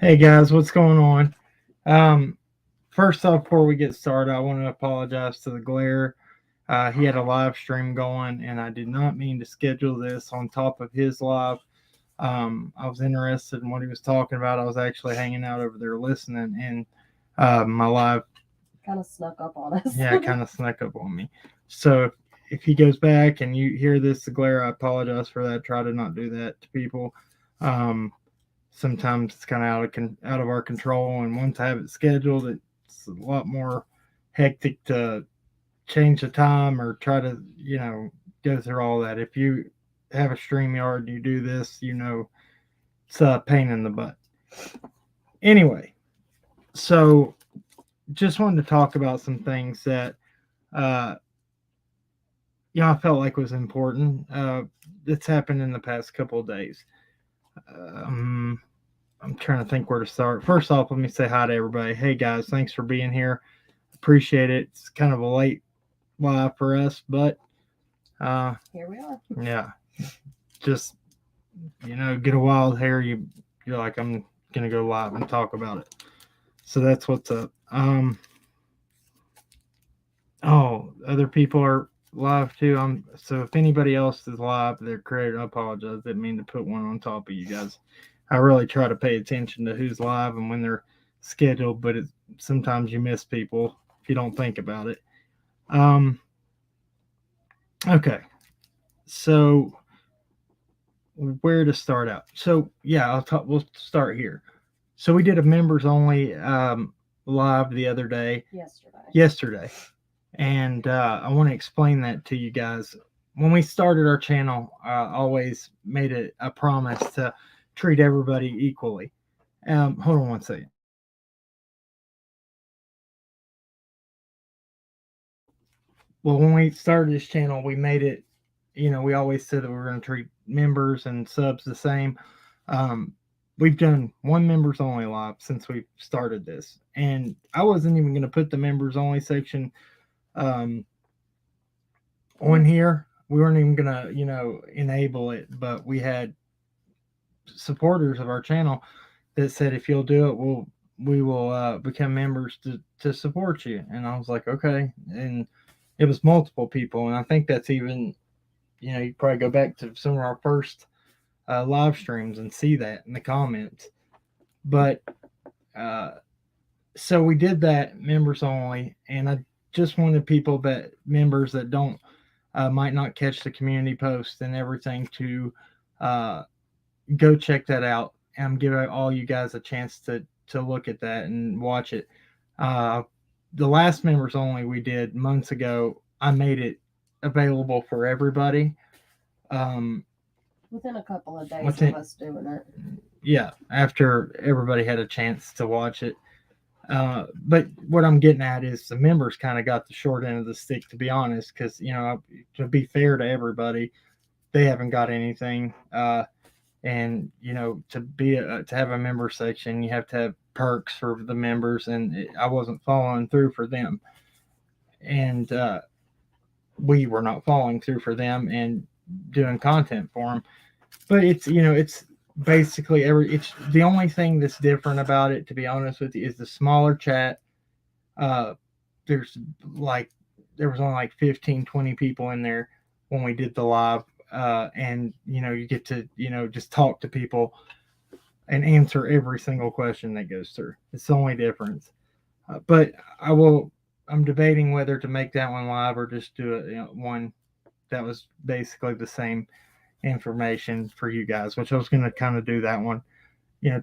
Hey guys, what's going on? Um, First off, before we get started, I want to apologize to the glare. He had a live stream going, and I did not mean to schedule this on top of his live. I was interested in what he was talking about. I was actually hanging out over there listening, and my live kind of snuck up on us. yeah kind of snuck up on me. So if he goes back and you hear this, the glare, I apologize for that. Try to not do that to people. Um, Sometimes it's kind of out of our control, and once I have it scheduled, it's a lot more hectic to change the time or try to go through all that. If you have a StreamYard and you do this, it's a pain in the butt. Anyway, so just wanted to talk about some things that uh, I felt like was important. That's happened in the past couple of days. Um, I'm trying to think where to start. First off, let me say hi to everybody. Hey guys, thanks for being here. Appreciate it. It's kind of a late live for us, but Here we are. yeah, just get a wild hair. You're like, I'm gonna go live and talk about it. So that's what's up. Oh, other people are live too. So if anybody else is live, they're created. I apologize. Didn't mean to put one on top of you guys. I really try to pay attention to who's live and when they're scheduled, but sometimes you miss people if you don't think about it. Um, okay, so where to start out? So yeah, I'll talk. We'll start here. So we did a members only live the other day. Yesterday, and I want to explain that to you guys. When we started our channel, I always made it a promise to treat everybody equally. Hold on one second. Well, when we started this channel, we made it, we always said that we were going to treat members and subs the same. We've done one members only live since we started this, and I wasn't even going to put the members only section on here. We weren't even going to, enable it, but we had supporters of our channel that said, if you'll do it, we will become members to support you. And I was like, okay. And it was multiple people, and I think that's even, you probably go back to some of our first live streams and see that in the comments. But so we did that members only, and I just wanted members that don't might not catch the community post and everything to go check that out and give all you guys a chance to look at that and watch it. The last members only we did months ago, I made it available for everybody. Within a couple of days of us doing it. Yeah, after everybody had a chance to watch it. But what I'm getting at is the members kind of got the short end of the stick, to be honest, because to be fair to everybody, they haven't got anything. And to have a member section, you have to have perks for the members, and I wasn't following through for them, and we were not following through for them and doing content for them. But it's basically it's the only thing that's different about it, to be honest with you, is the smaller chat. There's there was only like 15-20 people in there when we did the live, and you get to just talk to people and answer every single question that goes through. It's the only difference. But I'm debating whether to make that one live or just do it one that was basically the same information for you guys, which I was going to kind of do that one,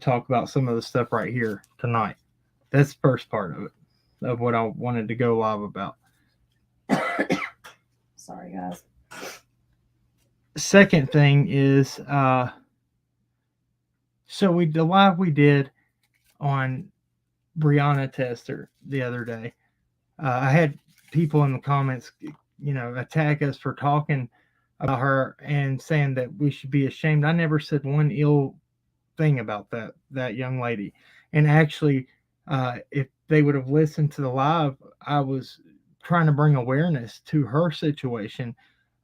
talk about some of the stuff right here tonight. That's the first part of it, of what I wanted to go live about. Sorry, guys. Second thing is, so the live we did on Brianna Tester the other day, I had people in the comments, attack us for talking about her and saying that we should be ashamed. I never said one ill thing about that young lady. And actually, if they would have listened to the live, I was trying to bring awareness to her situation,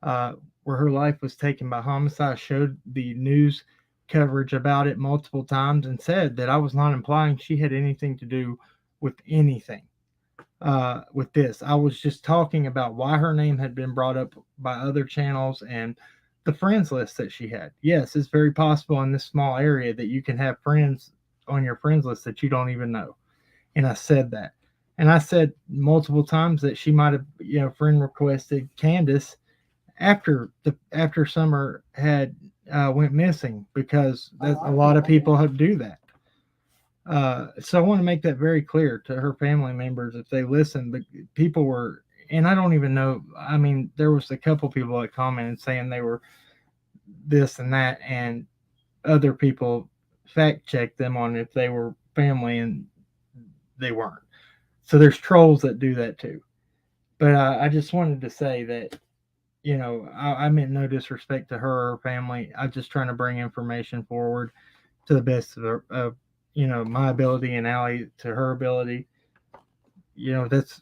where her life was taken by homicide. I showed the news coverage about it multiple times and said that I was not implying she had anything to do with anything with this. I was just talking about why her name had been brought up by other channels and the friends list that she had. Yes, it's very possible in this small area that you can have friends on your friends list that you don't even know. And I said that. And I said multiple times that she might have, friend requested Candace after Summer had went missing, because a lot of people have do that. So I want to make that very clear to her family members if they listen. But people were, and I don't even know. I mean, there was a couple people that commented saying they were this and that, and other people fact checked them on if they were family, and they weren't. So there's trolls that do that too. But I just wanted to say that, I meant no disrespect to her or her family. I'm just trying to bring information forward to the best of my ability, and Alli to her ability. That's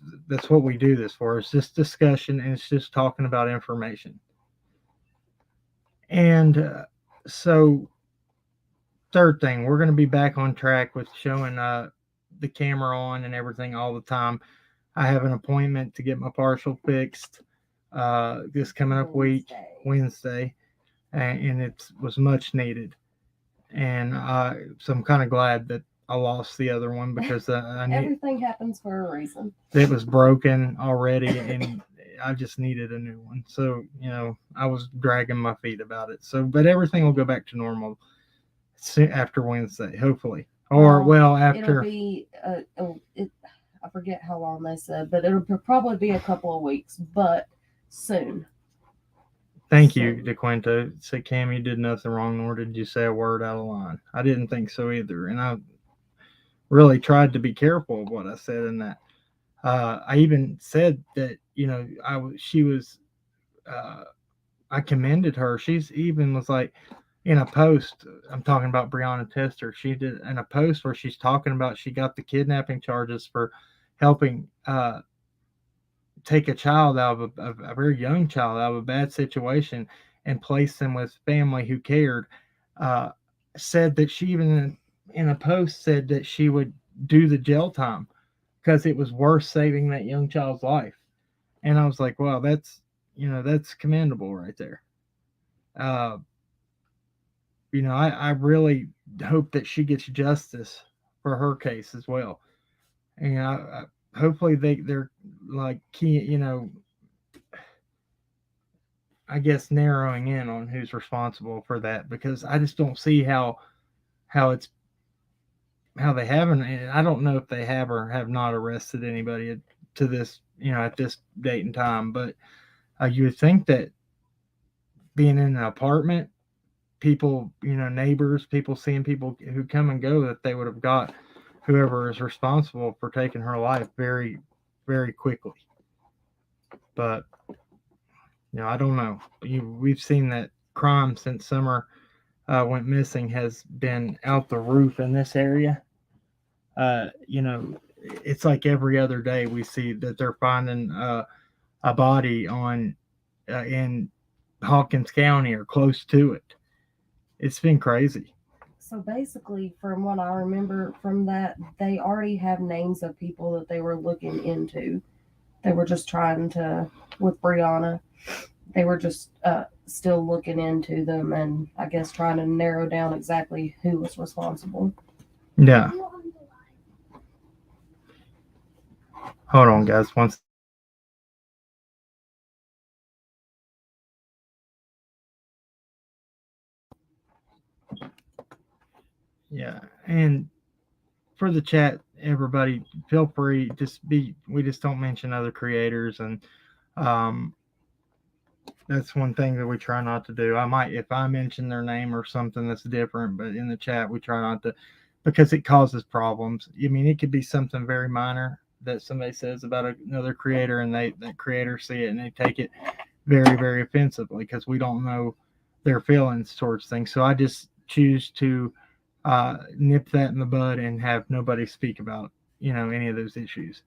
what we do this for. It's just discussion, and it's just talking about information. And so, third thing, we're going to be back on track with showing the camera on and everything all the time. I have an appointment to get my partial fixed this coming up week, Wednesday, and it was much needed. And so I'm kind of glad that I lost the other one, because everything happens for a reason. It was broken already, and I just needed a new one. So I was dragging my feet about it. So, but everything will go back to normal after Wednesday, hopefully, or after. It'll be I forget how long they said, but it'll probably be a couple of weeks, but soon. Thank you, DeQuinto. Said, Cam, you did nothing wrong, nor did you say a word out of line. I didn't think so either. And I really tried to be careful of what I said in that. I even said that, I commended her. She's even was like, in a post, I'm talking about Breonna Tester. She did in a post where she's talking about she got the kidnapping charges for helping take a child out of a very young child out of a bad situation and place them with family who cared. Said that she even in a post said that she would do the jail time because it was worth saving that young child's life. And I was like, wow, that's commendable right there. I really hope that she gets justice for her case as well. And hopefully they're like key, I guess narrowing in on who's responsible for that, because I just don't see how they haven't. And I don't know if they have or have not arrested anybody to this, at this date and time. But you would think that being in an apartment, people, neighbors, people seeing people who come and go, that they would have got whoever is responsible for taking her life very, very quickly. But I don't know. We've seen that crime since Summer went missing has been out the roof in this area. It's like every other day we see that they're finding a body in Hawkins County or close to it. It's been crazy. So basically, from what I remember from that, they already have names of people that they were looking into. They were just trying to, with Breonna, they were just still looking into them and I guess trying to narrow down exactly who was responsible. Yeah. Hold on, guys. Once. Yeah, and for the chat, everybody, feel free. We just don't mention other creators, and that's one thing that we try not to do. I might, if I mention their name or something that's different, but in the chat we try not to, because it causes problems. I mean, it could be something very minor that somebody says about another creator, and that creator see it and they take it very, very offensively because we don't know their feelings towards things. So I just choose to nip that in the bud and have nobody speak about any of those issues.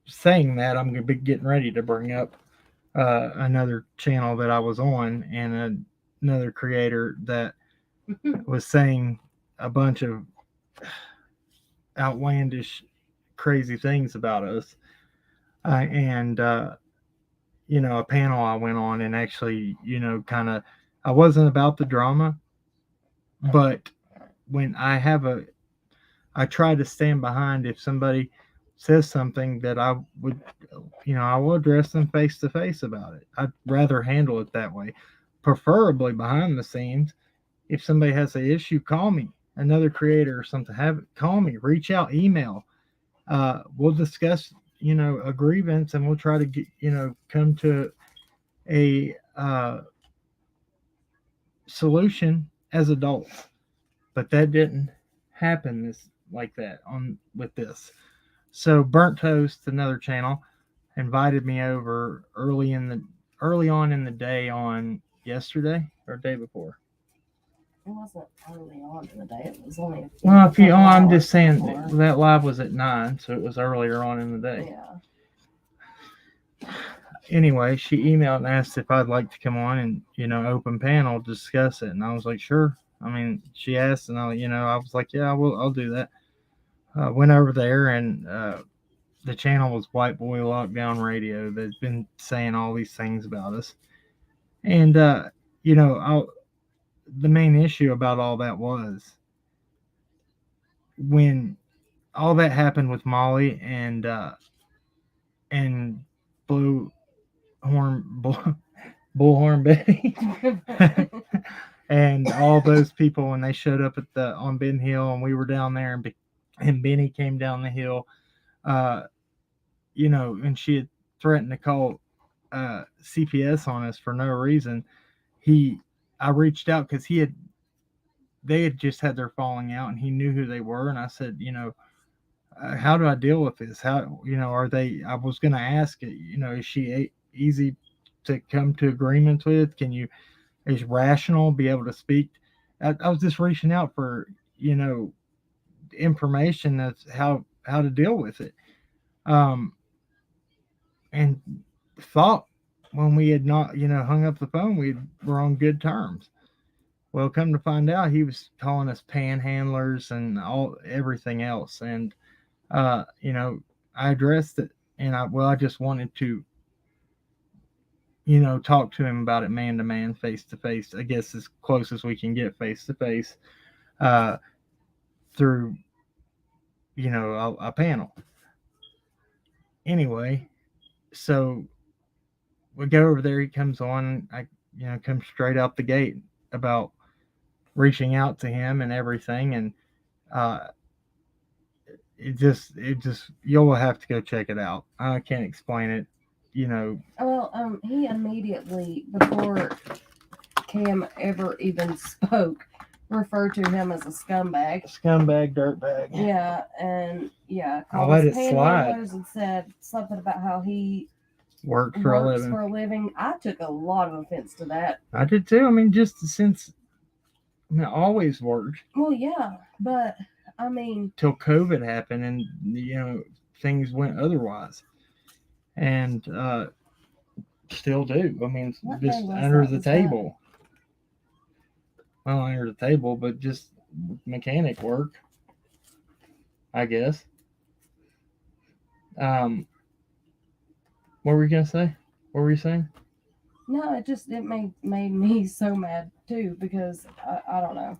Saying that, I'm going to be getting ready to bring up another channel that I was on, and another creator that was saying a bunch of outlandish, crazy things about us. And a panel I went on, and actually, kind of, I wasn't about the drama, but when I try to stand behind if somebody says something that I would, I will address them face to face about it. I'd rather handle it that way, preferably behind the scenes. If somebody has an issue, call me. Another creator or something, call me, reach out, email. We'll discuss, a grievance, and we'll try to get, come to a solution as adults. But that didn't happen like that with this. So Burnt Toast, another channel, invited me over early on in the day on yesterday or day before. It wasn't early on in the day. It was only. Well, I'm just saying that live was at 9, so it was earlier on in the day. Yeah. Anyway, she emailed and asked if I'd like to come on and open panel discuss it, and I was like, sure. I mean, she asked, and I was like, yeah, I'll do that. Went over there, and the channel was White Boy Lockdown Radio. They've been saying all these things about us, and the main issue about all that was when all that happened with Molly and Bullhorn Betty and all those people when they showed up on Ben Hill, and we were down there, and Benny came down the hill, and she had threatened to call CPS on us for no reason. I reached out because they had just had their falling out, and he knew who they were, and I said, how do I deal with this? How, are they? I was going to ask it, is she easy to come to agreements with? Is rational, be able to speak? I was just reaching out for, information that's how to deal with it. And thought when we had not, hung up the phone, we were on good terms. Well, come to find out, he was calling us panhandlers and everything else. And, I addressed it, and I just wanted to, talk to him about it man to man, face to face, I guess as close as we can get face to face, through, a panel. Anyway, so we go over there, he comes on, I, come straight out the gate about reaching out to him and everything. And, it just, you'll have to go check it out. I can't explain it, Well, he immediately, before Cam ever even spoke, referred to him as a scumbag. Dirtbag. Yeah, and I'll let it slide. And said something about how he works for a living. I took a lot of offense to that. I did too. I mean, just since I always worked. Well, yeah, but I mean, till COVID happened, and things went otherwise, and still do. I mean, just under the table. Well, under the table, but just mechanic work, I guess. What were you gonna say? What were you saying? No, it made me so mad too, because I don't know.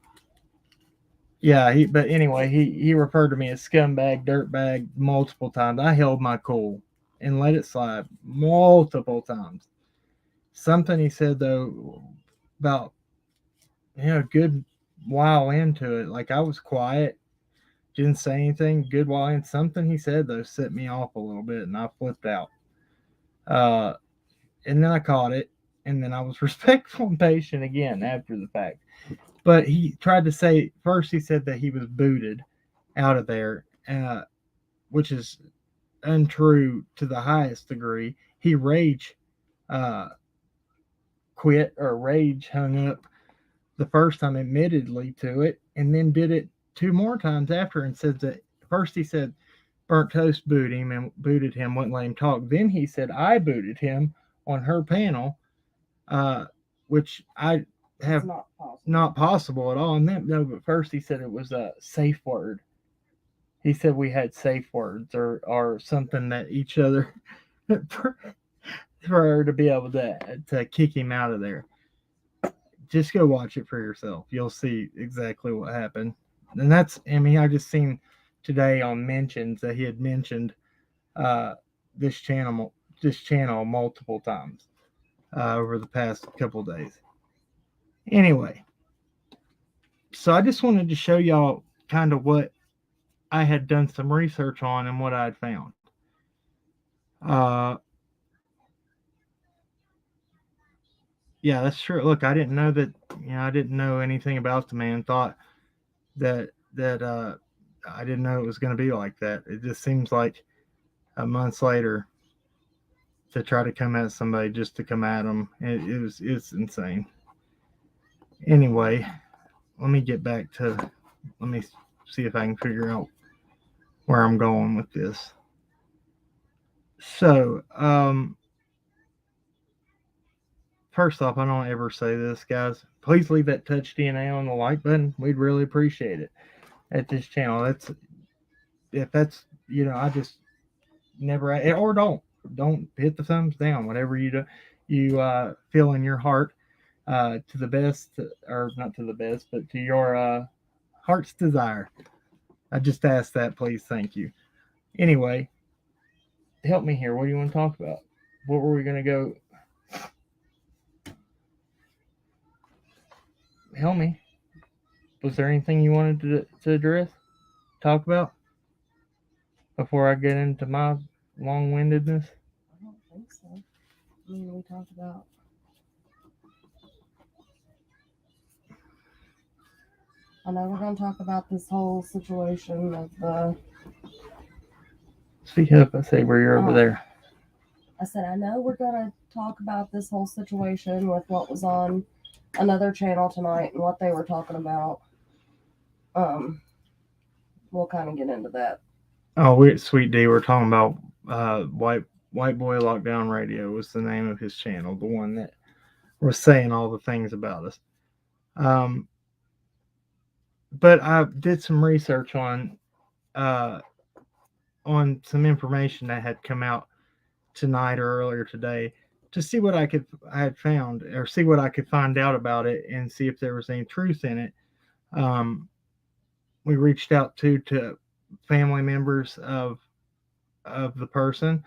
Yeah, but anyway, he referred to me as scumbag, dirtbag multiple times. I held my cool and let it slide multiple times. Something he said though about a good while into it, like I was quiet, didn't say anything. Good while in, something he said though set me off a little bit, and I flipped out. And then I caught it, and then I was respectful and patient again after the fact. But he tried to say, first he said that he was booted out of there, which is untrue to the highest degree. He rage quit, or rage hung up the first time, admittedly to it, and then did it 2 more times after, and said that first he said Burnt Toast booted him, wouldn't let him talk. Then he said I booted him on her panel, which I have It's not possible. not possible at all. And then no, but first he said it was a safe word. He said we had safe words or something that each other for her to be able to kick him out of there. Just go watch it for yourself. You'll see exactly what happened. And that's, I mean, I just seen today on mentions that he had mentioned uh, this channel multiple times over the past couple days. Anyway, so I just wanted to show y'all kind of what I had done some research on and what I had found. Uh, yeah, that's true. Look, I didn't know that. I didn't know anything about the man. Thought that I didn't know it was going to be like that. It just seems like months later to try to come at somebody just to come at them. It's insane. Anyway, let me get back to. Let me see if I can figure out where I'm going with this. So, first off, I don't ever say this, guys. Please leave that touch DNA on the like button. We'd really appreciate it at this channel. If that's I just never or don't hit the thumbs down. Whatever you do, you feel in your heart to the best, or not to the best, but to your heart's desire. I just ask that, please. Thank you. Anyway, help me here. What do you want to talk about? What were we going to go? Help me. Was there anything you wanted to address, talk about, before I get into my long-windedness? I don't think so. I mean, we talked about. I know we're going to talk about this whole situation of the. Speak up. I say where you're over there. I said, I know we're going to talk about this whole situation with what was on another channel tonight and what they were talking about. We'll kind of get into that. Oh, Sweet D, we're talking about White Boy Lockdown Radio was the name of his channel, the one that was saying all the things about us. But I did some research on some information that had come out tonight or earlier today to see what I had found, or see what I could find out about it, and see if there was any truth in it. We reached out to family members of the person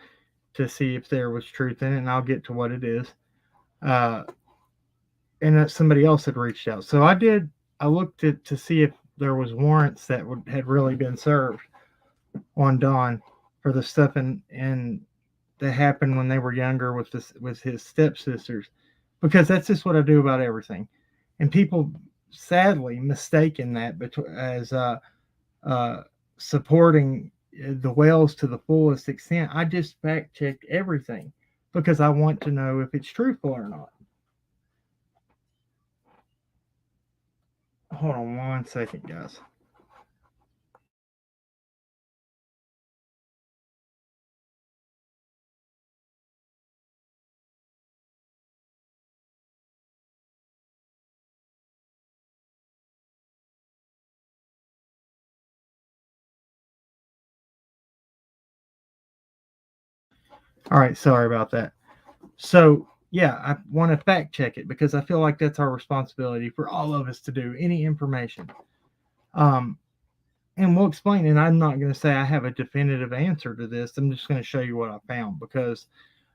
to see if there was truth in it, and I'll get to what it is. And that somebody else had reached out, so I looked to see if there was warrants that had really been served on Don for the stuff and that happened when they were younger with his stepsisters, because that's just what I do about everything, and people sadly mistaken that as supporting the Wells to the fullest extent. I just fact checked everything because I want to know if it's truthful or not. Hold on 1 second, guys. All right, sorry about that. So, yeah, I want to fact check it because I feel like that's our responsibility for all of us to do any information. And we'll explain, and I'm not going to say I have a definitive answer to this. I'm just going to show you what I found because,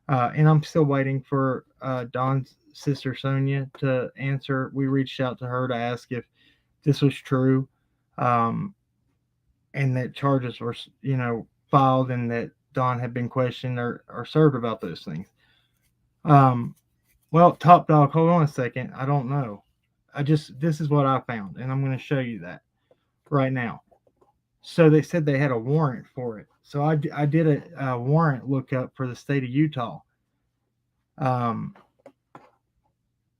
and I'm still waiting for Don's sister Sonia to answer. We reached out to her to ask if this was true, and that charges were, filed, and that Don had been questioned or served about those things. Well, Top Dog, hold on a second. I don't know. This is what I found, and I'm going to show you that right now. So they said they had a warrant for it. So I did a warrant lookup for the state of Utah. And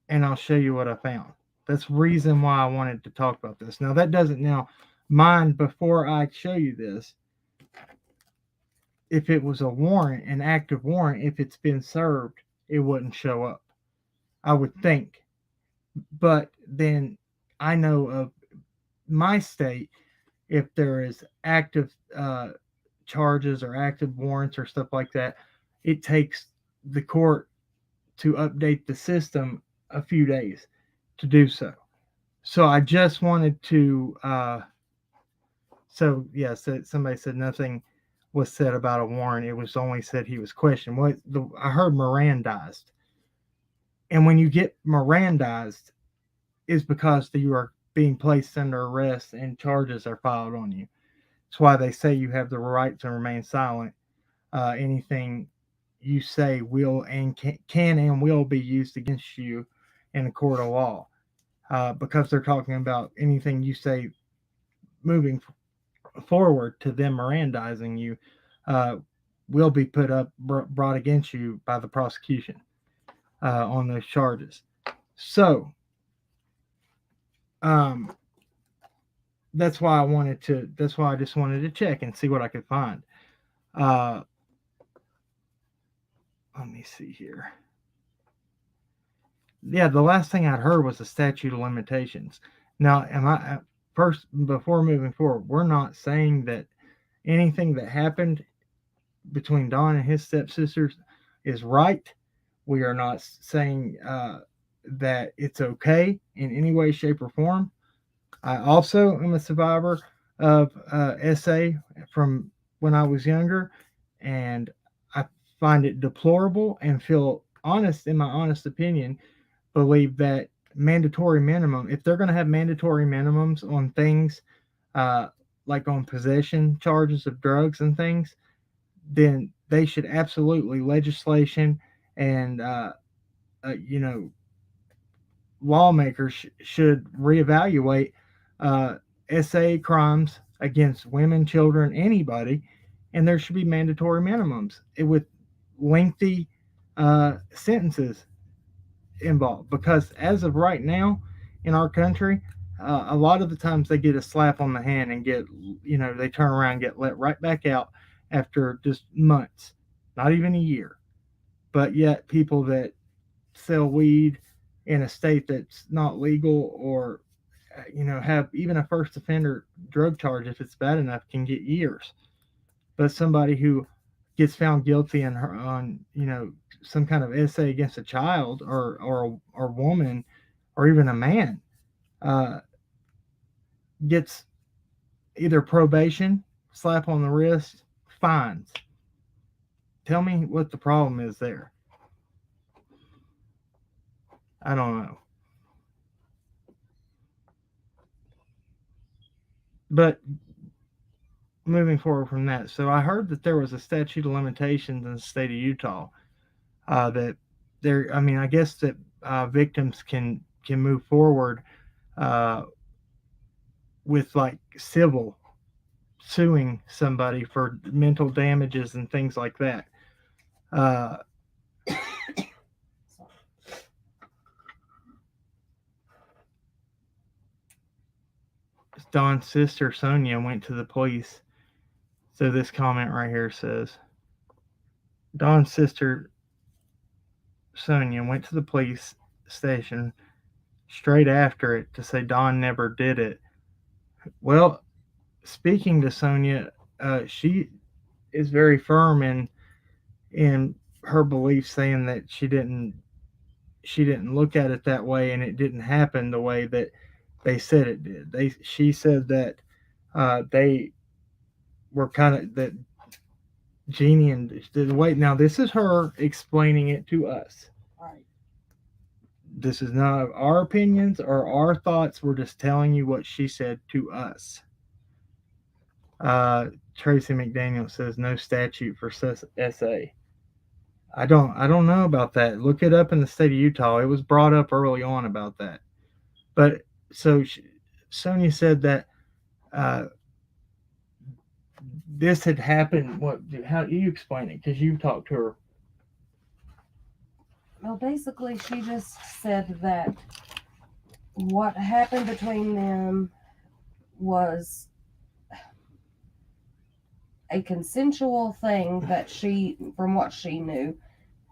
I'll show you what I found. That's the reason why I wanted to talk about this. Now, that doesn't mind before I show you this. If it was a warrant, an active warrant, if it's been served, it wouldn't show up. I would think. But then I know of my state, if there is active charges or active warrants or stuff like that, it takes the court to update the system a few days to do so. So I just wanted to. So yes, somebody said nothing was said about a warrant. It was only said he was questioned. I heard Mirandized, and when you get Mirandized, is because you are being placed under arrest and charges are filed on you. That's why they say you have the right to remain silent. Anything you say will and can and will be used against you in a court of law, because they're talking about anything you say moving forward to them Mirandizing you, uh, will be brought against you by the prosecution on those charges. So um, that's why I wanted to. That's why I just wanted to check and see what I could find. Uh, let me see here. Yeah, the last thing I'd heard was the statute of limitations. Now, am I first before moving forward? We're not saying that anything that happened between Don and his stepsisters is right. We are not saying that it's okay in any way, shape, or form. I also am a survivor of SA from when I was younger, and I find it deplorable and feel honest, in my honest opinion, believe that mandatory minimum, if they're going to have mandatory minimums on things uh, like on possession charges of drugs and things, then they should absolutely legislation and you know, lawmakers should reevaluate uh, SA crimes against women, children, anybody, and there should be mandatory minimums with lengthy sentences involved. Because as of right now in our country, a lot of the times they get a slap on the hand and get, they turn around and get let right back out after just months, not even a year. But yet, people that sell weed in a state that's not legal, or have even a first offender drug charge, if it's bad enough, can get years. But somebody who gets found guilty on some kind of essay against a child or woman or even a man, uh, gets either probation, slap on the wrist, fines. Tell me what the problem is there. I don't know. But moving forward from that, so I heard that there was a statute of limitations in the state of Utah, that there. I mean, I guess that victims can move forward uh, with like civil suing somebody for mental damages and things like that. Uh, Don's sister Sonia went to the police. So this comment right here says Don's sister Sonia went to the police station straight after it to say Don never did it. Well, speaking to Sonia, she is very firm in her belief, saying that she didn't look at it that way, and it didn't happen the way that they said it did. She said that they were kind of that Jeannie and wait. Now this is her explaining it to us. Right. This is not our opinions or our thoughts. We're just telling you what she said to us. Tracy McDaniel says no statute for SA. I don't know about that. Look it up in the state of Utah. It was brought up early on about that. But so Sonia said that uh, this had happened. How do you explain it? Because you talked to her. Well, basically, she just said that what happened between them was a consensual thing that from what she knew.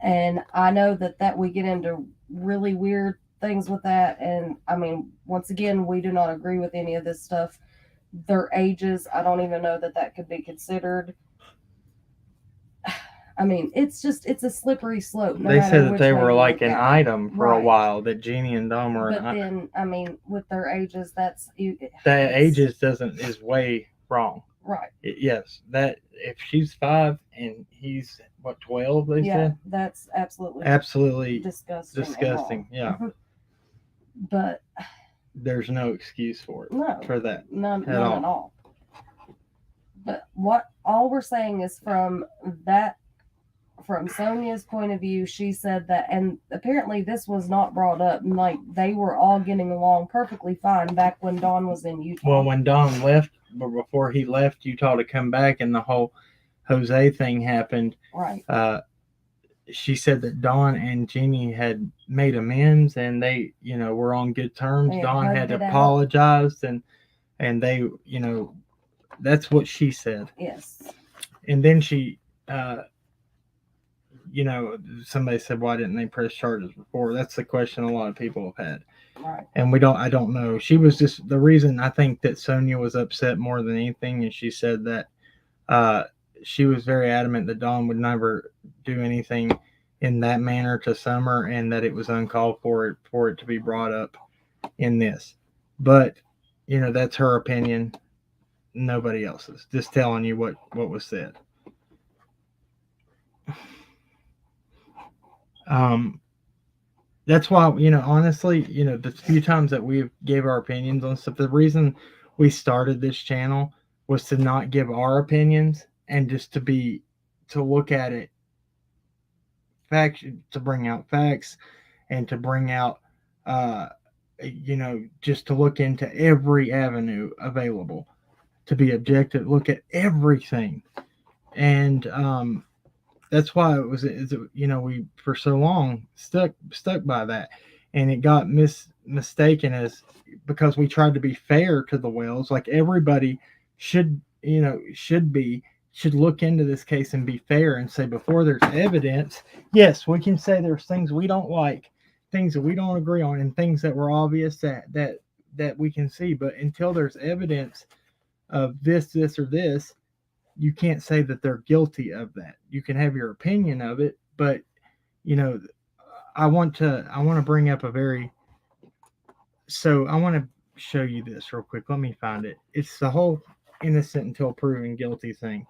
And I know that we get into really weird things with that. And I mean, once again, we do not agree with any of this stuff. Their ages, I don't even know that could be considered. I mean, it's a slippery slope. No they matter said that which they way were you like look an at it. item for a Right. while, that Jeannie and Dom were But then, I mean, with their ages, that it's- ages is way wrong. right. Yes, that if she's 5 and he's what, 12, they Yeah, said? that's Absolutely disgusting. disgusting. Yeah. But There's no excuse for it. no, For that. none at all. at all. But what all we're saying is from Sonia's point of view, she said that, and apparently this was not brought up. Like, they were all getting along perfectly fine back when Don was in Utah. Well, when Don left, but before he left Utah to come back, and the whole Jose thing happened, right? She said that Don and Jeannie had made amends, and they, were on good terms. Don had apologized, and they, that's what she said. Yes. And then she, somebody said, why didn't they press charges before? That's the question a lot of people have had. Right. And I don't know. She was just, the reason I think that Sonia was upset more than anything, and she said that she was very adamant that Don would never do anything in that manner to Summer, and that it was uncalled for it to be brought up in this. But, that's her opinion, nobody else's. Just telling you what was said. That's why, honestly, the few times that we gave our opinions on stuff, the reason we started this channel was to not give our opinions, and just to look at it facts, to bring out facts, and to bring out just to look into every avenue available, to be objective, look at everything. And that's why it was, we for so long stuck by that, and it got mistaken as, because we tried to be fair to the Wells, like everybody should look into this case and be fair and say, before there's evidence, yes, we can say there's things we don't like, things that we don't agree on, and things that were obvious that we can see, but until there's evidence of this or this, you can't say that they're guilty of that. You can have your opinion of it, but I want to bring up I want to show you this real quick. Let me find it. It's the whole innocent until proven guilty thing.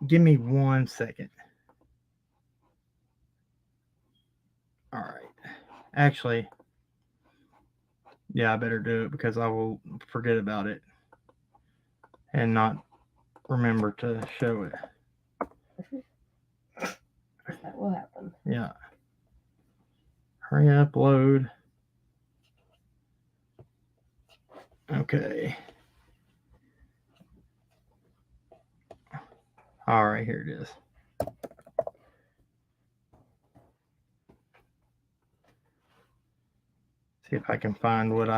Give me 1 second. All right. Actually, yeah, I better do it, because I will forget about it and not remember to show it. That will happen. Yeah. Hurry up, load. Okay. All right, here it is. See if I can find what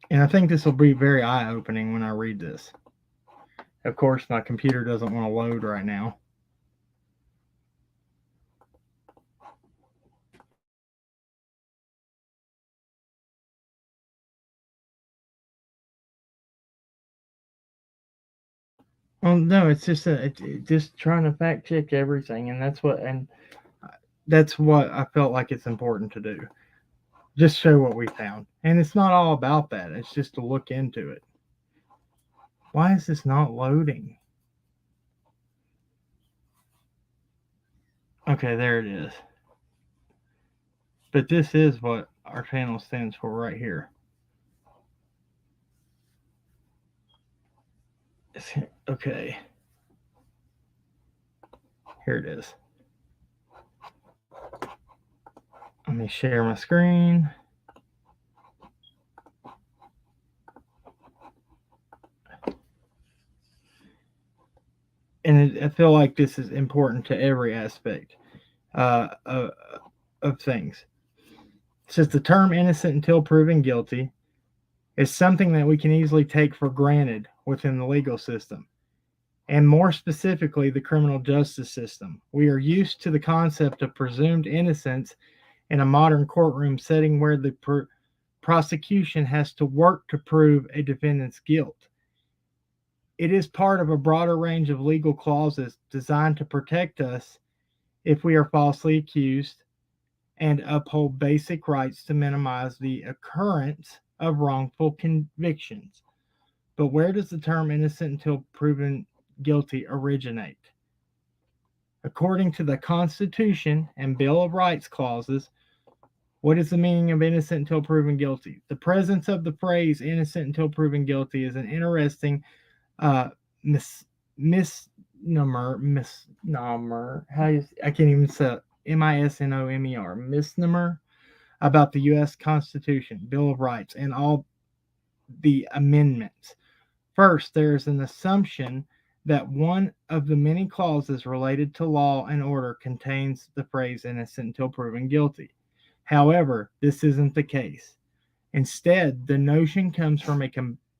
and I think this will be very eye-opening when I read this. Of course, my computer doesn't want to load right now. Well, no, it's just just trying to fact check everything, and that's what I felt like it's important to do. Just show what we found, and it's not all about that. It's just to look into it. Why is this not loading? Okay, there it is. But this is what our channel stands for right here. Okay. Here it is. Let me share my screen. And I feel like this is important to every aspect of things. It says the term innocent until proven guilty is something that we can easily take for granted within the legal system. and more specifically, the criminal justice system. We are used to the concept of presumed innocence in a modern courtroom setting where the prosecution has to work to prove a defendant's guilt. It is part of a broader range of legal clauses designed to protect us if we are falsely accused and uphold basic rights to minimize the occurrence of wrongful convictions. But where does the term innocent until proven guilty originate? According to the Constitution and Bill of Rights clauses, what is the meaning of innocent until proven guilty? The presence of the phrase innocent until proven guilty is an interesting misnomer. I can't even say it. Misnomer. Misnomer about the U.S. Constitution, Bill of Rights, and all the amendments. First, there is an assumption that one of the many clauses related to law and order contains the phrase innocent until proven guilty. However, this isn't the case. Instead, the notion comes from a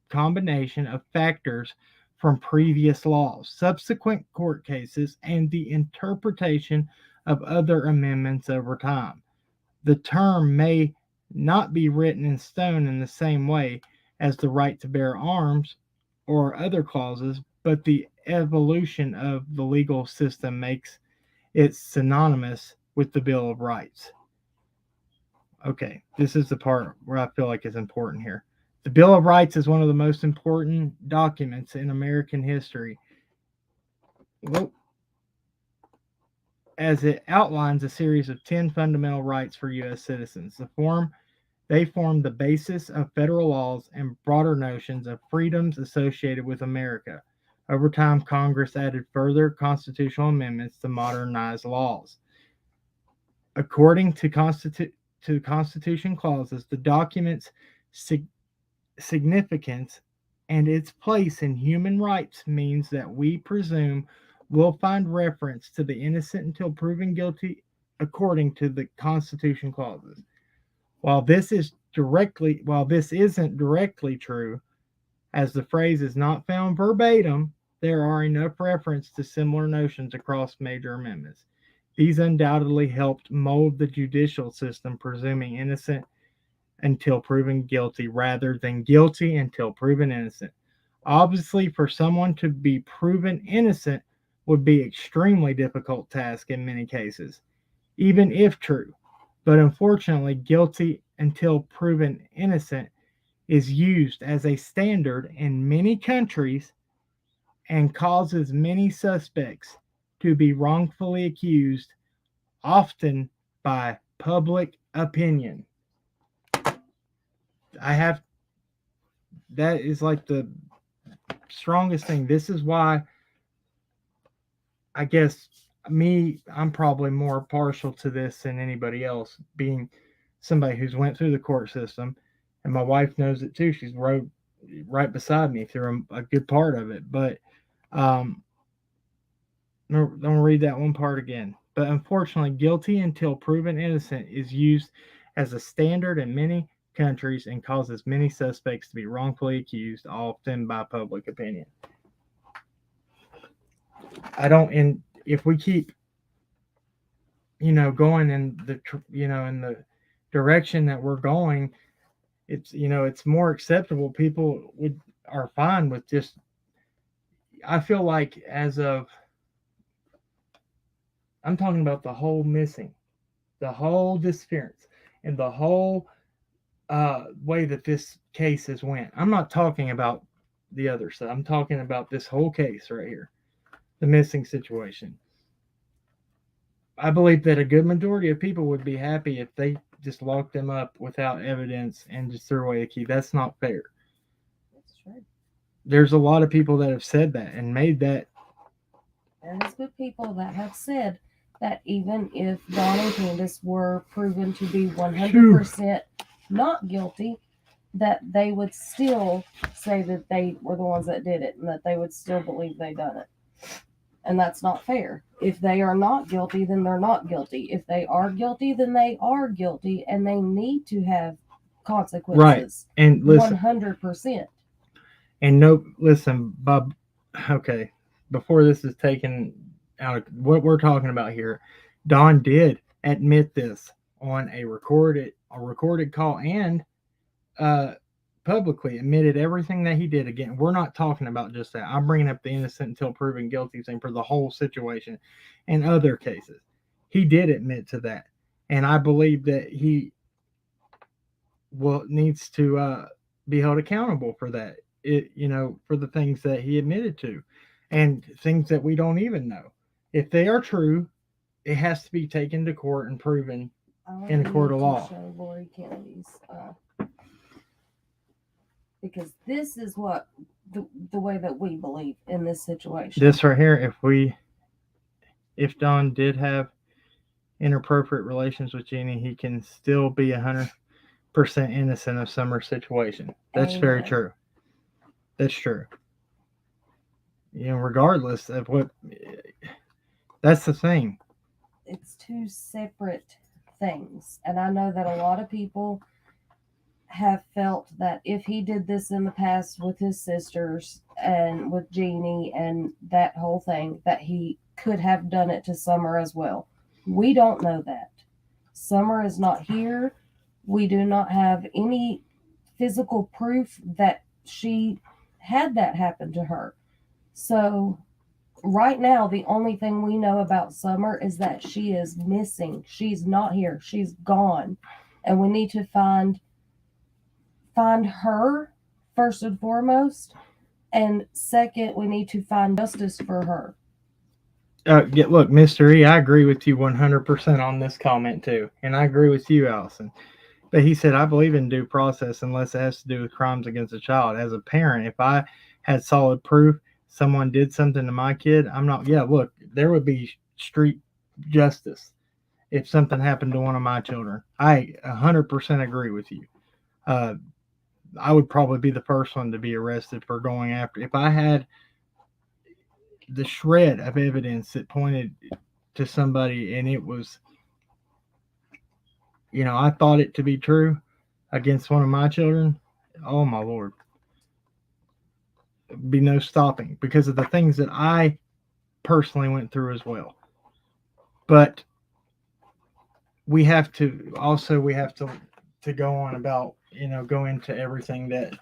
combination of factors from previous laws, subsequent court cases, and the interpretation of other amendments over time. The term may not be written in stone in the same way as the right to bear arms or other clauses, but the evolution of the legal system makes it synonymous with the Bill of Rights. Okay, this is the part where I feel like is important here. The Bill of Rights is one of the most important documents in American history, as it outlines a series of 10 fundamental rights for U.S. citizens. They form the basis of federal laws and broader notions of freedoms associated with America. Over time, Congress added further constitutional amendments to modernize laws. According to Constitution clauses, the document's significance and its place in human rights means that we presume we'll find reference to the innocent until proven guilty according to the Constitution clauses. While this isn't directly true, as the phrase is not found verbatim, there are enough references to similar notions across major amendments. These undoubtedly helped mold the judicial system, presuming innocent until proven guilty rather than guilty until proven innocent. Obviously, for someone to be proven innocent would be an extremely difficult task in many cases, even if true. But unfortunately, guilty until proven innocent is used as a standard in many countries and causes many suspects to be wrongfully accused, often by public opinion. That is like the strongest thing. This is why I guess I'm probably more partial to this than anybody else, being somebody who's went through the court system, and my wife knows it too. She's rode right beside me through a good part of it. But don't read that one part again. But unfortunately, guilty until proven innocent is used as a standard in many countries and causes many suspects to be wrongfully accused, often by public opinion. If we keep, going in the direction that we're going, it's more acceptable. People are fine with just, I feel like I'm talking about the whole missing, the whole disappearance, and the whole way that this case has went. I'm not talking about the other stuff. I'm talking about this whole case right here, the missing situation. I believe that a good majority of people would be happy if they just locked them up without evidence and just threw away the key. That's not fair. That's true. There's a lot of people that have said that and made that. There's good people that have said that even if Don and Candace were proven to be 100% not guilty, that they would still say that they were the ones that did it and that they would still believe they done it. And that's not fair. If they are not guilty, then they're not guilty. If they are guilty, then they are guilty, and they need to have consequences. Right. And listen, 100%. And no, listen, Bob. Okay, before this is taken out of what we're talking about here, Don did admit this on a recorded call, and uh, publicly admitted everything that he did. Again, we're not talking about just that. I'm bringing up the innocent until proven guilty thing for the whole situation and other cases. He did admit to that, and I believe that he needs to be held accountable for that. For the things that he admitted to, and things that we don't even know if they are true. It has to be taken to court and proven in a court of law. Show Lori Kennedy's, because this is what the way that we believe in this situation. This right here, if Don did have inappropriate relations with Jeannie, he can still be 100% innocent of Summer's situation. That's very true. That's true. Regardless of what, that's the thing. It's two separate things, and I know that a lot of people have felt that if he did this in the past with his sisters and with Jeannie and that whole thing, that he could have done it to Summer as well. We don't know that. Summer is not here. We do not have any physical proof that she had that happen to her. So right now, the only thing we know about Summer is that she is missing. She's not here. She's gone. And we need to find her first and foremost, and second, we need to find justice for her. Look, Mr. E, I agree with you 100% on this comment too, and I agree with you, Allison. But he said, I believe in due process unless it has to do with crimes against a child. As a parent, if I had solid proof someone did something to my kid, look, there would be street justice if something happened to one of my children. I 100% agree with you. I would probably be the first one to be arrested for going after. If I had the shred of evidence that pointed to somebody and it was, I thought it to be true against one of my children, oh my Lord, be no stopping because of the things that I personally went through as well. But we have to go on about, go into everything that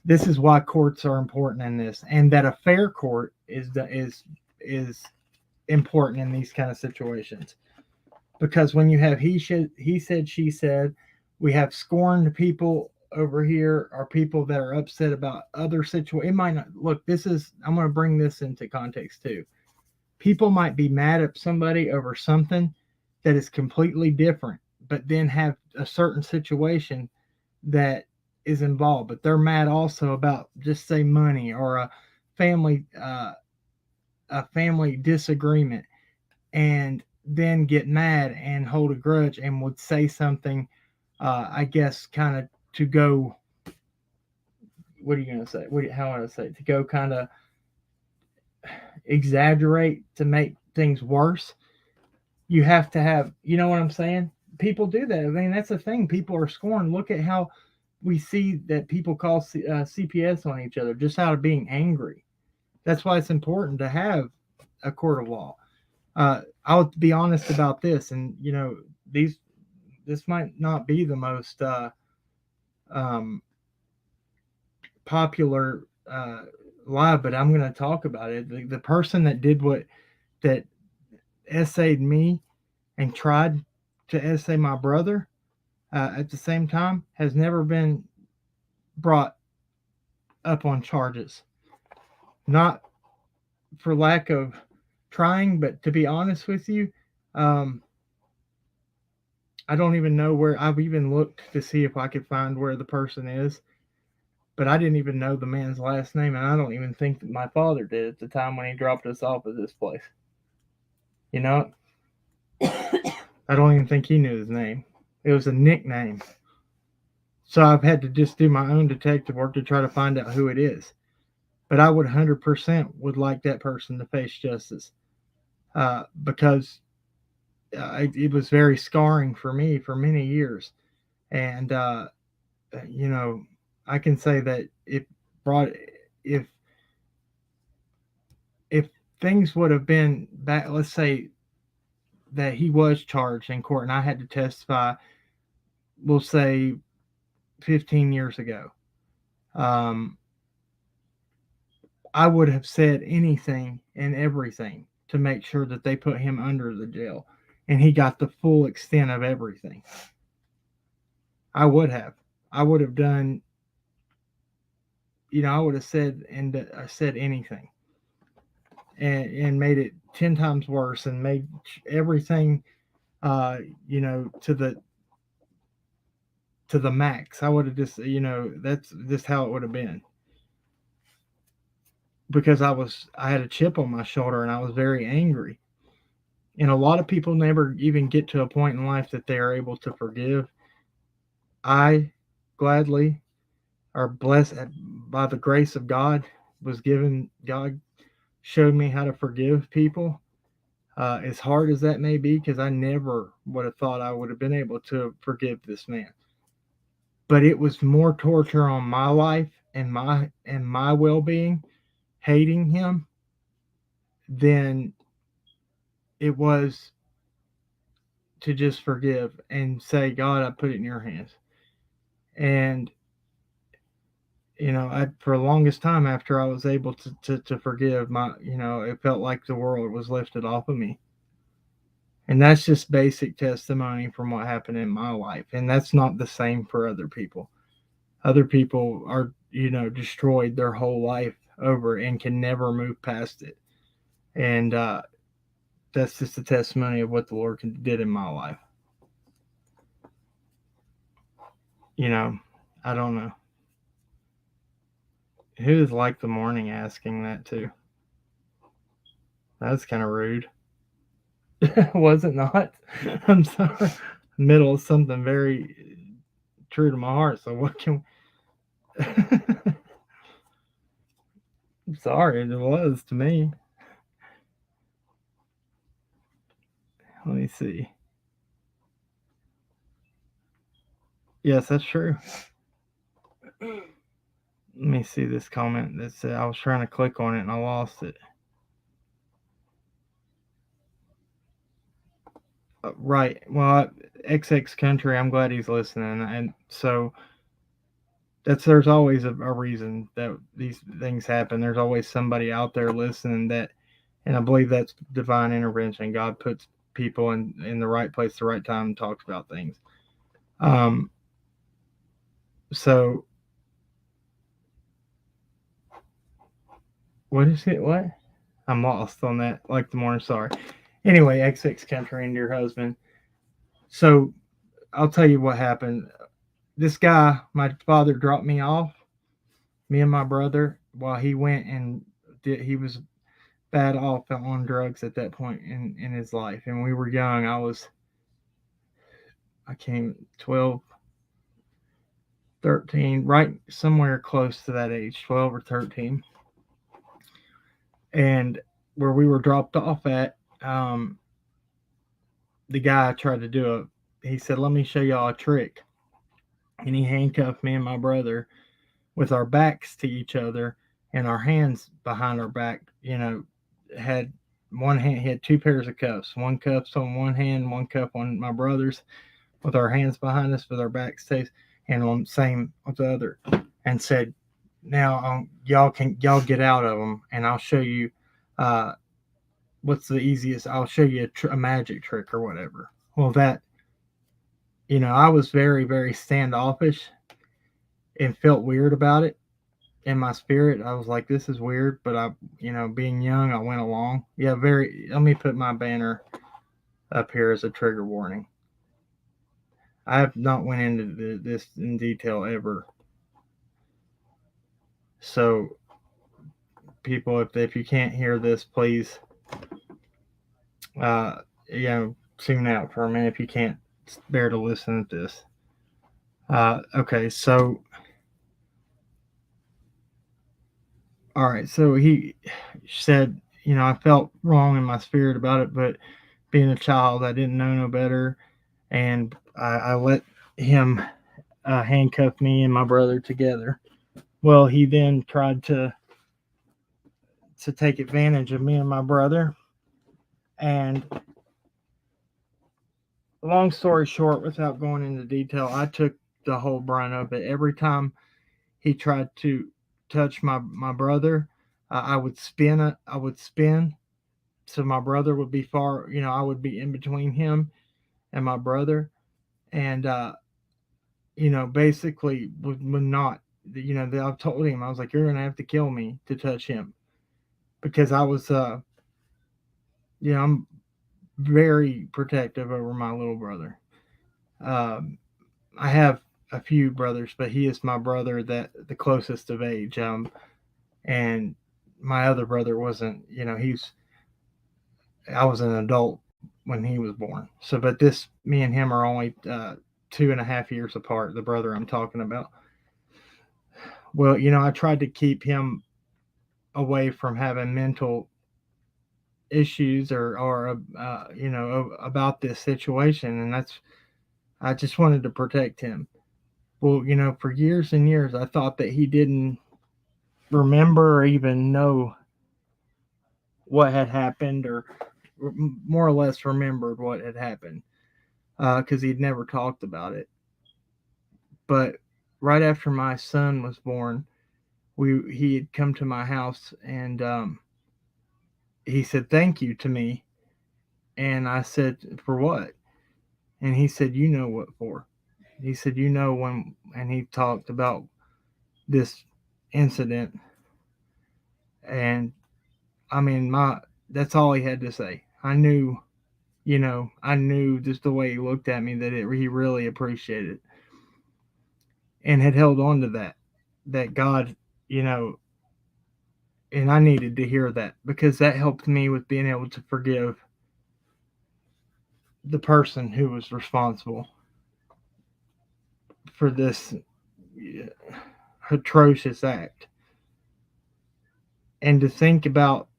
this is why courts are important in this, and that a fair court is important in these kind of situations. Because when you have he said, she said, we have scorned people over here, are people that are upset about other situations. It might not look. I'm going to bring this into context too. People might be mad at somebody over something that is completely different, but then have a certain situation that is involved, but they're mad also about, just say, money or a family disagreement, and then get mad and hold a grudge and would say something, I guess, kind of to go, what are you going to say? How would I say it? To go kind of exaggerate to make things worse. You have to have, you know what I'm saying? People do that. I mean, that's the thing. People are scorned. Look at how we see that people call CPS on each other just out of being angry. That's why it's important to have a court of law. I'll be honest about this, and this might not be the most popular lie, but I'm going to talk about it. The person that did that essayed me and tried to essay my brother at the same time has never been brought up on charges. Not for lack of trying, but to be honest with you, I don't even know where. I've even looked to see if I could find where the person is, but I didn't even know the man's last name, and I don't even think that my father did at the time when he dropped us off at this place. I don't even think he knew his name. It was a nickname. So I've had to just do my own detective work to try to find out who it is. But I would 100% would like that person to face justice, because it was very scarring for me for many years. And, I can say that if things would have been back, let's say that he was charged in court and I had to testify, we'll say 15 years ago. I would have said anything and everything to make sure that they put him under the jail and he got the full extent of everything. I would have. I would have done, I would have said and said anything and made it 10 times worse and made everything, to the max. I would have just, that's just how it would have been. Because I had a chip on my shoulder and I was very angry. And a lot of people never even get to a point in life that they are able to forgive. I gladly are blessed by the grace of God God showed me how to forgive people. As hard as that may be, because I never would have thought I would have been able to forgive this man. But it was more torture on my life and my well-being, hating him, than it was to just forgive and say, God, I put it in your hands. And for the longest time after I was able to forgive, it felt like the world was lifted off of me. And that's just basic testimony from what happened in my life. And that's not the same for other people. Other people are, destroyed their whole life over and can never move past it. And that's just a testimony of what the Lord did in my life. I don't know. Who is like the morning asking that too? That's kind of rude. Was it not? I'm sorry. Middle of something very true to my heart. So what can? I'm sorry, it was to me. Let me see. Yes, that's true. Let me see this comment that said I was trying to click on it and I lost it. Right. Well, XX Country, I'm glad he's listening. And so there's always a reason that these things happen. There's always somebody out there listening and I believe that's divine intervention. God puts people in the right place, the right time, and talks about things. So what is it? What? I'm lost on that. Like the morning, sorry. Anyway, XX Country and your husband. So I'll tell you what happened. This guy, my father dropped me off, me and my brother, while he went and he was bad off on drugs at that point in his life. And we were young. I came 12, 13, right somewhere close to that age, 12 or 13. And where we were dropped off at, the guy tried to do he said, let me show y'all a trick. And he handcuffed me and my brother with our backs to each other and our hands behind our back, had one hand, he had two pairs of cuffs, one cuffs on one hand, one cuff on my brother's, with our hands behind us, with our backs to, and on same with the other, and said, now y'all get out of them and I'll show you what's the easiest. I'll show you a magic trick or whatever. Well, that, I was very, very standoffish and felt weird about it in my spirit. I was like, this is weird, but I, being young, I went along. Yeah, let me put my banner up here as a trigger warning. I have not went into this in detail ever. So people, if you can't hear this, please, tune out for a minute if you can't bear to listen to this. Okay, so all right, so he said, I felt wrong in my spirit about it, but being a child, I didn't know no better, and I let him handcuff me and my brother together. Well, he then tried to to take advantage of me and my brother. And long story short, without going into detail, I took the whole brunt of it. Every time he tried to touch my brother, I would spin it. I would spin, so my brother would be far. I would be in between him and my brother, and basically would not. I told him, I was like, "You're gonna have to kill me to touch him," because I was, I'm very protective over my little brother. I have a few brothers, but he is my brother that the closest of age. And my other brother wasn't. I was an adult when he was born. So, but me and him are only 2.5 years apart. The brother I'm talking about. Well, I tried to keep him away from having mental issues or about this situation, and I just wanted to protect him. Well, for years and years, I thought that he didn't remember or even know what had happened, or more or less remembered what had happened, because he'd never talked about it. But right after my son was born, he had come to my house, and he said thank you to me, and I said, for what? And he said, you know what for. He said, when, and he talked about this incident, and I mean, that's all he had to say. I knew just the way he looked at me that he really appreciated it, and had held on to that God, and I needed to hear that, because that helped me with being able to forgive the person who was responsible for this atrocious act. And to think about,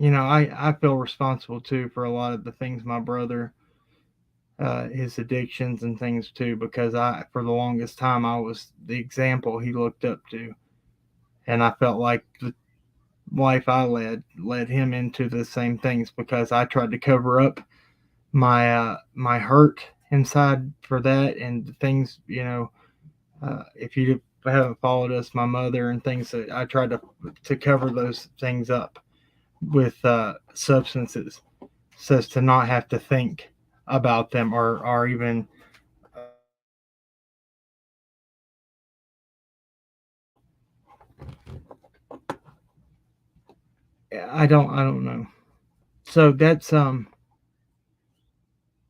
I feel responsible too for a lot of the things my brother, his addictions and things too, because for the longest time, I was the example he looked up to. And I felt like the life I led him into the same things, because I tried to cover up my hurt inside for that, and the things, if you haven't followed us, my mother and things, that I tried to cover those things up with substances, so as to not have to think about them, or even I don't know. So that's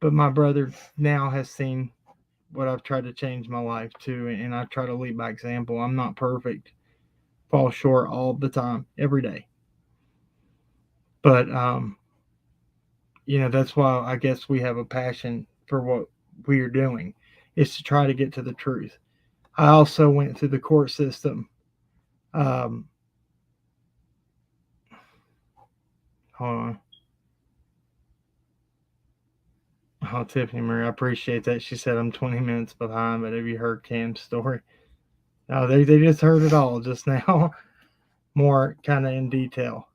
but my brother now has seen what I've tried to change my life to, and I try to lead by example. I'm not perfect, fall short all the time, every day. But that's why I guess we have a passion for what we are doing, is to try to get to the truth. I also went through the court system. Hold on. Oh, Tiffany Marie, I appreciate that. She said I'm 20 minutes behind, but have you heard Cam's story? No, they just heard it all just now, more kind of in detail.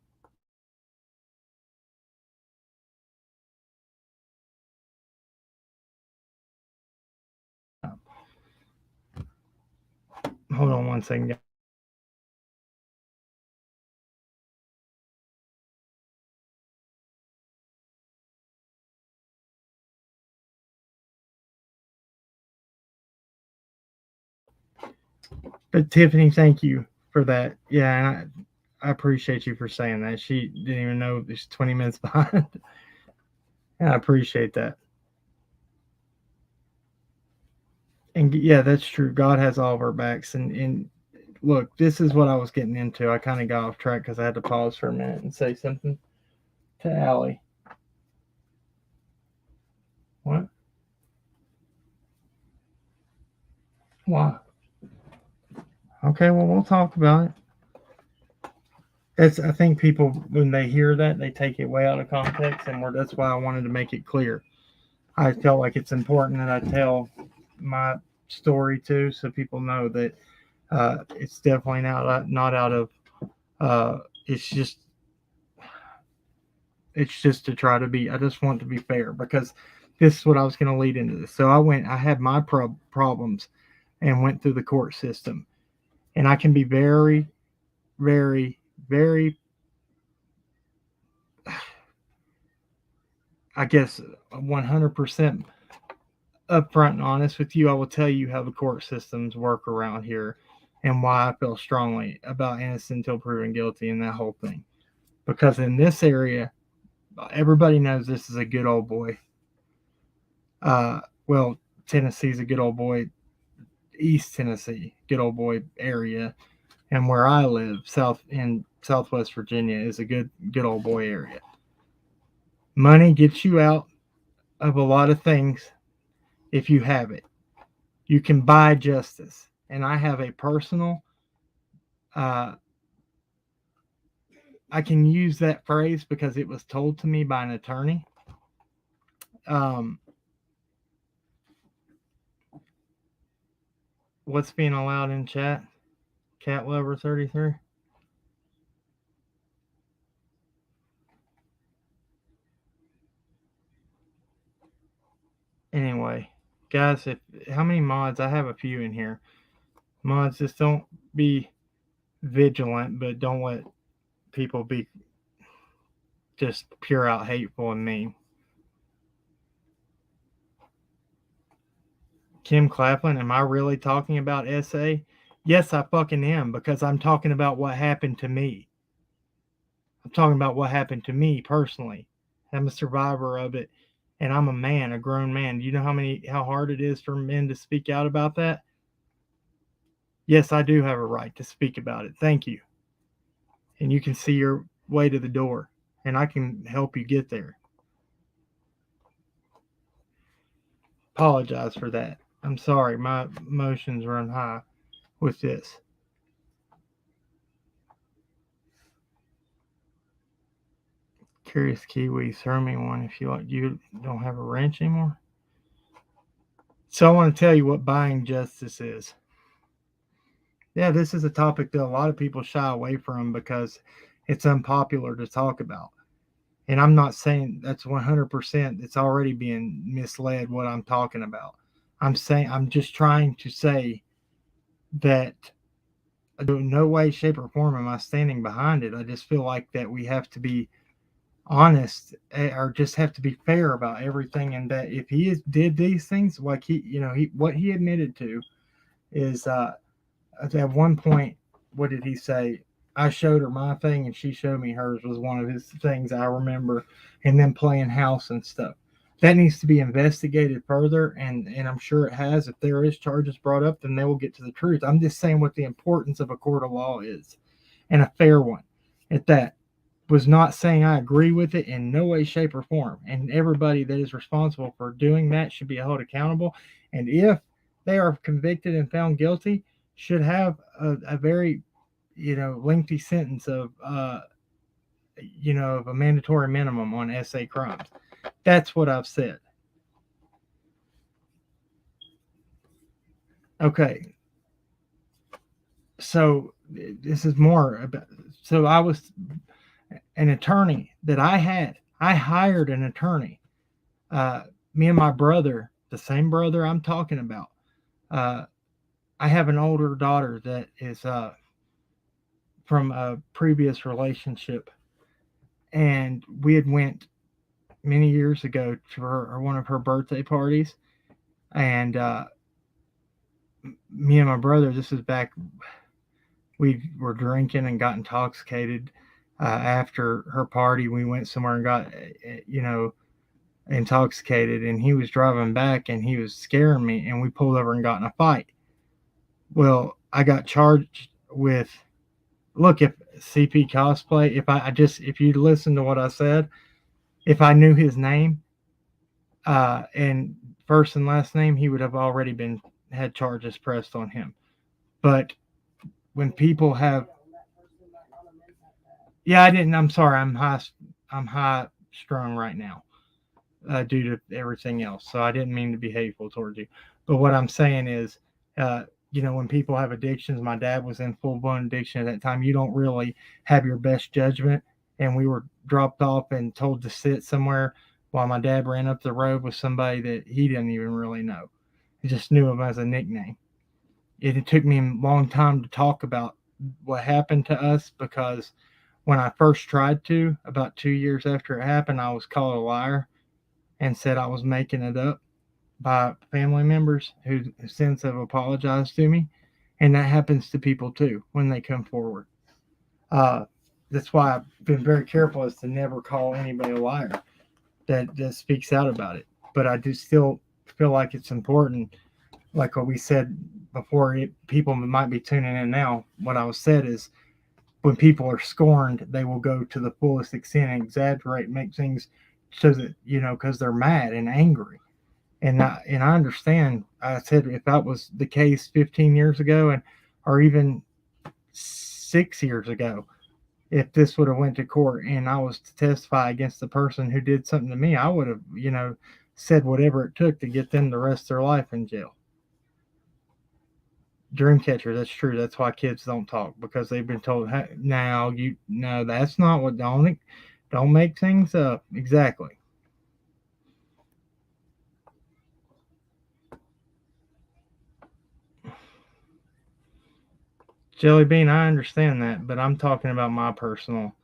Hold on one second. But Tiffany, thank you for that. Yeah, and I appreciate you for saying that. She didn't even know she's 20 minutes behind. And I appreciate that. And yeah, that's true. God has all of our backs. And look, this is what I was getting into. I kind of got off track because I had to pause for a minute and say something to Alli. What? Why? Okay, well, we'll talk about it. I think people, when they hear that, they take it way out of context, and that's why I wanted to make it clear. I felt like it's important that I tell my story too, so people know that it's definitely not out of It's just to try to be. I just want to be fair because this is what I was going to lead into this. So I had my problems and went through the court system, and I can be very, very, very, I guess, 100% upfront and honest with you. I will tell you how the court systems work around here and why I feel strongly about innocent until proven guilty and that whole thing. Because in this area, everybody knows this is a good old boy. Well, Tennessee's a good old boy. East Tennessee, good old boy area, and where I live, Southwest Virginia, is a good old boy area. Money gets you out of a lot of things if you have it. You can buy justice, and I have a personal. I can use that phrase because it was told to me by an attorney. What's being allowed in chat? Cat Lover 33. Anyway, guys, how many mods? I have a few in here. Mods, just don't be vigilant, but don't let people be just pure out hateful and mean. Kim Claflin, am I really talking about SA? Yes, I fucking am, because I'm talking about what happened to me. I'm talking about what happened to me personally. I'm a survivor of it, and I'm a man, a grown man. Do you know how hard it is for men to speak out about that? Yes, I do have a right to speak about it. Thank you. And you can see your way to the door, and I can help you get there. Apologize for that. I'm sorry, my emotions run high with this. Curious Kiwi, throw me one if you like. You don't have a wrench anymore? So I want to tell you what buying justice is. Yeah, this is a topic that a lot of people shy away from because it's unpopular to talk about. And I'm not saying that's 100%. It's already being misled what I'm talking about. I'm just trying to say that in no way, shape, or form am I standing behind it. I just feel like that we have to be honest or just have to be fair about everything, and that if he did these things, like what he admitted to is at one point, what did he say? I showed her my thing and she showed me hers, was one of his things I remember, and then playing house and stuff. That needs to be investigated further, and I'm sure it has. If there is charges brought up, then they will get to the truth. I'm just saying what the importance of a court of law is, and a fair one at that. Was not saying I agree with it in no way, shape, or form. And everybody that is responsible for doing that should be held accountable. And if they are convicted and found guilty, should have a very, lengthy sentence of, of a mandatory minimum on SA crimes. That's what I've said. Okay. So this is more about. So I was an attorney that I hired an attorney. Me and my brother, the same brother I'm talking about. I have an older daughter that is from a previous relationship, and we had went many years ago to one of her birthday parties, and me and my brother, this is back, we were drinking and got intoxicated. After her party, we went somewhere and got, intoxicated, and he was driving back and he was scaring me, and we pulled over and got in a fight. Well, I got charged with, look, if CP cosplay, if you listen to what I said, if I knew his name, and first and last name, he would have already had charges pressed on him. But when people have, yeah, I didn't. I'm sorry. I'm high strung right now due to everything else. So I didn't mean to be hateful towards you. But what I'm saying is, when people have addictions, my dad was in full blown addiction at that time. You don't really have your best judgment. And we were dropped off and told to sit somewhere while my dad ran up the road with somebody that he didn't even really know. He just knew him as a nickname. It took me a long time to talk about what happened to us because when I first tried to, about 2 years after it happened, I was called a liar and said I was making it up by family members who since have apologized to me. And that happens to people too when they come forward. Uh, that's why I've been very careful as to never call anybody a liar that speaks out about it. But I do still feel like it's important, like what we said before. People might be tuning in now. What I was said is when people are scorned, they will go to the fullest extent and exaggerate, make things so that because they're mad and angry. And I understand. I said if that was the case 15 years ago, or even 6 years ago, if this would have went to court and I was to testify against the person who did something to me, I would have said whatever it took to get them the rest of their life in jail. Dreamcatcher, that's true. That's why kids don't talk, because they've been told, hey, now that's not what, don't make things up. Exactly. Jelly Bean, I understand that, but I'm talking about my personal,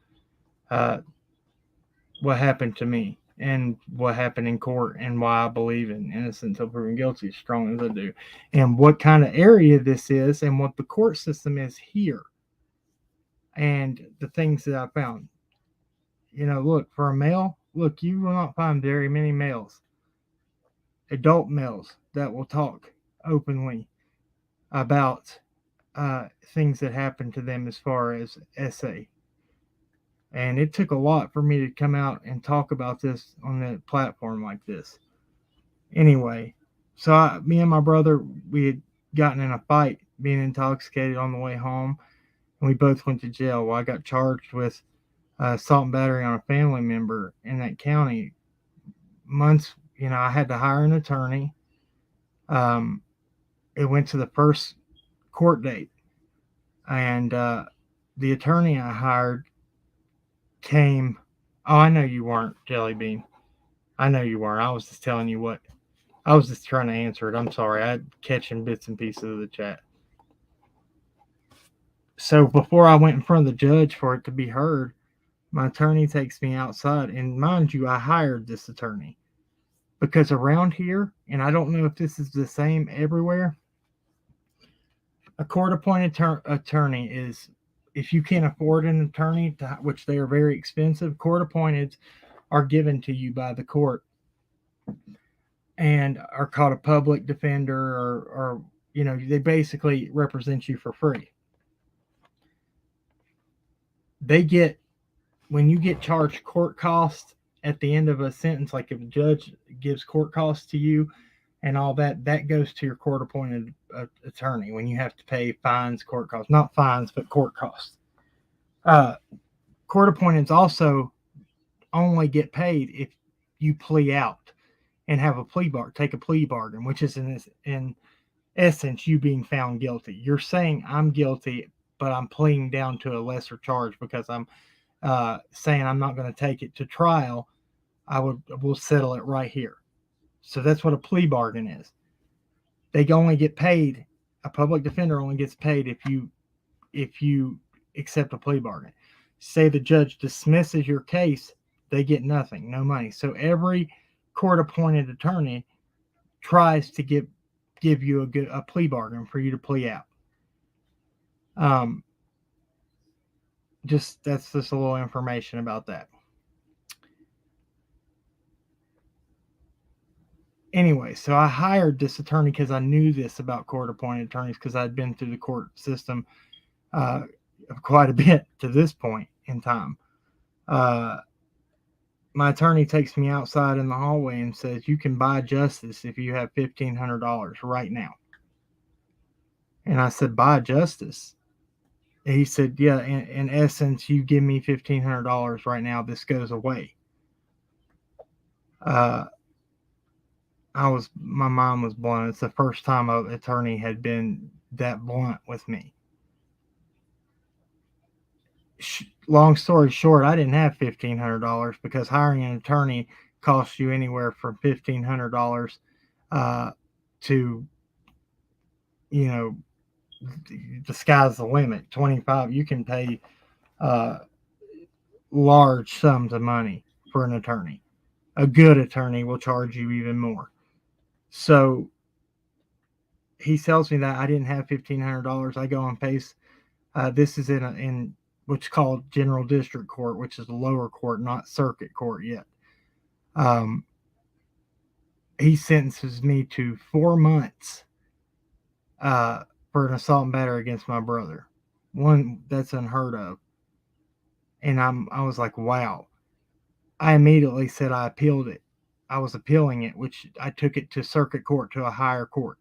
what happened to me and what happened in court and why I believe in innocent until proven guilty as strong as I do, and what kind of area this is and what the court system is here, and the things that I found. Look, for a male, look, you will not find very many males, adult males, that will talk openly about things that happened to them as far as SA. And it took a lot for me to come out and talk about this on a platform like this. Anyway, so me and my brother, we had gotten in a fight, being intoxicated on the way home, and we both went to jail. Well, I got charged with assault and battery on a family member in that county. Months, I had to hire an attorney. It went to the first court date, and the attorney I hired came. Oh, I know you weren't, Jelly Bean. I know you weren't. I was just telling you what. I was just trying to answer it. I'm sorry. I'm catching bits and pieces of the chat. So before I went in front of the judge for it to be heard, my attorney takes me outside. And mind you, I hired this attorney. Because around here, and I don't know if this is the same everywhere, a court-appointed attorney is, if you can't afford an attorney, which they are very expensive, court-appointeds are given to you by the court and are called a public defender, or they basically represent you for free. When you get charged court costs at the end of a sentence, like if a judge gives court costs to you and all that goes to your court-appointed attorney when you have to pay fines, court costs. Not fines, but court costs. Court-appointeds also only get paid if you plea out and have take a plea bargain, which is in essence you being found guilty. You're saying I'm guilty, but I'm pleading down to a lesser charge because I'm saying I'm not going to take it to trial. We'll settle it right here. So that's what a plea bargain is. They only get paid. A public defender only gets paid if you accept a plea bargain. Say the judge dismisses your case, they get nothing, no money. So every court-appointed attorney tries to give you a plea bargain for you to plea out. That's just a little information about that. Anyway, so I hired this attorney because I knew this about court-appointed attorneys, because I'd been through the court system quite a bit to this point in time. My attorney takes me outside in the hallway and says, you can buy justice if you have $1,500 right now. And I said, buy justice? And he said, yeah, in essence, you give me $1,500 right now, this goes away. My mind was blown. It's the first time an attorney had been that blunt with me. Long story short, I didn't have $1,500 because hiring an attorney costs you anywhere from $1,500 to, you know, the sky's the limit. 25, you can pay large sums of money for an attorney. A good attorney will charge you even more. So he tells me that I didn't have $1,500. I go on pace. This is in what's called General District Court, which is the lower court, not circuit court yet. He sentences me to 4 months for an assault and battery against my brother. One that's unheard of. And I was like, wow. I immediately said I appealed it. I was appealing it, which I took it to circuit court, to a higher court,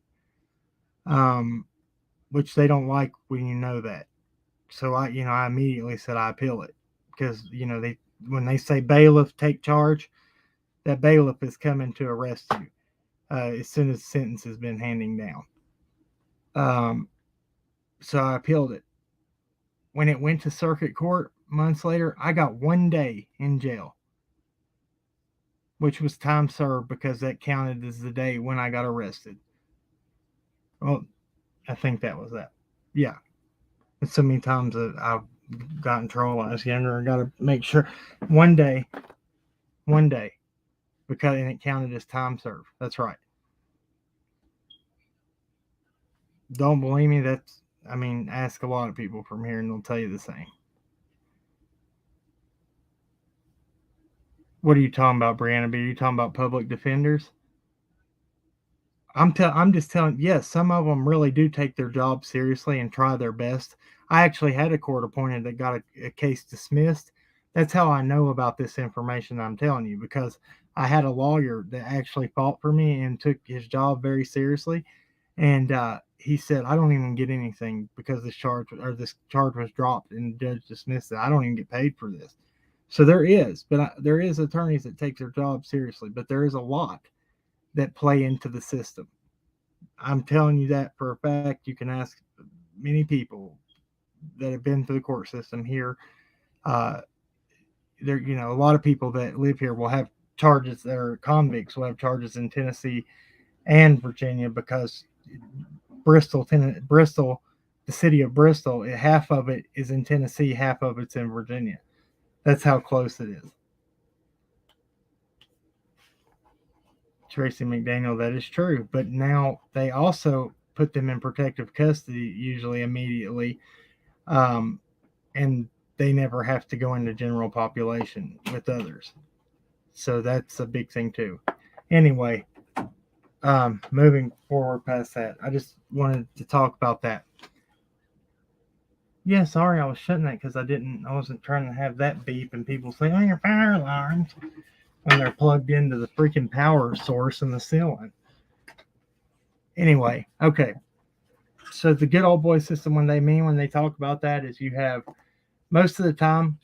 which they don't like when you know that. So I immediately said I appeal it because, when they say bailiff take charge, that bailiff is coming to arrest you as soon as the sentence has been handing down. So I appealed it. When it went to circuit court months later, I got 1 day in jail, which was time served because that counted as the day when I got arrested. Well, I think that was that. Yeah. It's so many times that I've got in trouble when I was younger. I got to make sure. 1 day, because and it counted as time served. That's right. Don't believe me? Ask a lot of people from here and they'll tell you the same. What are you talking about, Brianna? Are you talking about public defenders? I'm just telling. Yes, some of them really do take their job seriously and try their best. I actually had a court appointed that got a case dismissed. That's how I know about this information I'm telling you, because I had a lawyer that actually fought for me and took his job very seriously. And he said, I don't even get anything because this charge was dropped and the judge dismissed it. I don't even get paid for this. So there is attorneys that take their job seriously, but there is a lot that play into the system. I'm telling you that for a fact. You can ask many people that have been through the court system here. A lot of people that live here will have charges that are convicts, will have charges in Tennessee and Virginia, because Bristol, the city of Bristol, half of it is in Tennessee, half of it's in Virginia. That's how close it is. Tracy McDaniel, that is true. But now they also put them in protective custody, usually immediately, and they never have to go into general population with others. So that's a big thing too. Anyway, moving forward past that, I just wanted to talk about that. Yeah, sorry, I was shutting that because I wasn't trying to have that beep and people say, oh, your fire alarms, when they're plugged into the freaking power source in the ceiling. Anyway, okay. So the good old boy system, when they talk about that, is you have most of the time.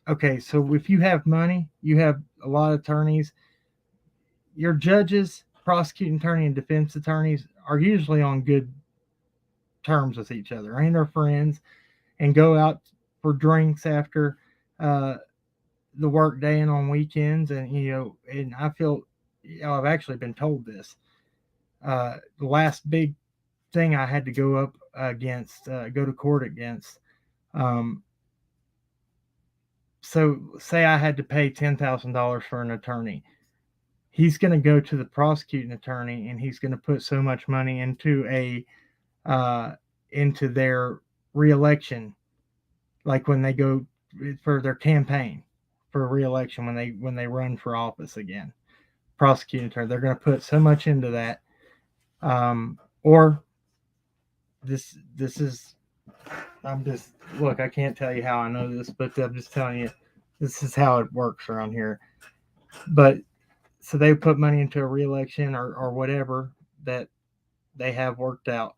Okay, so if you have money, you have a lot of attorneys. Your judges, prosecuting attorney, and defense attorneys are usually on good terms with each other. I mean, they're friends and go out for drinks after the work day and on weekends. And I feel, I've actually been told this. The last big thing I had to go to court against. So say I had to pay $10,000 for an attorney. He's going to go to the prosecuting attorney and he's going to put so much money into into their reelection, like when they go for their campaign for reelection, when they run for office again. Prosecuting attorney, they're going to put so much into that. Or this is, look, I can't tell you how I know this, but I'm just telling you, this is how it works around here. But so they put money into a reelection or whatever that they have worked out.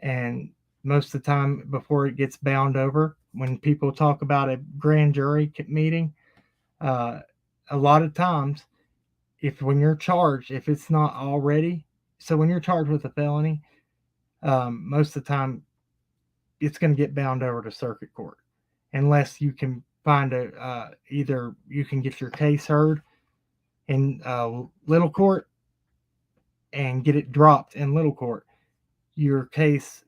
And most of the time, before it gets bound over, when people talk about a grand jury meeting, a lot of times, when you're charged, if it's not already, so when you're charged with a felony, most of the time it's going to get bound over to circuit court unless you can find either you can get your case heard in little court and get it dropped in little court. Your case,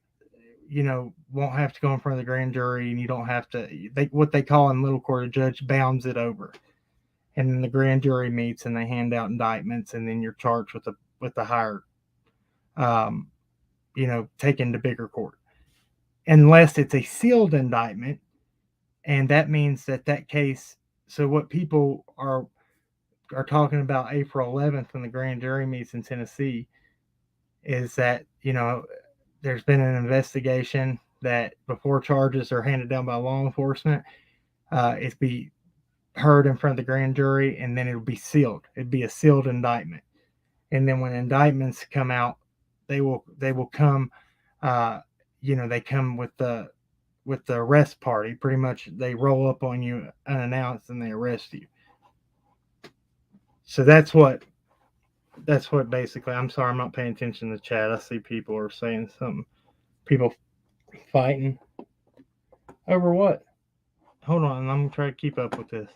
won't have to go in front of the grand jury, and you don't have to. What they call in little court, a judge bounds it over, and then the grand jury meets and they hand out indictments, and then you're charged with the higher, taken to bigger court, unless it's a sealed indictment, and that means that case. So what people are talking about April 11th when the grand jury meets in Tennessee is that there's been an investigation that before charges are handed down by law enforcement, it'd be heard in front of the grand jury, and then it'll be sealed. It'd be a sealed indictment, and then when indictments come out, they will come. They come with the arrest party. Pretty much, they roll up on you unannounced and they arrest you. So that's what basically. I'm sorry, I'm not paying attention to the chat. I see people are saying something. People fighting over what? Hold on, I'm gonna try to keep up with this.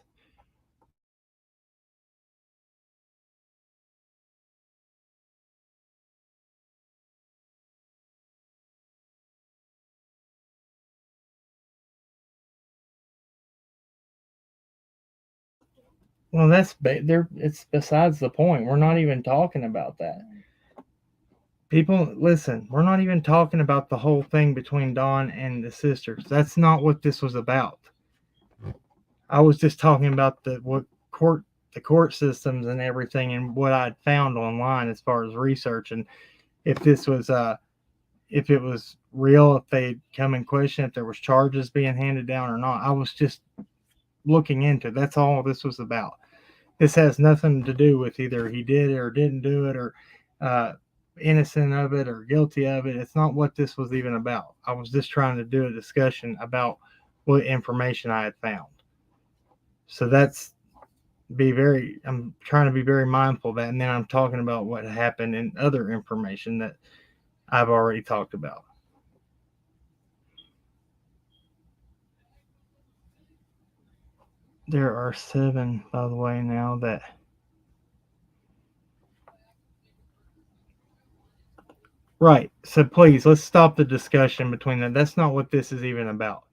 Well, it's besides the point. We're not even talking about that. People, listen, we're not even talking about the whole thing between Dawn and the sisters. That's not what this was about. I was just talking about the court systems and everything, and what I'd found online as far as research, and if this was if it was real, if they'd come and question if there was charges being handed down or not. I was just looking into it. That's all this was about. This has nothing to do with either he did it or didn't do it, or innocent of it or guilty of it. It's not what this was even about. I was just trying to do a discussion about what information I had found. So I'm trying to be very mindful of that, and then I'm talking about what happened in other information that I've already talked about. There are 7, by the way, now that right. So please, let's stop the discussion between that. That's not what this is even about.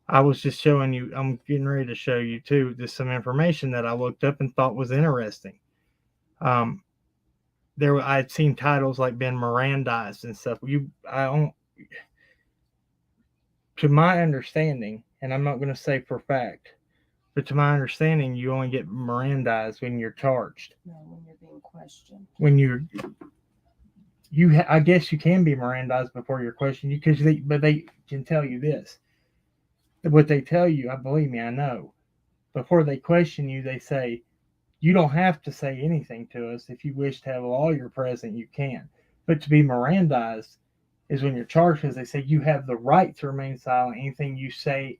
I was just showing you, I'm getting ready to show you too, just some information that I looked up and thought was interesting. I'd seen titles like been Mirandized and stuff. To my understanding, and I'm not going to say for fact, but to my understanding, you only get Mirandized when you're charged. No, when you're being questioned. When I guess you can be Mirandized before you're questioned, but they can tell you this. What they tell you, believe me, I know. Before they question you, they say, you don't have to say anything to us. If you wish to have a lawyer present, you can. But to be Mirandized is when you're charged, because they say you have the right to remain silent. Anything you say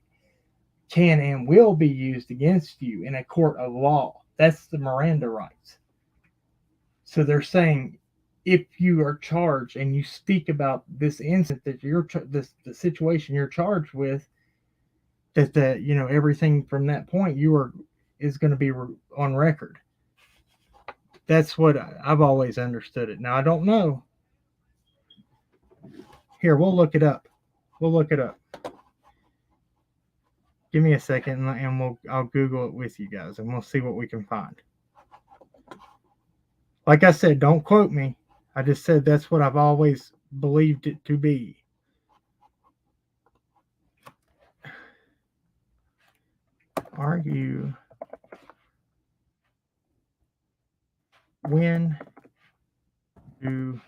can and will be used against you in a court of law. That's the Miranda rights. So they're saying, if you are charged and you speak about this incident that the situation you're charged with, that everything from that point is going to be on record. That's what I've always understood it. Now I don't know. Here, we'll look it up. Give me a second, and I'll Google it with you guys, and we'll see what we can find. Like I said, don't quote me. I just said that's what I've always believed it to be. Argue when do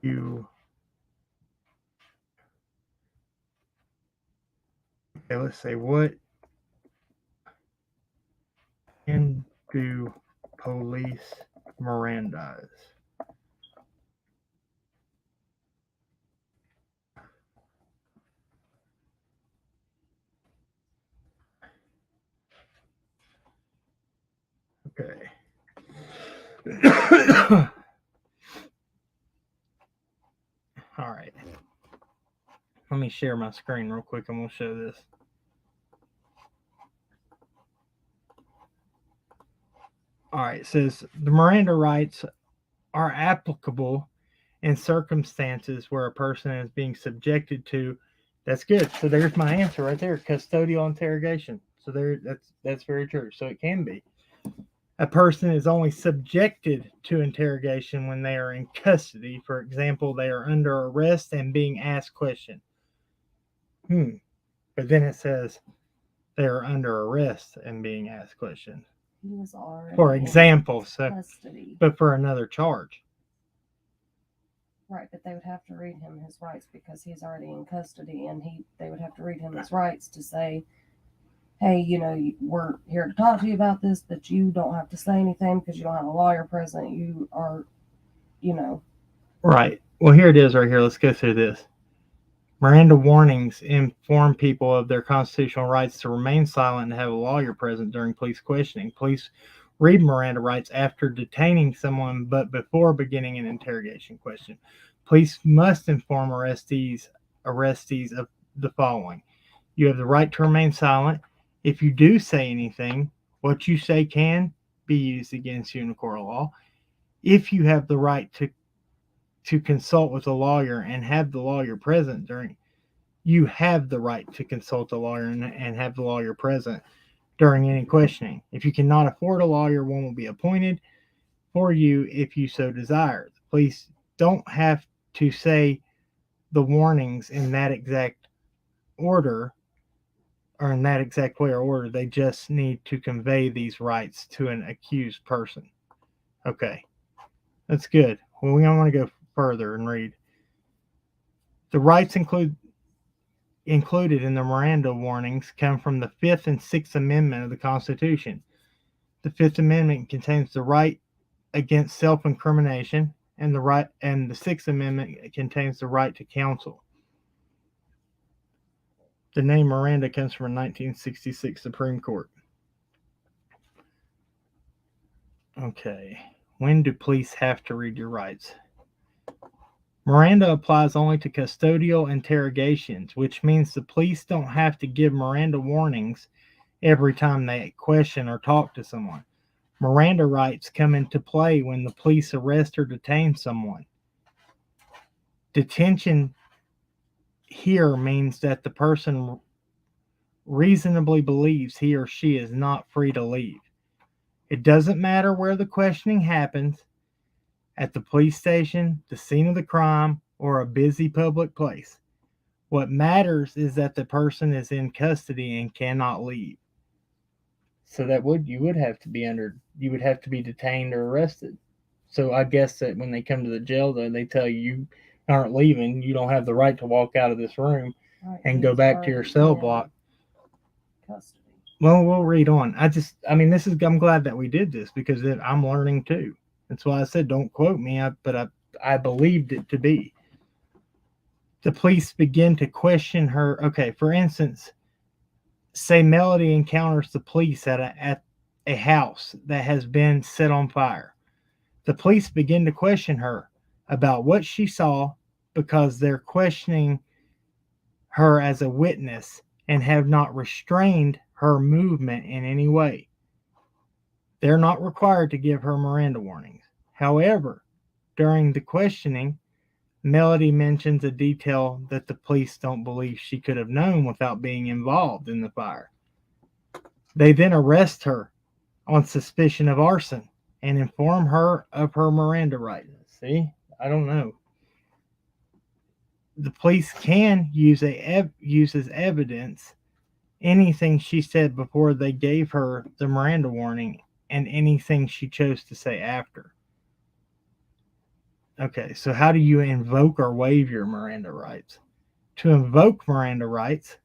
you let's say what when do police Mirandize? Okay. Let me share my screen real quick and we'll show this. All right, it says the Miranda rights are applicable in circumstances where a person is being subjected to. That's good. So there's my answer right there: custodial interrogation. So that's very true. So it can be. A person is only subjected to interrogation when they are in custody. For example, they are under arrest and being asked questions. But then it says they are under arrest and being asked questions. He was already For example, in so custody. but for another charge. Right, but they would have to read him his rights because he's already in custody, and they would have to read him his rights to say, hey, we're here to talk to you about this, but you don't have to say anything because you don't have a lawyer present. You are, Right. Well, here it is right here. Let's go through this. Miranda warnings inform people of their constitutional rights to remain silent and have a lawyer present during police questioning. Police read Miranda rights after detaining someone, but before beginning an interrogation question. Police must inform arrestees of the following. You have the right to remain silent. If you do say anything, what you say can be used against you in a court of law. If you have the right to consult with a lawyer and have the lawyer present you have the right to consult a lawyer and have the lawyer present during any questioning. If you cannot afford a lawyer, one will be appointed for you if you so desire. The police don't have to say the warnings in that exact order or in that exact way or order. They just need to convey these rights to an accused person. Okay, that's good. Well, we want to go further and read. The rights included in the Miranda warnings come from the 5th and 6th Amendment of the Constitution. The 5th Amendment contains the right against self-incrimination, and the 6th Amendment contains the right to counsel. The name Miranda comes from a 1966 Supreme Court. Okay, when do police have to read your rights? Miranda applies only to custodial interrogations, which means the police don't have to give Miranda warnings every time they question or talk to someone. Miranda rights come into play when the police arrest or detain someone. Detention here means that the person reasonably believes he or she is not free to leave. It doesn't matter where the questioning happens, at the police station, the scene of the crime, or a busy public place. What matters is that the person is in custody and cannot leave. So you would have to be detained or arrested. So I guess that when they come to the jail, though, they tell you aren't leaving, you don't have the right to walk out of this room and go back to your cell block. Custody. Well, we'll read on. I'm glad that we did this because I'm learning too. That's why I said don't quote me, but I believed it to be. The police begin to question her. Okay, for instance, say Melody encounters the police at a house that has been set on fire. The police begin to question her about what she saw because they're questioning her as a witness and have not restrained her movement in any way. They're not required to give her Miranda warnings. However, during the questioning, Melody mentions a detail that the police don't believe she could have known without being involved in the fire. They then arrest her on suspicion of arson and inform her of her Miranda rights. See? I don't know. The police can use as evidence anything she said before they gave her the Miranda warning and anything she chose to say after. Okay, so how do you invoke or waive your Miranda rights? To invoke Miranda rights,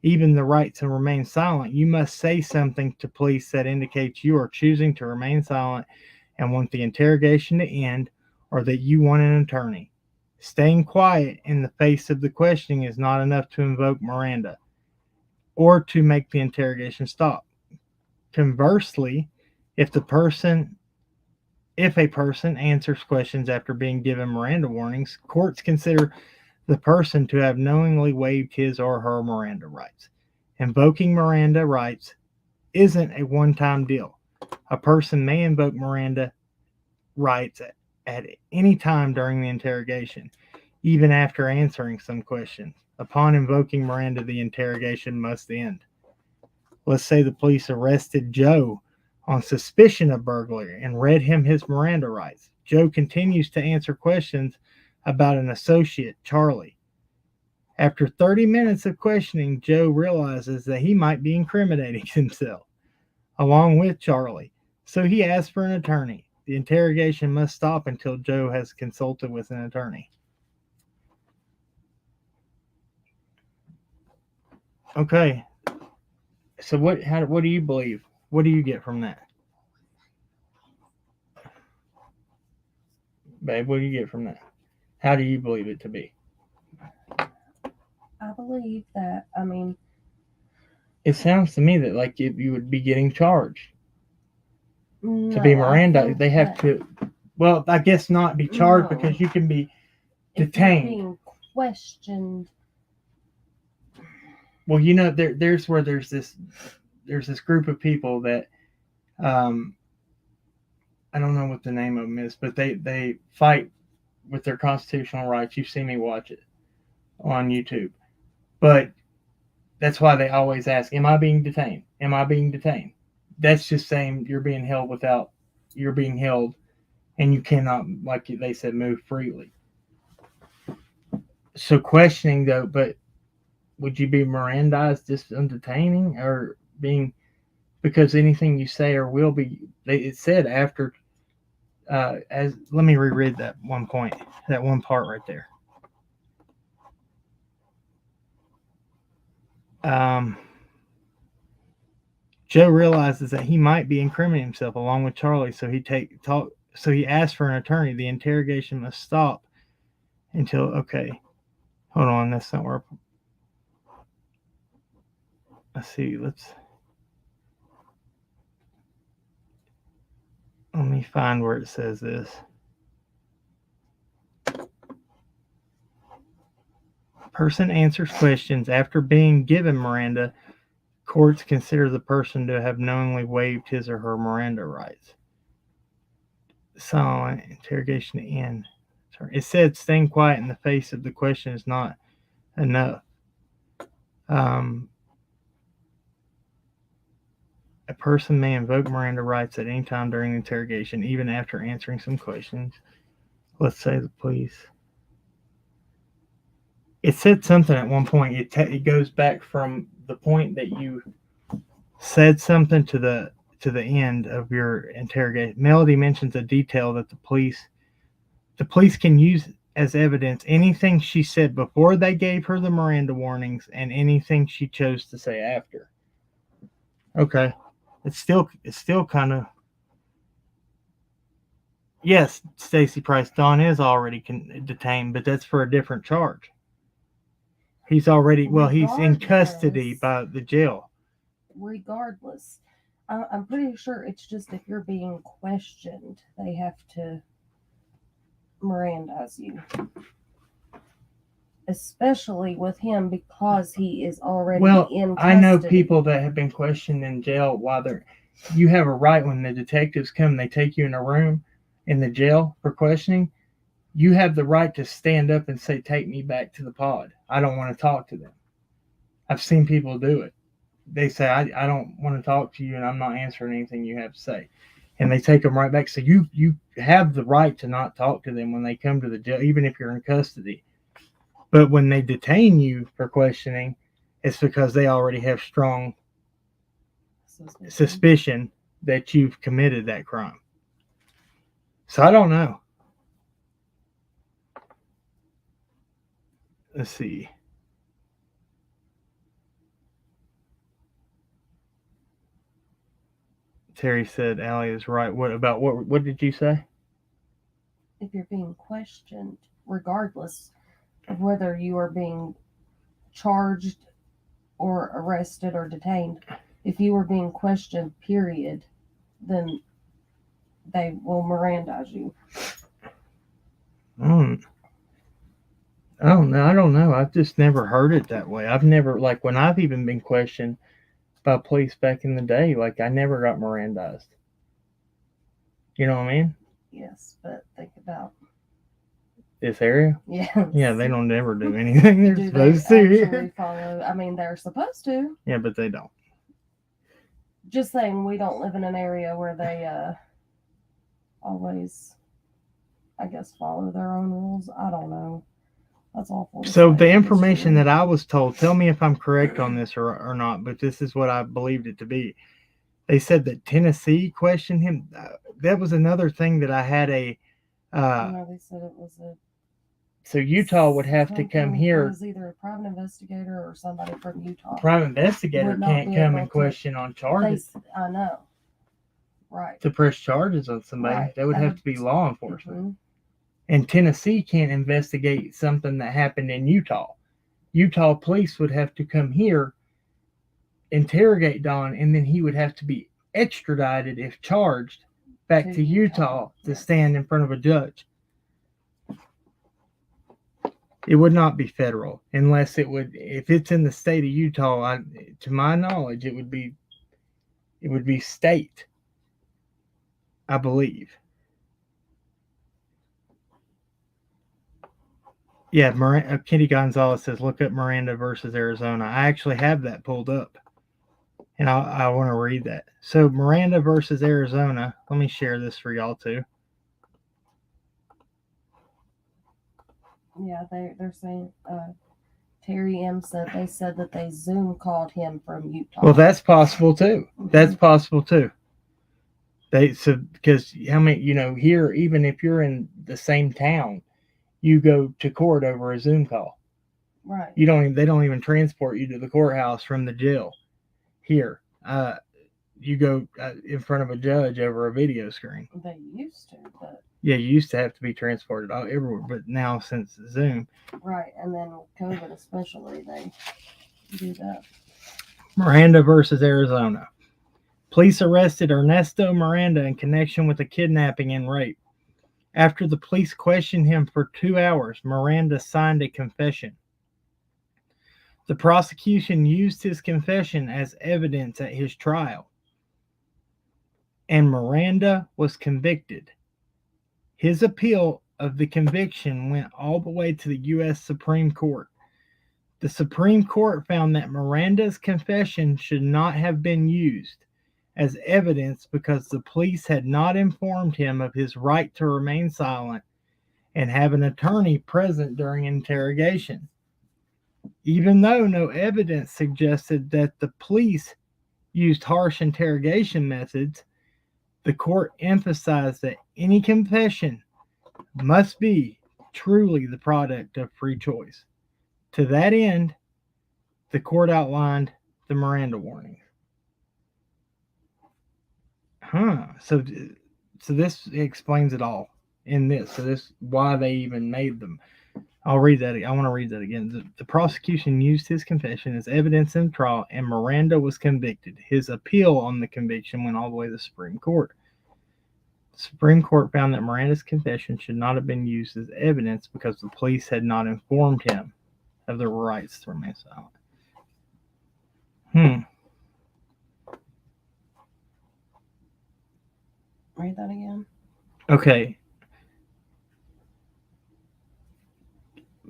even the right to remain silent, you must say something to police that indicates you are choosing to remain silent and want the interrogation to end, or that you want an attorney. Staying quiet in the face of the questioning is not enough to invoke Miranda or to make the interrogation stop. Conversely, if a person answers questions after being given Miranda warnings, courts consider the person to have knowingly waived his or her Miranda rights. Invoking Miranda rights isn't a one-time deal. A person may invoke Miranda rights at any time during the interrogation, even after answering some questions. Upon invoking Miranda, the interrogation must end. Let's say the police arrested Joe on suspicion of burglary and read him his Miranda rights. Joe continues to answer questions about an associate, Charlie. After 30 minutes of questioning, Joe realizes that he might be incriminating himself, along with Charlie. So he asks for an attorney. The interrogation must stop until Joe has consulted with an attorney. Okay. So what do you believe? What do you get from that? Babe, what do you get from that? How do you believe it to be? I believe that, It sounds to me that like if you would be getting charged. no, To be Miranda, they have that, to, well, I guess not be charged No. because you can be if you're detained. being questioned, Well, there's where there's this group of people that I don't know what the name of them is, but they fight with their constitutional rights. You've seen me watch it on YouTube. But that's why they always ask, am I being detained? Am I being detained? That's just saying you're being held and you cannot, like they said, move freely. So questioning though, but would you be Mirandized just on detaining or being, because anything you say or will be, it said after, as let me reread that one point, that one part right there. Joe realizes that he might be incriminating himself along with Charlie, so he asks for an attorney. The interrogation must stop until, okay, hold on, that's not where, let's see, let me find where it says this. Person answers questions after being given Miranda. Courts consider the person to have knowingly waived his or her Miranda rights. So, interrogation to end. It said staying quiet in the face of the question is not enough. A person may invoke Miranda rights at any time during the interrogation, even after answering some questions. Let's say the police. It said something at one point. It goes back from the point that you said something to the end of your interrogation. Melody mentions a detail that the police can use as evidence anything she said before they gave her the Miranda warnings and anything she chose to say after. Okay. It's still kind of, yes, Stacy Price, Don is already detained, but that's for a different charge. He's already, he's in custody by the jail. Regardless, I'm pretty sure it's just if you're being questioned, they have to Mirandize you. Especially with him because he is already in custody. I know people that have been questioned in jail while you have a right when the detectives come, they take you in a room in the jail for questioning. You have the right to stand up and say, take me back to the pod. I don't want to talk to them. I've seen people do it. They say, I don't want to talk to you and I'm not answering anything you have to say. And they take them right back. So you have the right to not talk to them when they come to the jail, even if you're in custody. But when they detain you for questioning, it's because they already have strong suspicion that you've committed that crime. So I don't know. Let's see. Terry said Alli is right. What did you say? If you're being questioned, regardless of whether you are being charged or arrested or detained, if you are being questioned, period, then they will Mirandize you. I don't know. I don't know. I've just never heard it that way. I've never, like, when I've even been questioned by police back in the day, like, I never got Mirandized. You know what I mean? Yes, but think about This area? yes. Yeah, they don't ever do anything they're Do they supposed to. actually follow? I mean, they're supposed to. Yeah, but they don't. Just saying, we don't live in an area where they always, I guess, follow their own rules. I don't know. That's awful. So the information that I was told, tell me if I'm correct on this or not, but this is what I believed it to be. They said that Tennessee questioned him. That was another thing that I had a. No, they said it was a. So Utah would have to come here. It was either a private investigator or somebody from Utah. Private investigator Would not can't be come able and to- question on charges. I know. Right. To press charges on somebody, Right. that would have to be law enforcement. Mm-hmm. And Tennessee can't investigate something that happened in Utah. Utah police would have to come here, interrogate Don, and then he would have to be extradited if charged back to Utah to stand in front of a judge. It would not be federal unless it would. If it's in the state of Utah, to my knowledge, it would be state. I believe. Yeah, Kitty Gonzalez says, look up Miranda versus Arizona. I actually have that pulled up, and I want to read that. So Miranda versus Arizona. Let me share this for y'all too. Yeah, they're saying Terry M said they said that they Zoom called him from Utah. Well, that's possible too. Mm-hmm. That's possible too. Because how many, here, even if you're in the same town, you go to court over a Zoom call. Right. They don't even transport you to the courthouse from the jail. Here, you go in front of a judge over a video screen. They used to, but yeah, you used to have to be transported all everywhere, but now since Zoom. Right, and then with COVID especially, they do that. Miranda versus Arizona. Police arrested Ernesto Miranda in connection with a kidnapping and rape. After the police questioned him for 2 hours, Miranda signed a confession. The prosecution used his confession as evidence at his trial, and Miranda was convicted. His appeal of the conviction went all the way to the U.S. Supreme Court. The Supreme Court found that Miranda's confession should not have been used as evidence because the police had not informed him of his right to remain silent and have an attorney present during interrogation. Even though no evidence suggested that the police used harsh interrogation methods, the court emphasized that any confession must be truly the product of free choice. To that end, the court outlined the Miranda warnings. So this explains it all in this. So this why they even made them. I'll read that. I want to read that again. The prosecution used his confession as evidence in trial, and Miranda was convicted. His appeal on the conviction went all the way to the Supreme Court. The Supreme Court found that Miranda's confession should not have been used as evidence because the police had not informed him of their rights to remain silent. Read that again. Okay.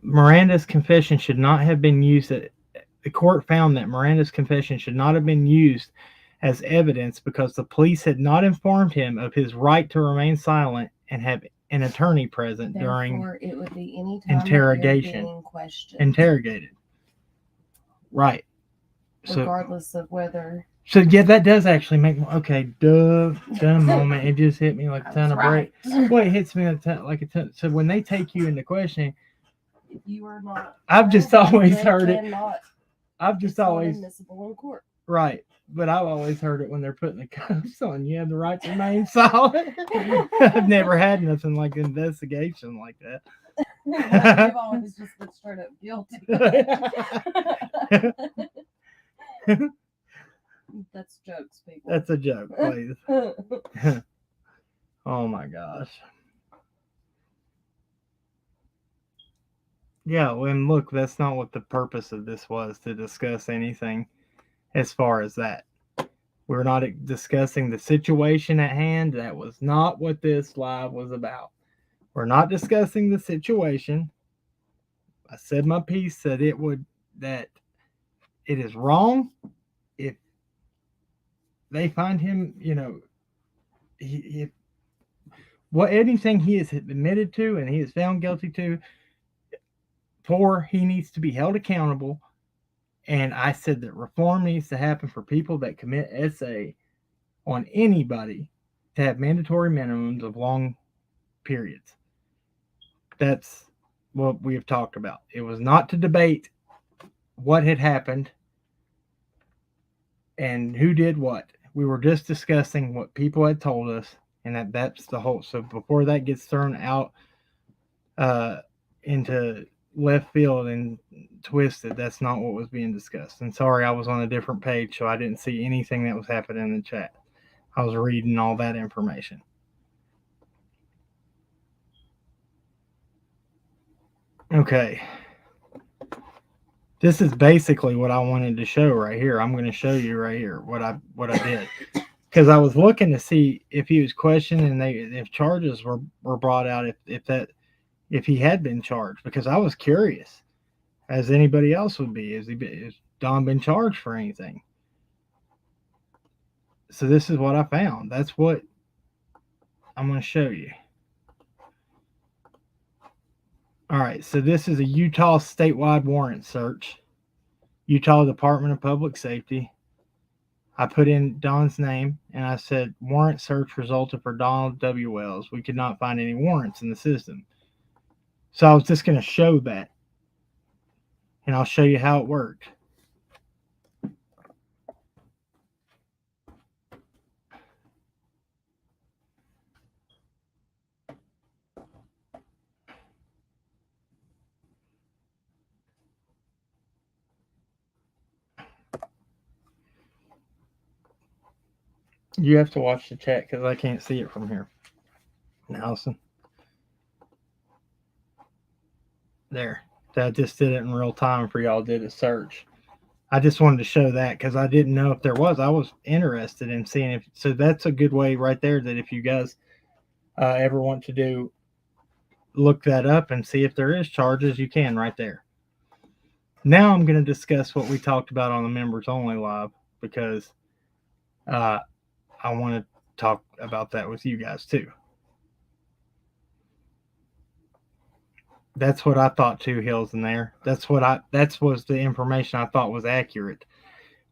Miranda's confession should not have been used. The court found that Miranda's confession should not have been used as evidence because the police had not informed him of his right to remain silent and have an attorney present. Therefore, during it would be any time interrogation. Being questioned. Interrogated. Right. Regardless of whether. So yeah, that does actually make dumb moment. It just hit me like a ton of bricks. Well, it hits me like a ton. So when they take you into questioning, if you are not, I've just always heard it. I've just it's always admissible in court. Right, but I've always heard it when they're putting the cuffs on. You have the right to remain silent. I've never had nothing like an investigation like that. I've always just been straight up guilty. That's jokes, people. That's a joke, please. Oh my gosh. Yeah, and look, that's not what the purpose of this was, to discuss anything as far as that. We're not discussing the situation at hand. That was not what this live was about. We're not discussing the situation. I said my piece that that it is wrong if they find him, if what anything he has admitted to and he is found guilty to, for he needs to be held accountable. And I said that reform needs to happen for people that commit SA on anybody to have mandatory minimums of long periods. That's what we have talked about. It was not to debate what had happened and who did what. We were just discussing what people had told us, and that's the whole. So before that gets thrown out into left field and twisted, that's not what was being discussed. And sorry, I was on a different page, so I didn't see anything that was happening in the chat. I was reading all that information. Okay. This is basically what I wanted to show right here. I'm going to show you right here what I did, because I was looking to see if he was questioned and if charges were brought out, if he had been charged, because I was curious, as anybody else would be. Has Don been charged for anything? So this is what I found. That's what I'm going to show you. All right, so this is a Utah statewide warrant search. Utah Department of Public Safety. I put in Don's name and I said, warrant search resulted for Donald W. Wells. We could not find any warrants in the system. So I was just going to show that. And I'll show you how it worked. You have to watch the chat because I can't see it from here. Allison. There. I just did it in real time for y'all. Did a search. I just wanted to show that because I didn't know if there was. I was interested in seeing if. So that's a good way right there, that if you guys ever want to look that up and see if there is charges, you can right there. Now I'm going to discuss what we talked about on the members only live, because I want to talk about that with you guys too. That's what I thought too, Hills in there. That was the information I thought was accurate,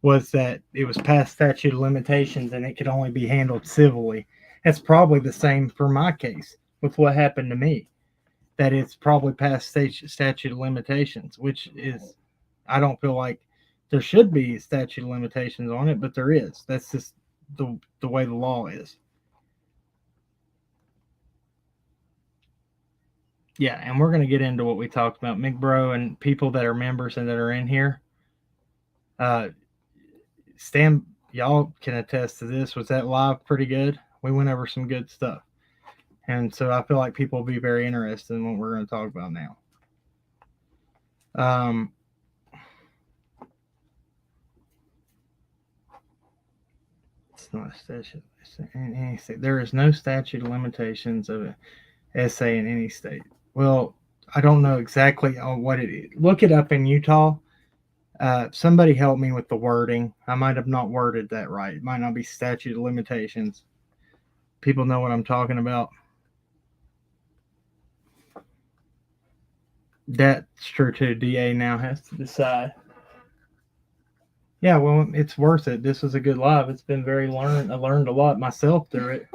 was that it was past statute of limitations and it could only be handled civilly. That's probably the same for my case with what happened to me, that it's probably past statute of limitations, which is, I don't feel like there should be statute of limitations on it, but there is. That's just the way the law is. Yeah, and we're going to get into what we talked about, McBro, and people that are members and that are in here. Stan, y'all can attest to this. Was that live pretty good? We went over some good stuff. And so I feel like people will be very interested in what we're going to talk about now. It's not a statute. In any state. There is no statute of limitations of an essay in any state. Well, I don't know exactly what it is. Look it up in Utah. Somebody help me with the wording. I might have not worded that right. It might not be statute of limitations. People know what I'm talking about. That's true too. DA now has to decide. Yeah, well, it's worth it. This was a good live. It's been very learned. I learned a lot myself through it.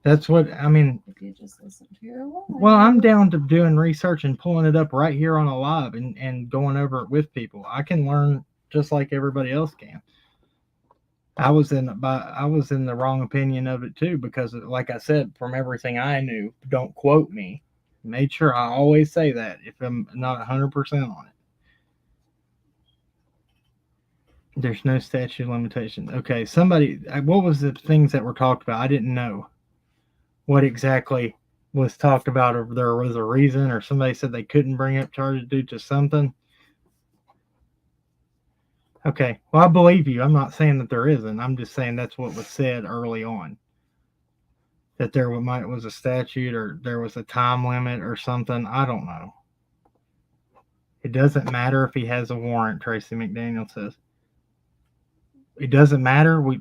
That's what I mean. If you just listen to your live. Well, I'm down to doing research and pulling it up right here on a live and going over it with people. I can learn just like everybody else can. I was in the wrong opinion of it too, because like I said, from everything I knew, don't quote me. Made sure I always say that if I'm not 100% on it. There's no statute of limitations. Okay, somebody, what was the things that were talked about? I didn't know what exactly was talked about, or there was a reason, or somebody said they couldn't bring up charges due to something. Okay, well, I believe you. I'm not saying that there isn't. I'm just saying that's what was said early on. That there was a statute or there was a time limit or something. I don't know. It doesn't matter if he has a warrant, Tracy McDaniel says. It doesn't matter. We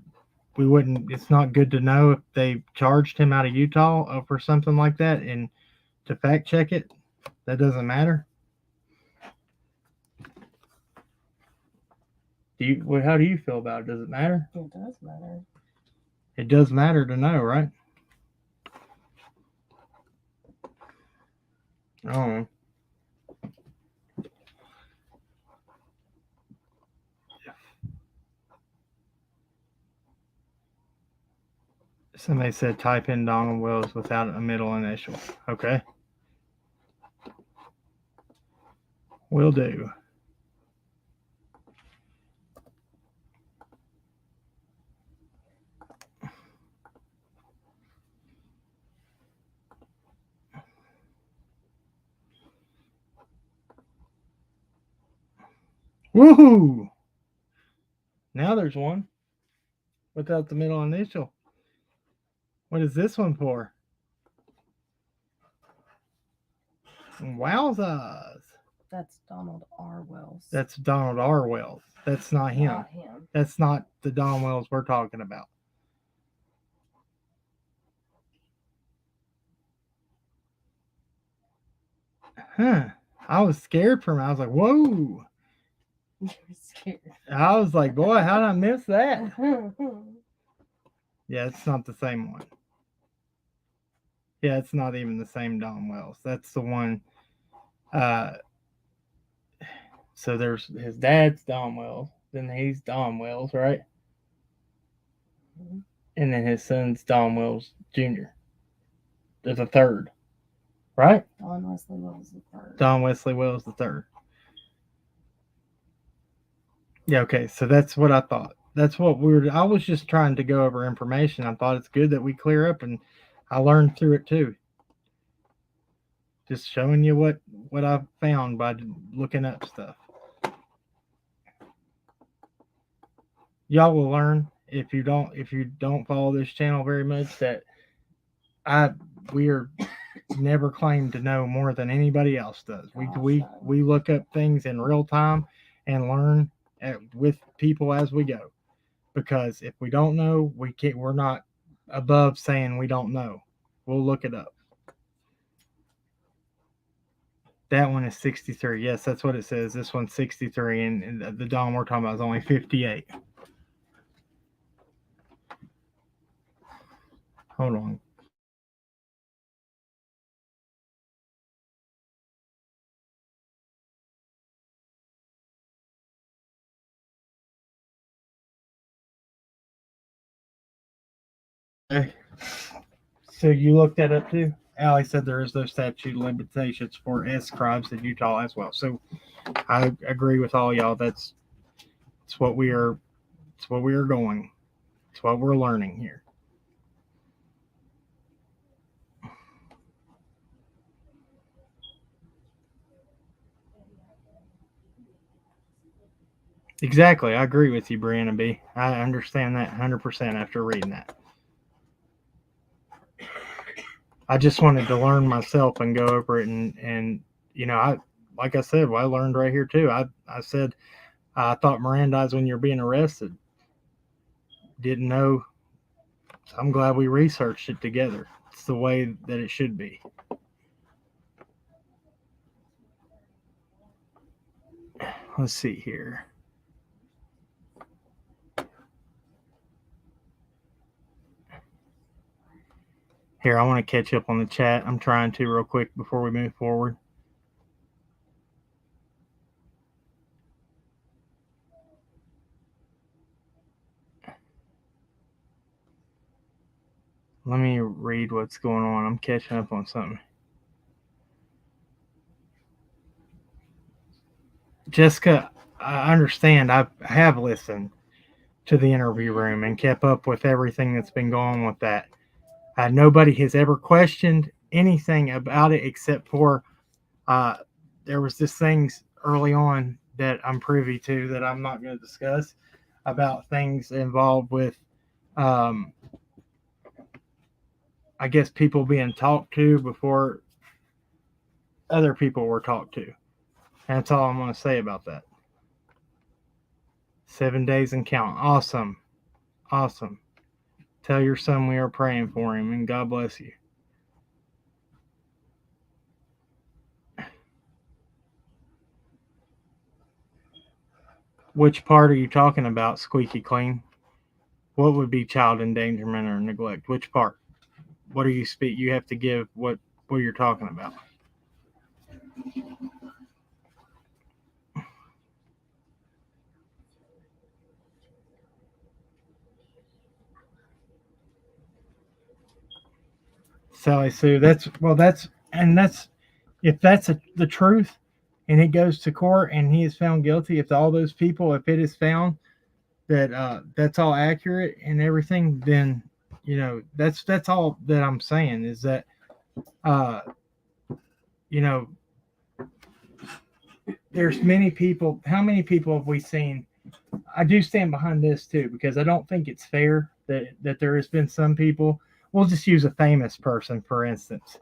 wouldn't. It's not good to know if they charged him out of Utah for something like that, and to fact check it. That doesn't matter. How do you feel about it? Does it matter? It does matter. It does matter to know, right? Oh. Somebody said type in Donald Wells without a middle initial. Okay. Will do. Woohoo! Now there's one without the middle initial. What is this one for? Wowzers. That's Donald R. Wells. That's Donald R. Wells. That's not him. Not him. That's not the Don Wells we're talking about. Huh. I was scared for him. I was like, whoa. You were scared. I was like, boy, how did I miss that? Yeah, it's not the same one. Yeah, it's not even the same Don Wells. That's the one. So there's his dad's Don Wells. Then he's Don Wells, right? Mhm. And then his son's Don Wells Jr. There's a third, right? Don Wesley Wells the third. Don Wesley Wells the third. Yeah, okay. So that's what I thought. That's what I was just trying to go over information. I thought it's good that we clear up, and I learned through it too. Just showing you what I've found by looking up stuff. Y'all will learn if you don't follow this channel very much that we are never claimed to know more than anybody else does. We look up things in real time and learn with people as we go. Because if we don't know, we're not above saying we don't know. We'll look it up. That one is 63. Yes, that's what it says. This one's 63, and the Don we're talking about is only 58. Hold on. Okay. So you looked that up too? Alli said there is no statute of limitations for S crimes in Utah as well. So I agree with all y'all. It's what we are going. It's what we're learning here. Exactly. I agree with you, Brianna B. I understand that 100% after reading that. I just wanted to learn myself and go over it, and like I said, I learned right here too. I said I thought Miranda is when you're being arrested. Didn't know. So I'm glad we researched it together. It's the way that it should be. Let's see here. Here, I want to catch up on the chat. I'm trying to real quick before we move forward. Let me read what's going on. I'm catching up on something. Jessica, I understand. I have listened to the interview room and kept up with everything that's been going on with that. Nobody has ever questioned anything about it except for there was this things early on that I'm privy to that I'm not going to discuss about things involved with, um, I guess, people being talked to before other people were talked to. That's all I'm going to say about that. 7 days and count. Awesome. Awesome. Tell your son we are praying for him and God bless you. Which part are you talking about, Squeaky Clean? What would be child endangerment or neglect? Which part? What are you speak? You have to give what you're talking about. Sally Sue, that's if that's the truth and it goes to court and he is found guilty, if all those people, if it is found that that's all accurate and everything, then that's all that I'm saying is that uh, you know there's many people. How many people have we seen? I do stand behind this too because I don't think it's fair that there has been some people. We'll just use a famous person for instance.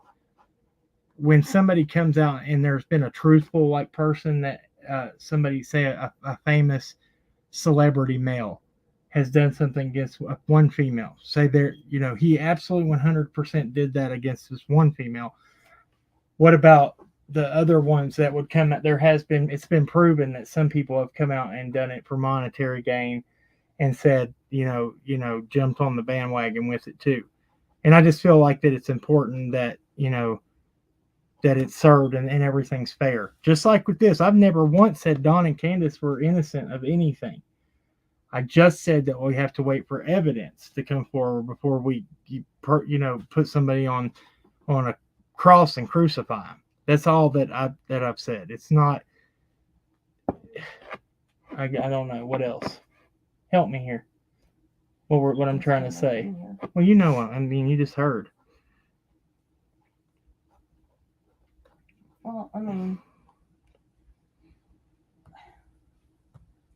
When somebody comes out and there's been a truthful like person that somebody say a famous celebrity male has done something against one female, say there he absolutely 100% did that against this one female. What about the other ones that would come out? It's been proven that some people have come out and done it for monetary gain and said jumped on the bandwagon with it too. And I just feel like that it's important that that it's served and everything's fair. Just like with this, I've never once said Don and Candace were innocent of anything. I just said that we have to wait for evidence to come forward before we put somebody on a cross and crucify them. That's all that I've said. It's not. I don't know what else. Help me here. What I'm trying to say. Well, you know what I mean. You just heard. Well, I mean,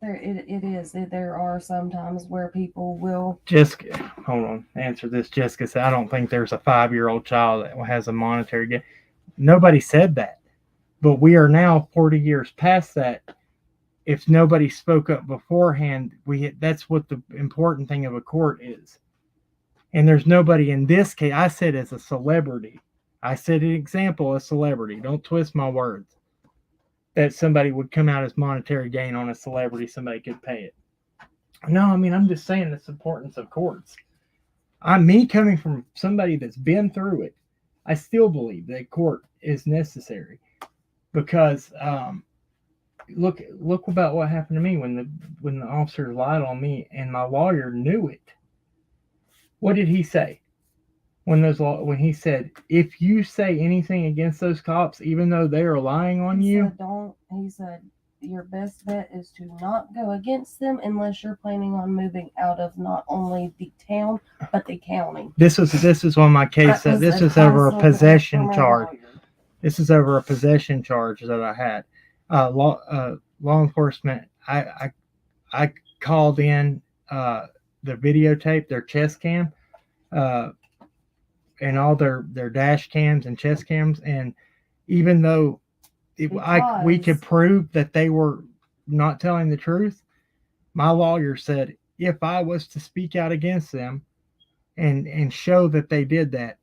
it is. There are some times where people will. Jessica, hold on. Answer this. Jessica said, I don't think there's a 5-year-old child that has a monetary gain. Nobody said that. But we are now 40 years past that. If nobody spoke up beforehand, that's what the important thing of a court is. And there's nobody in this case. I said as a celebrity. I said an example, a celebrity. Don't twist my words. That somebody would come out as monetary gain on a celebrity, somebody could pay it. No, I mean, I'm just saying the importance of courts. Me coming from somebody that's been through it, I still believe that court is necessary because look about what happened to me when the officer lied on me and my lawyer knew it. What did he say? When he said, if you say anything against those cops, even though they are lying on you, he said, your best bet is to not go against them unless you're planning on moving out of not only the town but the county. This is on my case. This is over a possession charge. This is over a possession charge that I had. Law enforcement. I called in the videotape, their chest cam. And all their dash cams and chest cams, and even though we could prove that they were not telling the truth, my lawyer said if I was to speak out against them and show that they did that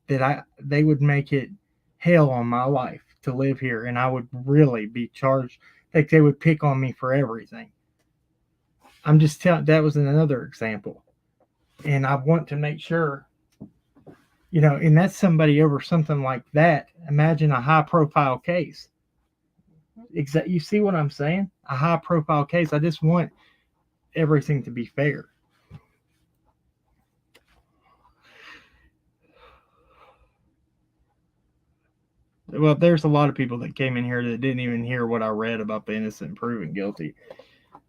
they would make it hell on my life to live here, and I would really be charged. Like they would pick on me for everything. I'm just telling. That was another example, and I want to make sure. And that's somebody over something like that. Imagine a high-profile case. You see what I'm saying? A high-profile case. I just want everything to be fair. Well, there's a lot of people that came in here that didn't even hear what I read about the innocent proven guilty.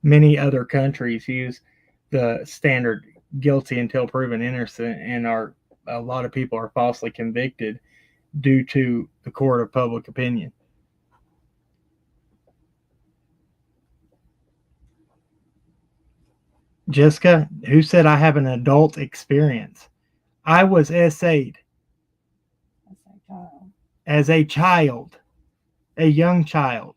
Many other countries use the standard guilty until proven innocent, and a lot of people are falsely convicted due to the court of public opinion. Jessica, who said I have an adult experience? I was SA'd as a child, a young child.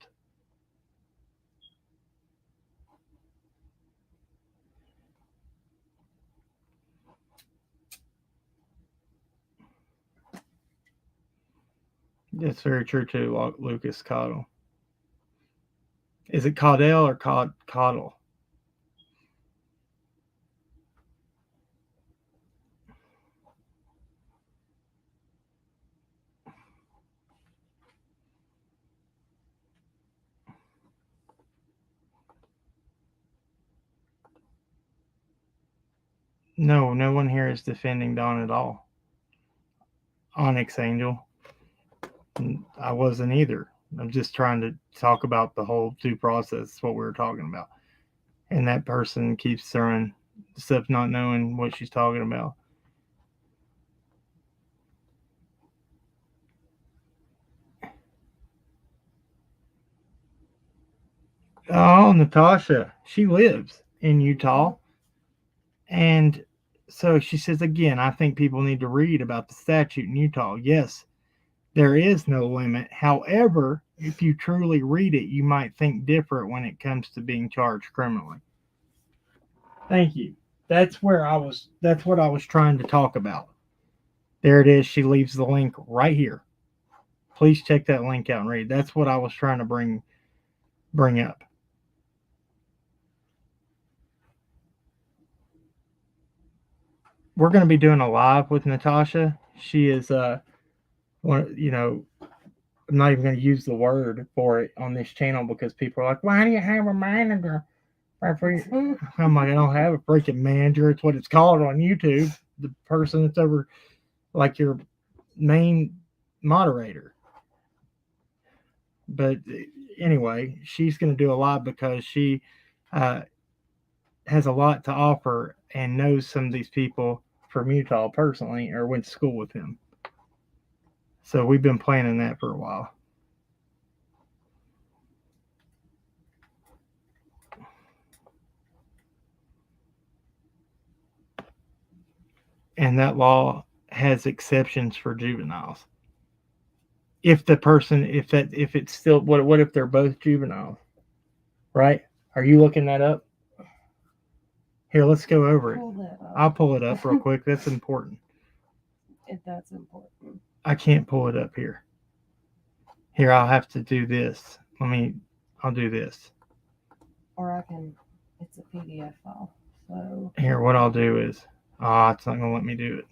That's very true too, Lucas Caudle. Is it Caudell or Caudle? No, no one here is defending Don at all. Onyx Angel. I wasn't either. I'm just trying to talk about the whole due process. That's what we were talking about. And that person keeps throwing stuff not knowing what she's talking about. Oh, Natasha. She lives in Utah. And so she says, again, I think people need to read about the statute in Utah. Yes, there is no limit. However, if you truly read it, you might think different when it comes to being charged criminally. Thank you. That's what I was trying to talk about. There it is. She leaves the link right here. Please check that link out and read. That's what I was trying to bring up. We're going to be doing a live with Natasha. She is I'm not even going to use the word for it on this channel because people are like, why do you have a manager? I'm like, I don't have a freaking manager. It's what it's called on YouTube. The person that's over, like, your main moderator. But anyway, she's going to do a lot because she has a lot to offer and knows some of these people from Utah personally or went to school with him. So we've been planning that for a while. And that law has exceptions for juveniles. If it's still, what if they're both juveniles? Right? Are you looking that up? Here, let's go over it. I'll pull it up real quick. That's important. If that's important. I can't pull it up here. Here, I'll have to do this. I'll do this. Or it's a PDF file. So here, what I'll do is, it's not going to let me do it.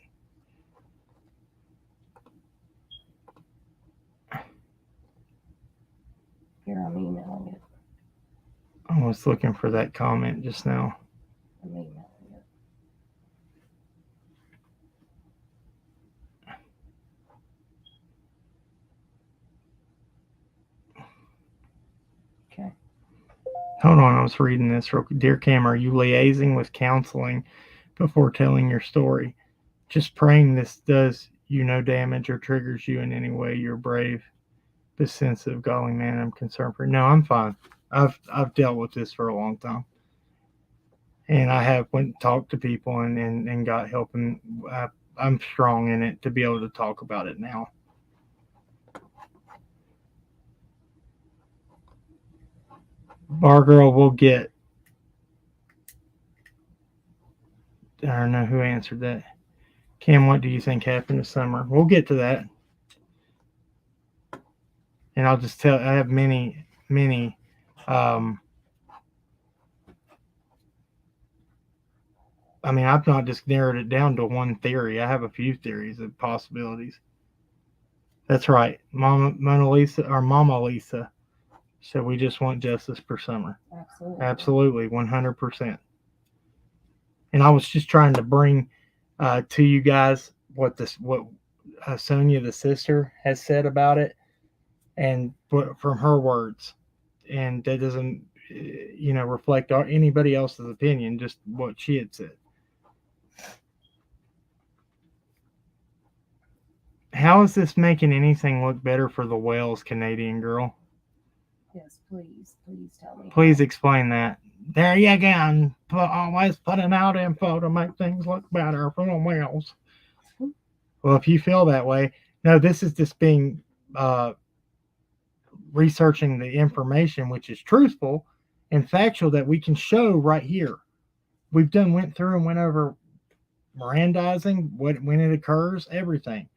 Here, I'm emailing it. I was looking for that comment just now. I'm emailing it. Okay. Hold on, I was reading this. Dear Cam, are you liaising with counseling before telling your story? Just praying this does you no damage or triggers you in any way. You're brave, but sensitive, galling man. I'm concerned for you. No, I'm fine. I've dealt with this for a long time. And I have went and talked to people and got help, and I'm strong in it to be able to talk about it now. Bar girl will get. I don't know who answered that. Cam, what do you think happened this summer? We'll get to that. And I'll just tell, I have many, I've not just narrowed it down to one theory. I have a few theories of possibilities. That's right. Mama Lisa said we just want justice for Summer. Absolutely, 100%. And I was just trying to bring to you guys what Sonia, the sister, has said about it, and from her words, and that doesn't reflect anybody else's opinion, just what she had said. How is this making anything look better for the Wales Canadian girl? Yes, please tell me. Please explain that. There you go. Always putting out info to make things look better for the Wales. Well, if you feel that way, no, this is just being researching the information, which is truthful and factual that we can show right here. We've went through and went over Mirandizing, when it occurs, everything.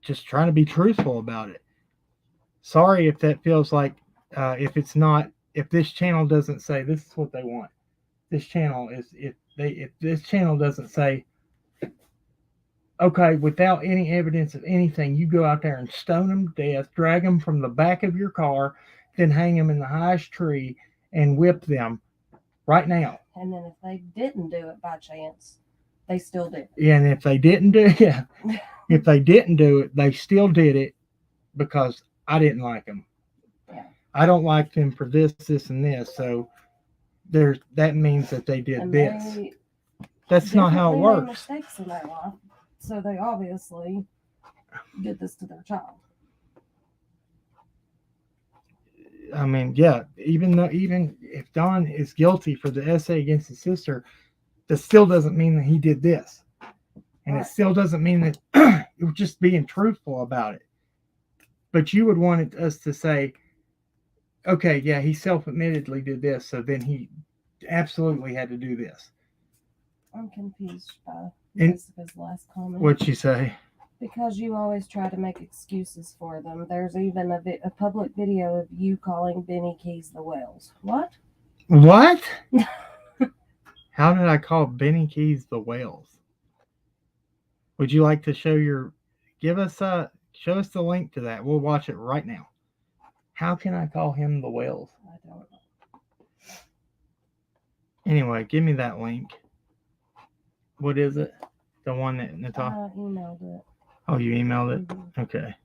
Just trying to be truthful about it. Sorry if that feels like if it's not, if this channel doesn't say this is what they want. This channel is if this channel doesn't say, okay, without any evidence of anything, you go out there and stone them to death, drag them from the back of your car, then hang them in the highest tree and whip them right now. And then if they didn't do it by chance, they still did. Yeah, and if they didn't do it, if they didn't do it, they still did it because I didn't like them. Yeah. I don't like them for this, this, and this. So that means that they did this. That's not how it works. Made mistakes in their life, so they obviously did this to their child. I mean, yeah, even if Don is guilty for the essay against his sister, that still doesn't mean that he did this. And it still doesn't mean that it was just being truthful about it. But you would want us to say, okay, yeah, he self-admittedly did this, so then he absolutely had to do this. I'm confused by his last comment. What'd you say? Because you always try to make excuses for them. There's even a public video of you calling Benny Keys the Wales. What? What? How did I call Benny Keys the Wales? Would you like to show us the link to that? We'll watch it right now. How can I call him the Wales? I don't know. Anyway, give me that link. What is it? The one that Natasha? I emailed it. Oh, you emailed it? Mm-hmm. Okay.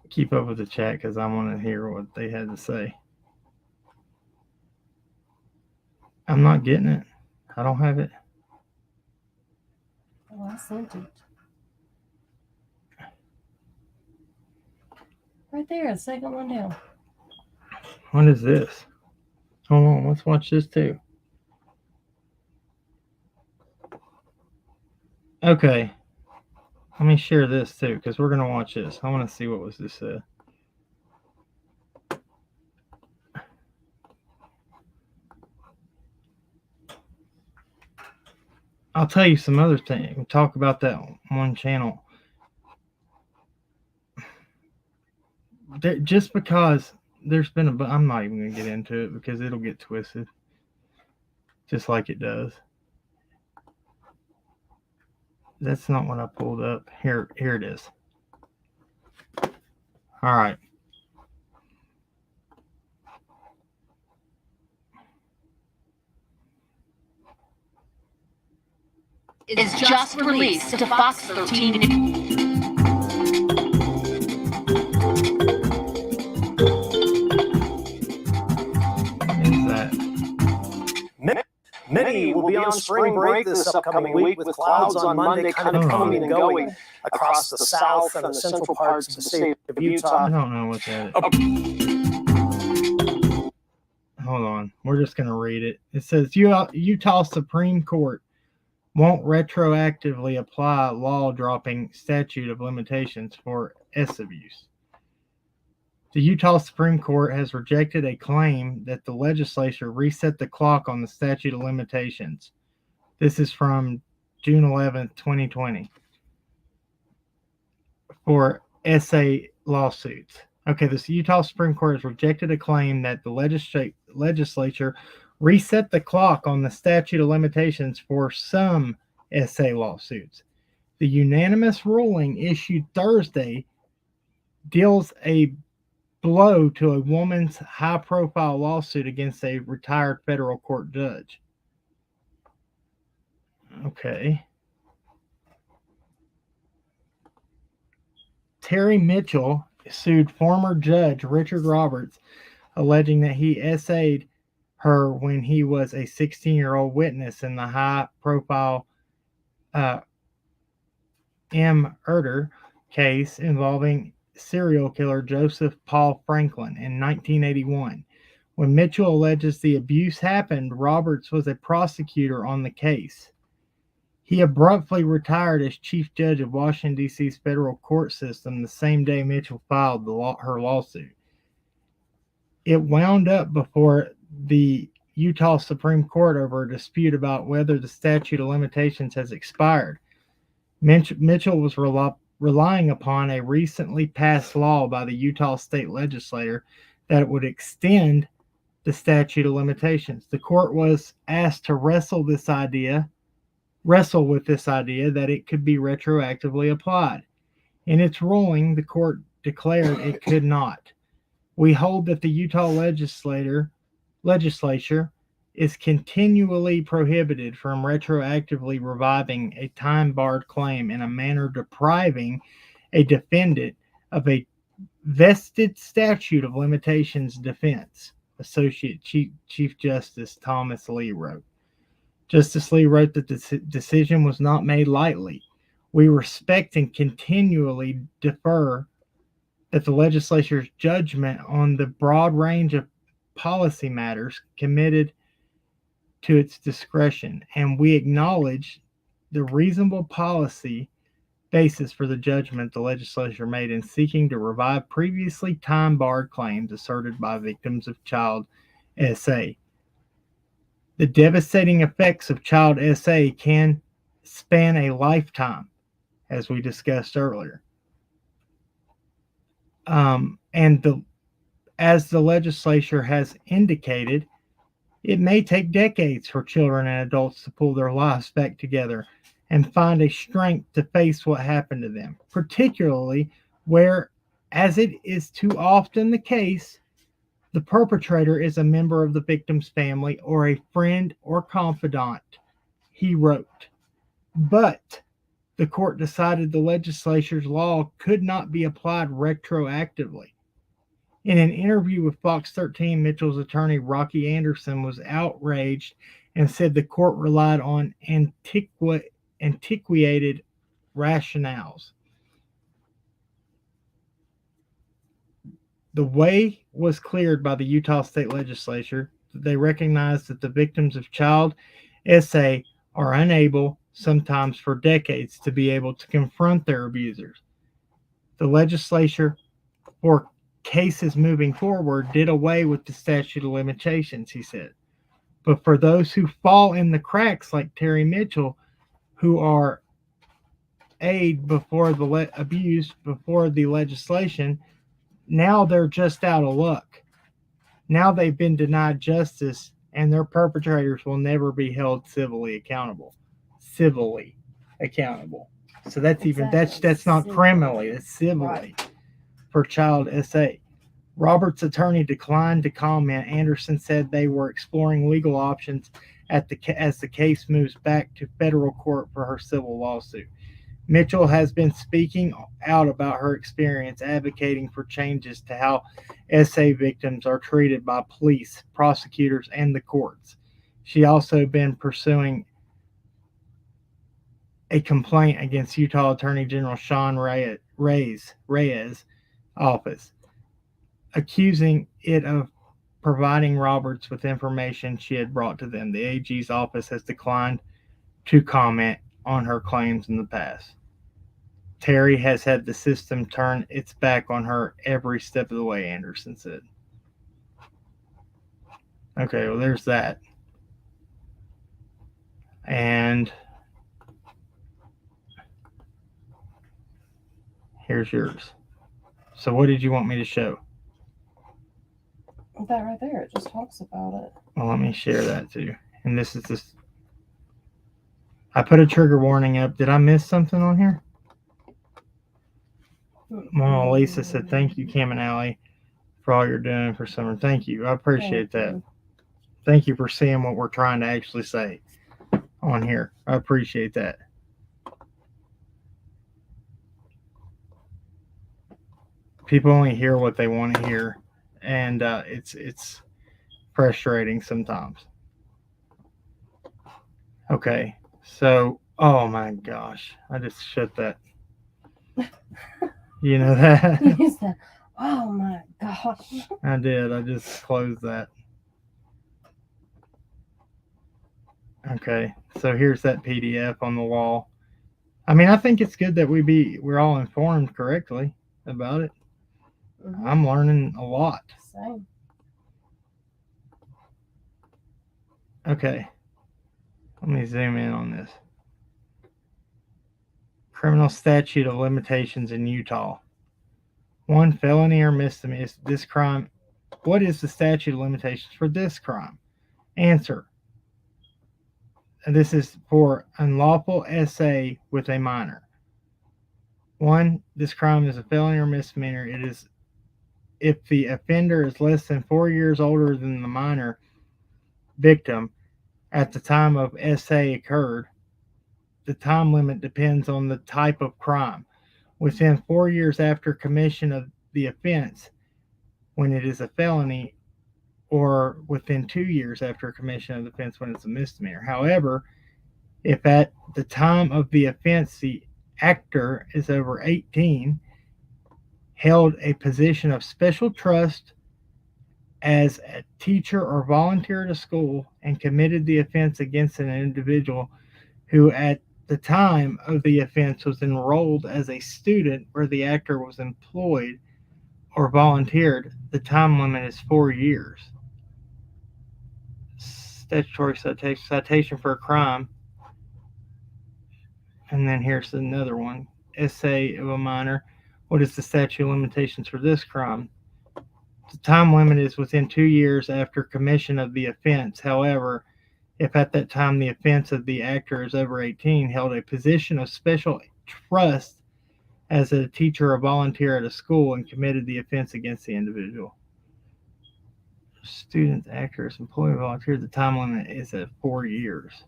Keep up with the chat because I want to hear what they had to say. I'm not getting it. I don't have it. Oh, I sent it. Right there, the second one down. What is this? Hold on, let's watch this too. Okay. Let me share this too, because we're going to watch this. I want to see what was this said. I'll tell you some other thing. We'll talk about that one channel. Just because there's been I'm not even going to get into it because it'll get twisted. Just like it does. That's not what I pulled up. Here it is. All right. Is just released to Fox 13. Many will be on spring break this upcoming week with clouds on Monday kind of coming and going across the south and the central parts of the state of Utah. I don't know what that is. Hold on. We're just going to read it. It says Utah Supreme Court won't retroactively apply law-dropping statute of limitations for S abuse. The Utah Supreme Court has rejected a claim that the legislature reset the clock on the statute of limitations. This is from June 11th, 2020, for SA lawsuits. Okay, the Utah Supreme Court has rejected a claim that the legislature reset the clock on the statute of limitations for some SA lawsuits. The unanimous ruling issued Thursday deals a blow to a woman's high-profile lawsuit against a retired federal court judge. Okay. Terry Mitchell sued former judge Richard Roberts, alleging that he essayed her when he was a 16-year-old witness in the high-profile uh, M. Erder case involving serial killer Joseph Paul Franklin in 1981. When Mitchell alleges the abuse happened, Roberts was a prosecutor on the case. He abruptly retired as chief judge of Washington, D.C.'s federal court system the same day Mitchell filed her lawsuit. It wound up before the Utah Supreme Court over a dispute about whether the statute of limitations has expired. Mitchell was relying upon a recently passed law by the Utah state legislature that would extend the statute of limitations. The court was asked to wrestle with this idea that it could be retroactively applied. In its ruling, the court declared it could not. We hold that the Utah legislature is continually prohibited from retroactively reviving a time-barred claim in a manner depriving a defendant of a vested statute of limitations defense, Associate Chief Justice Thomas Lee wrote. Justice Lee wrote that the decision was not made lightly. We respect and continually defer that the legislature's judgment on the broad range of policy matters committed to its discretion, and we acknowledge the reasonable policy basis for the judgment the legislature made in seeking to revive previously time-barred claims asserted by victims of child SA. The devastating effects of child SA can span a lifetime, as we discussed earlier. As the legislature has indicated, it may take decades for children and adults to pull their lives back together and find a strength to face what happened to them, particularly where, as it is too often the case, the perpetrator is a member of the victim's family or a friend or confidant, he wrote. But the court decided the legislature's law could not be applied retroactively. In an interview with Fox 13, Mitchell's attorney Rocky Anderson was outraged and said the court relied on antiquated rationales. The way was cleared by the Utah state legislature. They recognized that the victims of child SA are unable, sometimes for decades, to be able to confront their abusers. The legislature, for cases moving forward, did away with the statute of limitations, he said. But for those who fall in the cracks, like Terry Mitchell, who are abused before the legislation, now they're just out of luck. Now they've been denied justice, and their perpetrators will never be held civilly accountable. So that's that's not criminally, it's civilly. Right. For child SA. Robert's attorney declined to comment. Anderson said they were exploring legal options as the case moves back to federal court for her civil lawsuit. Mitchell has been speaking out about her experience advocating for changes to how SA victims are treated by police, prosecutors, and the courts. She also been pursuing a complaint against Utah Attorney General Sean Reyes' office, accusing it of providing Roberts with information she had brought to them. The AG's office has declined to comment on her claims in the past. Terry has had the system turn its back on her every step of the way, Anderson said. Okay, well, there's that. And here's yours. So what did you want me to show? That right there, it just talks about it. Well, let me share that too. And this is this. I put a trigger warning up. Did I miss something on here? Mama Lisa said, thank you, Cam and Alli, for all you're doing for summer. Thank you. I appreciate that. Thank you for seeing what we're trying to actually say on here. I appreciate that. People only hear what they want to hear, and it's frustrating sometimes. Okay, so Oh my gosh. I just shut that. You know that? You said, oh my gosh. I did. I just closed that. Okay. So here's that PDF on the wall. I mean, I think it's good that we're all informed correctly about it. Mhm. I'm learning a lot. Same. Okay. Let me zoom in on this. Criminal statute of limitations in Utah. 1 felony or misdemeanor. Is this crime? What is the statute of limitations for this crime? Answer. This is for unlawful essay with a minor. 1. This crime is a felony or misdemeanor. It is if the offender is less than 4 years older than the minor victim at the time of essay occurred. The time limit depends on the type of crime. Within 4 years after commission of the offense, when it is a felony, or within 2 years after commission of the offense when it's a misdemeanor. However, if at the time of the offense the actor is over 18, held a position of special trust as a teacher or volunteer at a school, and committed the offense against an individual who at the time of the offense was enrolled as a student where the actor was employed or volunteered, the time limit is 4 years. Statutory citation for a crime. And then here's another one. Essay of a minor. What is the statute of limitations for this crime? The time limit is within 2 years after commission of the offense. However, if at that time the offense of the actor is over 18, held a position of special trust as a teacher or volunteer at a school, and committed the offense against the individual. Students, actors, employee, volunteer, the time limit is at 4 years.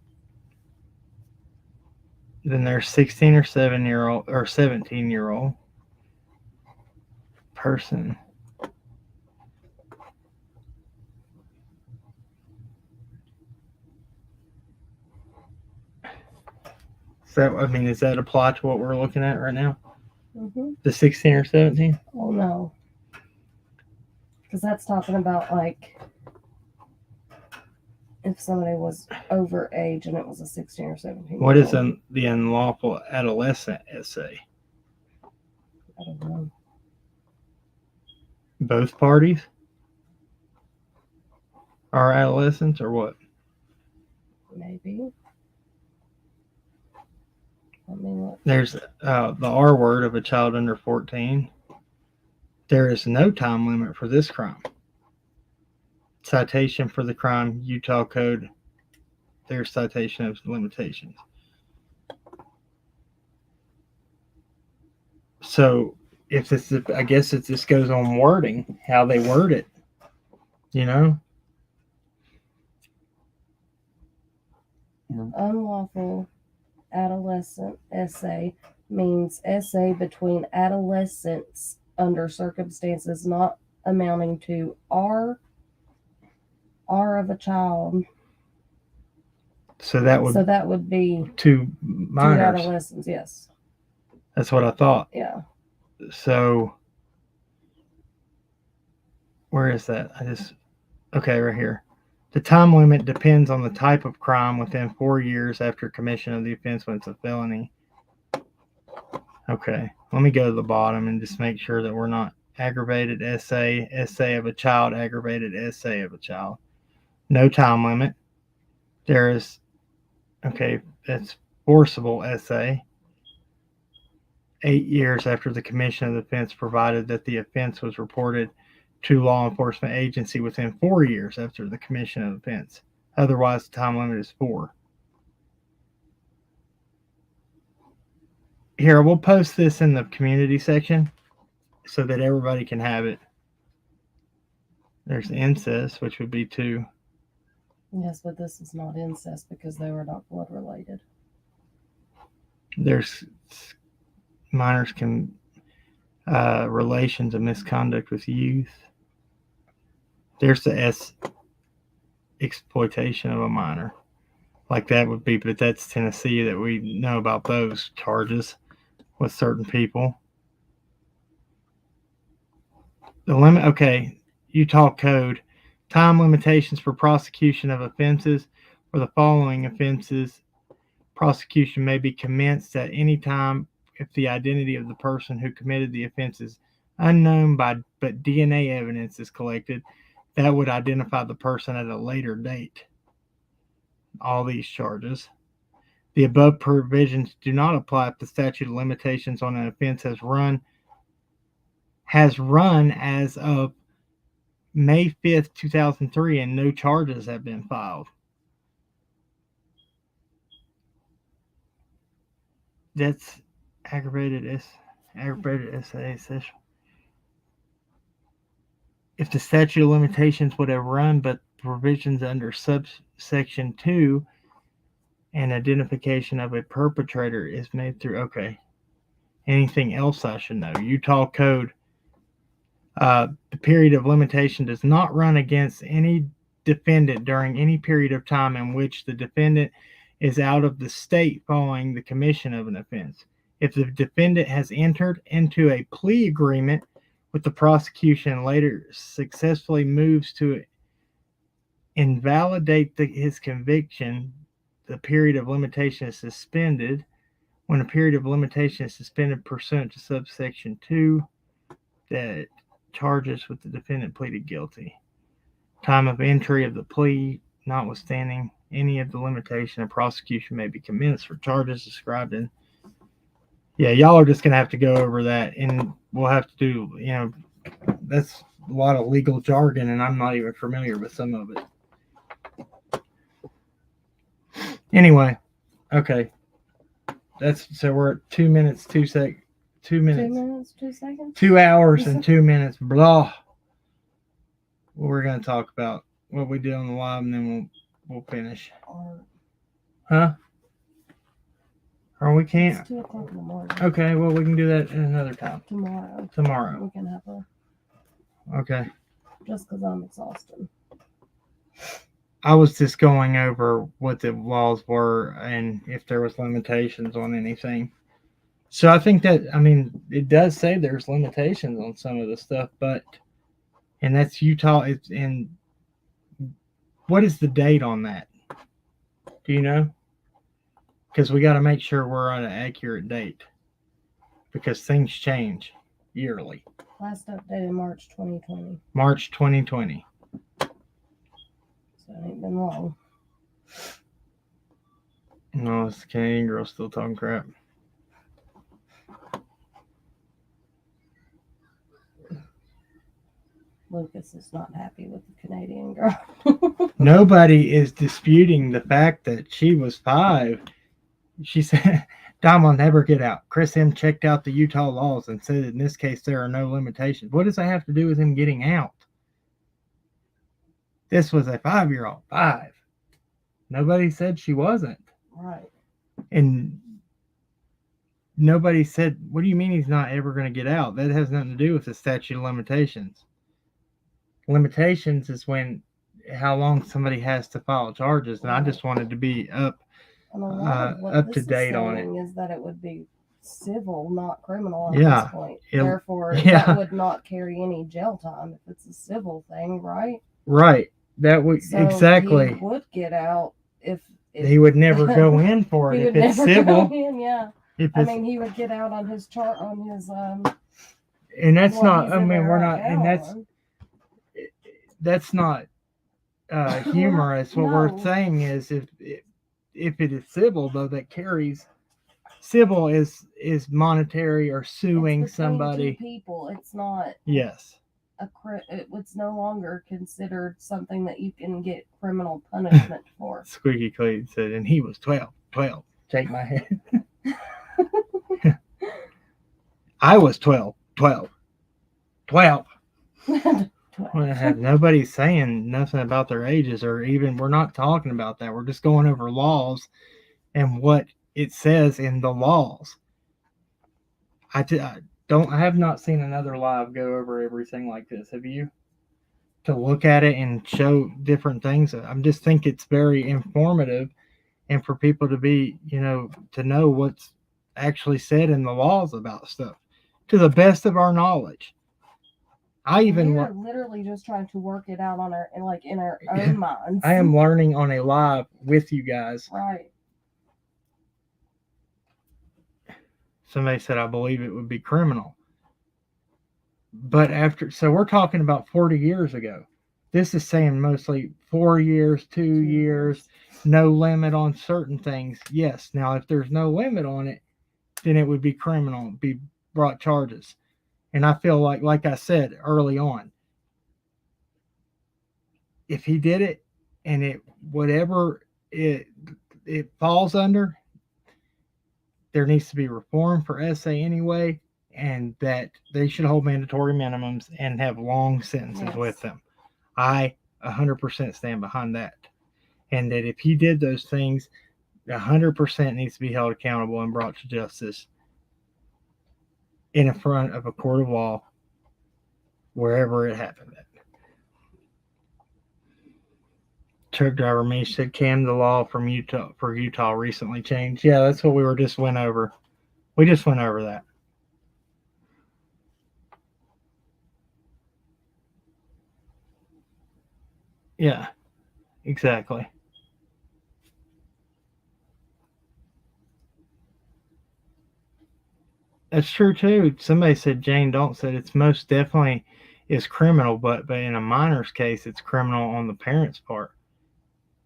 Then there's 16 or 7-year-old or 17-year-old person. So, I mean, does that apply to what we're looking at right now? Mm-hmm. The 16 or 17? Oh no. Because that's talking about like if somebody was over age and it was a 16 or 17. What is the unlawful adolescent essay? I don't know. Both parties are adolescents, or what? Maybe. Let me look. There's the R word of a child under 14. There is no time limit for this crime. Citation for the crime, Utah Code. There's citation of limitations. So if this, I guess if this goes on wording, how they word it, you know? Unlawful adolescent essay means essay between adolescents under circumstances not amounting to R of a child. So that would be two two minors. adolescents, yes. That's what I thought. Yeah. So where is that? Okay, right here. The time limit depends on the type of crime within 4 years after commission of the offense when it's a felony. Okay, let me go to the bottom and just make sure that we're not aggravated essay of a child, aggravated essay of a child. No time limit. There is, okay, that's forcible essay. 8 years after the commission of the offense, provided that the offense was reported to law enforcement agency within 4 years after the commission of the offense. Otherwise, the time limit is 4. Here, we'll post this in the community section so that everybody can have it. There's incest, which would be 2. Yes, but this is not incest because they were not blood related. There's minors can relations of misconduct with youth. There's the S, exploitation of a minor. like that would be, but that's Tennessee that we know about those charges with certain people. The limit, okay, Utah Code, time limitations for prosecution of offenses. For the following offenses, prosecution may be commenced at any time if the identity of the person who committed the offense is unknown but DNA evidence is collected that would identify the person at a later date. All these charges. The above provisions do not apply if the statute of limitations on an offense has run as of May 5th, 2003, and no charges have been filed. That's aggravated SA. If the statute of limitations would have run, but provisions under subsection 2 and identification of a perpetrator is made through, okay. Anything else I should know? Utah Code. The period of limitation does not run against any defendant during any period of time in which the defendant is out of the state following the commission of an offense. If the defendant has entered into a plea agreement with the prosecution and later successfully moves to invalidate his conviction, the period of limitation is suspended. When a period of limitation is suspended pursuant to subsection 2, that charges with the defendant pleaded guilty. Time of entry of the plea, notwithstanding any of the limitation, of prosecution may be commenced for charges described in. Yeah, y'all are just going to have to go over that, and we'll have to do, that's a lot of legal jargon, and I'm not even familiar with some of it. Anyway, okay. So we're at 2 minutes, 2 seconds. 2 minutes. 2 minutes, 2 seconds. 2 hours and 2 minutes. Blah. We're going to talk about what we did on the live, and then we'll finish. Huh? Or we can't. It's 2 o'clock in the morning. Okay, well, we can do that at another time. Tomorrow. We can have Okay. just because I'm exhausted. I was just going over what the laws were and if there was limitations on anything. So I think that, it does say there's limitations on some of the stuff, and that's Utah. And what is the date on that? Do you know? Because we got to make sure we're on an accurate date, because things change yearly. Last updated March 2020. March 2020. So it ain't been long. No, it's the Canadian girl still talking crap. Lucas is not happy with the Canadian girl. Nobody is disputing the fact that she was 5. She said, Dom will never get out. Chris M. checked out the Utah laws and said in this case there are no limitations. What does that have to do with him getting out? This was a 5-year-old. 5. Nobody said she wasn't. Right. And nobody said, what do you mean he's not ever going to get out? That has nothing to do with the statute of limitations. Limitations is how long somebody has to file charges, and I just wanted to be up to date on it. Is that it would be civil, not criminal at this point. Therefore, that would not carry any jail time if it's a civil thing, right? Right. That would exactly. He would get out if he would never go in for it if it's civil. Yeah. He would get out on his chart on his And that's not. We're not, and that's not humorous. What we're saying is, if it is civil, though, that carries. Civil is monetary or suing somebody. 2 people. It's not. Yes. It's no longer considered something that you can get criminal punishment for. Squeaky Clean said, and he was 12. 12. Shake my head. I was 12. 12. 12. Nobody's saying nothing about their ages, or even we're not talking about that. We're just going over laws and what it says in the laws. I have not seen another live go over everything like this. Have you? To look at it and show different things. I just think it's very informative, and for people to be, to know what's actually said in the laws about stuff to the best of our knowledge. We're literally just trying to work it out in our own minds. I am learning on a live with you guys. Right. Somebody said, I believe it would be criminal. But so we're talking about 40 years ago. This is saying mostly 4 years, 2 years, no limit on certain things. Yes. Now, if there's no limit on it, then it would be criminal, be brought charges. And I feel like I said early on, if he did it and whatever it falls under, there needs to be reform for SA anyway, and that they should hold mandatory minimums and have long sentences with them. I 100% stand behind that. And that if he did those things, 100% needs to be held accountable and brought to justice in front of a court of law, wherever it happened at. Truck driver Meach said, Cam, the law for Utah recently changed. Yeah, that's what we just went over. We just went over that. Yeah, exactly. That's true too. Somebody said, Jane Dalton said, it's most definitely is criminal, but in a minor's case, it's criminal on the parent's part.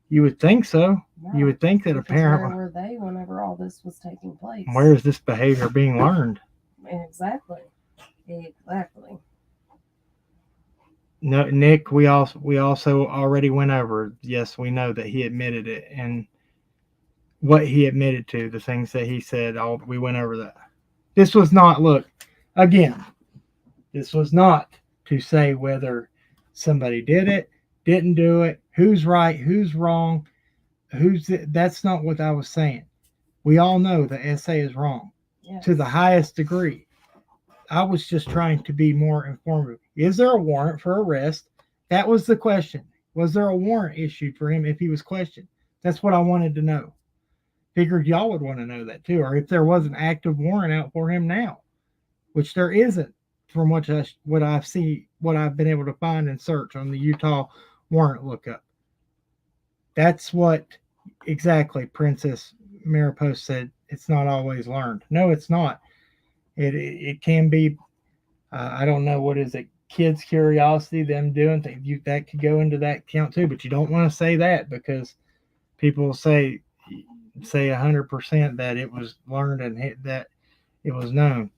You would think so. Yeah. You would think that a parent. Where were they whenever all this was taking place? Where is this behavior being learned? Exactly. No, Nick, we also already went over. Yes, we know that he admitted it, and what he admitted to, the things that he said. We went over that. This was not. Look, again. This was not to say whether somebody did it, didn't do it, who's right, who's wrong, that's not what I was saying. We all know the SA is wrong to the highest degree. I was just trying to be more informative. Is there a warrant for arrest? That was the question. Was there a warrant issued for him if he was questioned? That's what I wanted to know. Figured y'all would want to know that too, or if there was an active warrant out for him now, which there isn't from what I've been able to find and search on the Utah warrant lookup. That's what exactly Princess Mariposa said. It's not always learned. No, it's not. It can be. I don't know, what is it? Kids' curiosity, them doing things. That could go into that count too. But you don't want to say that, because people say 100% that it was learned and that it was known.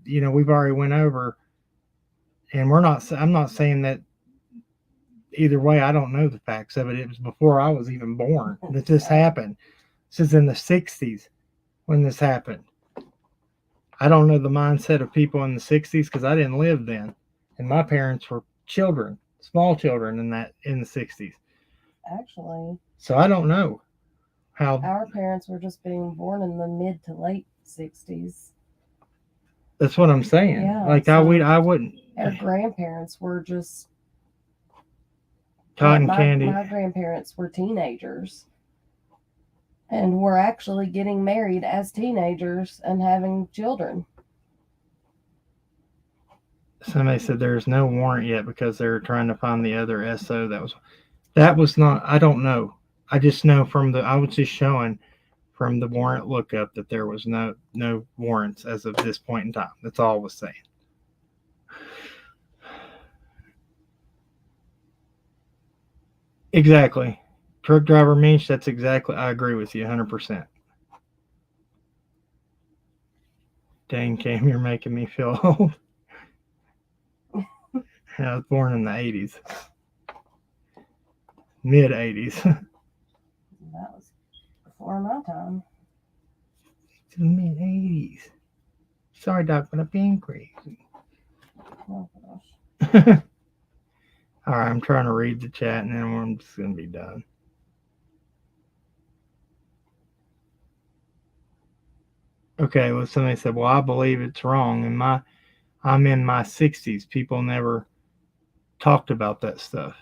We've already went over, and I'm not saying that either way. I don't know the facts of it. It was before I was even born that this happened. This is in the 60s when this happened. I don't know the mindset of people in the 60s because I didn't live then. And my parents were children, small children in the 60s. Actually. So I don't know how. Our parents were just being born in the mid to late 60s. That's what I'm saying. Yeah, I wouldn't. Our grandparents were just cotton candy. My grandparents were teenagers, and were actually getting married as teenagers and having children. Somebody said there's no warrant yet because they're trying to find the other SO. That was not. I don't know. I just know I was just showing from the warrant lookup that there was no warrants as of this point in time. That's all I was saying. Exactly. Truck driver Meach, that's exactly, I agree with you 100%. Dang, Cam, you're making me feel old. I was born in the 80s. Mid 80s. That was before my time. It's the mid 80s. Sorry, Doc, but I'm being crazy. Oh, gosh. All right, I'm trying to read the chat and then I'm just going to be done. Okay, well, somebody said, well, I believe it's wrong. I'm in my 60s. People never talked about that stuff.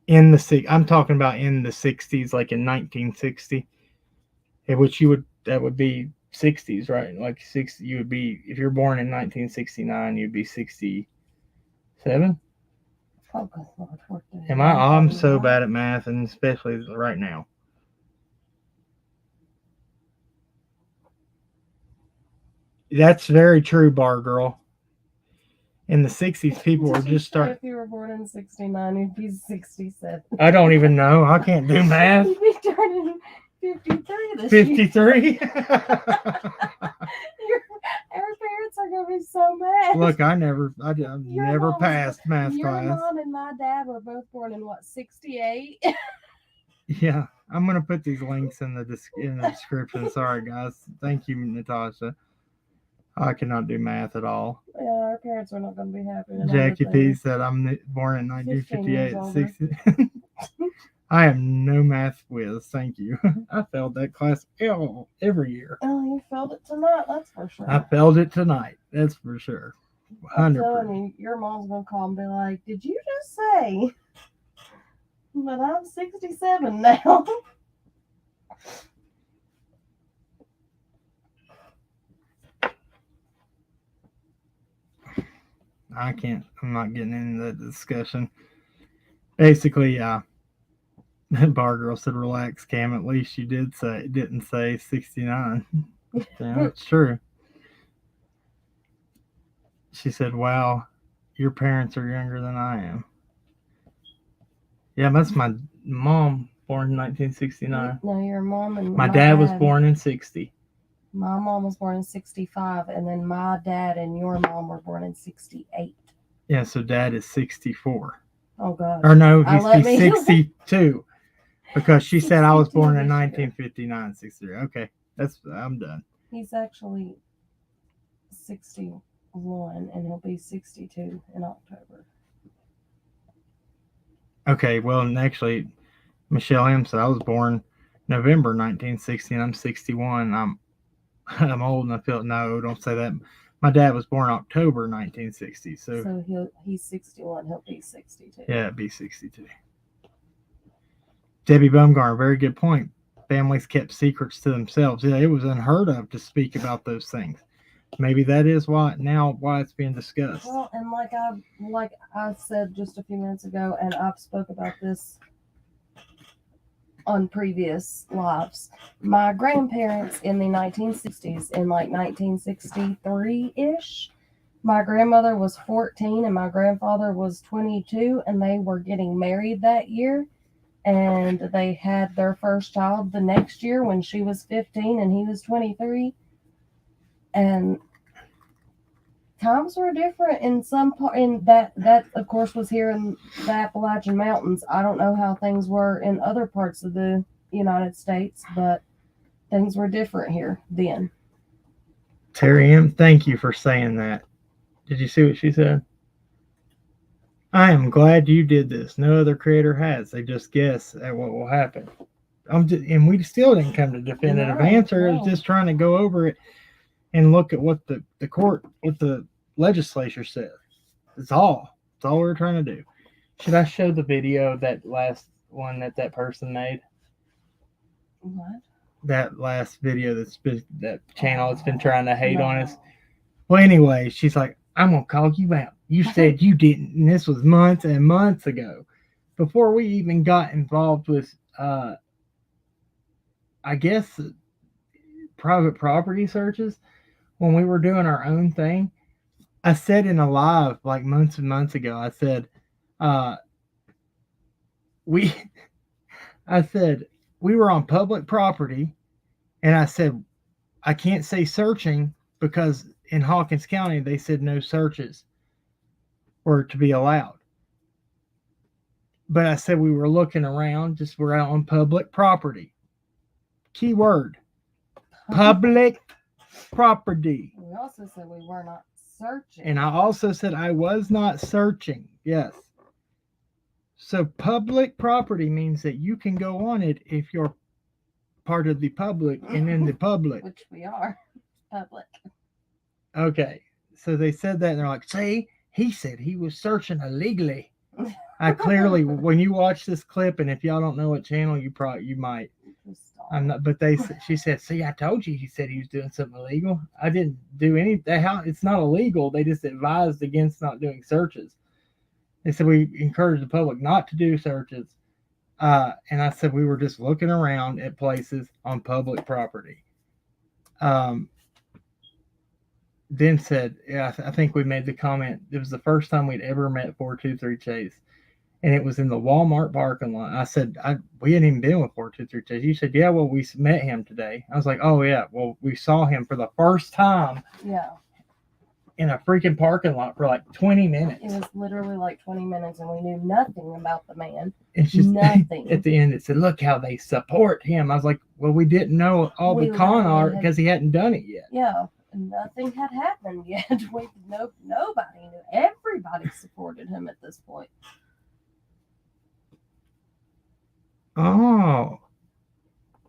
I'm talking about in the 60s, like in 1960. which that would be 60s, right? Like 60, you would be, if you're born in 1969, you'd be 67. Oh, good Lord, what the I'm hell? so bad at math, and especially right now. That's very true, Bar Girl. In the 60s, people were Did you just say starting. If you were born in 69, you'd be 67. I don't even know. I can't do math. You'd be turning 53 this 53? Our parents are going to be so mad. Look, I've never mom- passed math Your class. mom and my dad were both born in, what, 68? Yeah, I'm going to put these links in the description. Sorry, guys. Thank you, Natasha. I cannot do math at all. Yeah, our parents are not going to be happy. Jackie P said I'm born in 1958 at 60. I am no math whiz. Thank you. I failed that class every year. Oh, you failed it tonight, that's for sure. I failed it tonight. That's for sure. 100%. I'm telling you, your mom's going to call and be like, did you just say that I'm 67 now? I'm not getting into that discussion. Basically, Bar Girl said, relax, Cam. At least you didn't say 69. Yeah, it's true. She said, wow, your parents are younger than I am. Yeah, that's my mom, born in 1969. No, your mom and My dad was born in 60. My mom was born in 65, and then my dad and your mom were born in 68. Yeah, so dad is 64. Oh, God. Or no, he's 62. Because she said I was born in 1959, 63. Okay, I'm done. He's actually 61, and he'll be 62 in October. Okay, well, and actually, Michelle M said I was born November 1960, and I'm 61. I'm old, and I feel no. Don't say that. My dad was born October 1960, so he's 61. He'll be 62. Yeah, it'd be 62. Debbie Bumgarner, very good point. Families kept secrets to themselves. Yeah, it was unheard of to speak about those things. Maybe that is why it's being discussed. Well, and like I said just a few minutes ago, and I've spoke about this on previous lives. My grandparents in the 1960s, in like 1963-ish, my grandmother was 14 and my grandfather was 22, and they were getting married that year. And they had their first child the next year when she was 15 and he was 23. And times were different in some part. In that of course was here in the Appalachian Mountains. I don't know how things were in other parts of the United States, but things were different here then. Terry M, thank you for saying that. Did you see what she said? I am glad you did this. No other creator has. They just guess at what will happen. And we still didn't come to definitive answer. No. It was just trying to go over it and look at what the legislature said. It's all we're trying to do. Should I show the video, that last one that person made? What? That last video that channel that's been trying to hate on us. Well, anyway, she's like, I'm going to call you out. You said you didn't. And this was months and months ago. Before we even got involved with, I guess, private property searches, when we were doing our own thing, I said in a live like months and months ago, I said, we were on public property, and I said, I can't say searching because in Hawkins County, they said no searches were to be allowed. But I said we were looking around, we're out on public property. Key word, public property. We also said we were not searching. And I also said I was not searching. Yes. So public property means that you can go on it if you're part of the public and in the public. Which we are. Public. Okay. So they said that and they're like, see, he said he was searching illegally. I clearly, when you watch this clip, and if y'all don't know what channel, you might. all. I'm not, but she said, see, I told you, he said he was doing something illegal. I didn't do any, it's not illegal. They just advised against not doing searches. They said, we encourage the public not to do searches. And I said, we were just looking around at places on public property. Then said, yeah, I think we made the comment. It was the first time we'd ever met 423 Chase. And it was in the Walmart parking lot. I said, we hadn't even been with 423 Chase. You said, yeah, well, we met him today. I was like, oh, yeah. Well, we saw him for the first time. Yeah. In a freaking parking lot for like 20 minutes. It was literally like 20 minutes, and we knew nothing about the man. It's just nothing. At the end, it said, look how they support him. I was like, well, we didn't know all the con art because he hadn't done it yet. Yeah. Nothing had happened yet. Nobody knew. Everybody supported him at this point. Oh,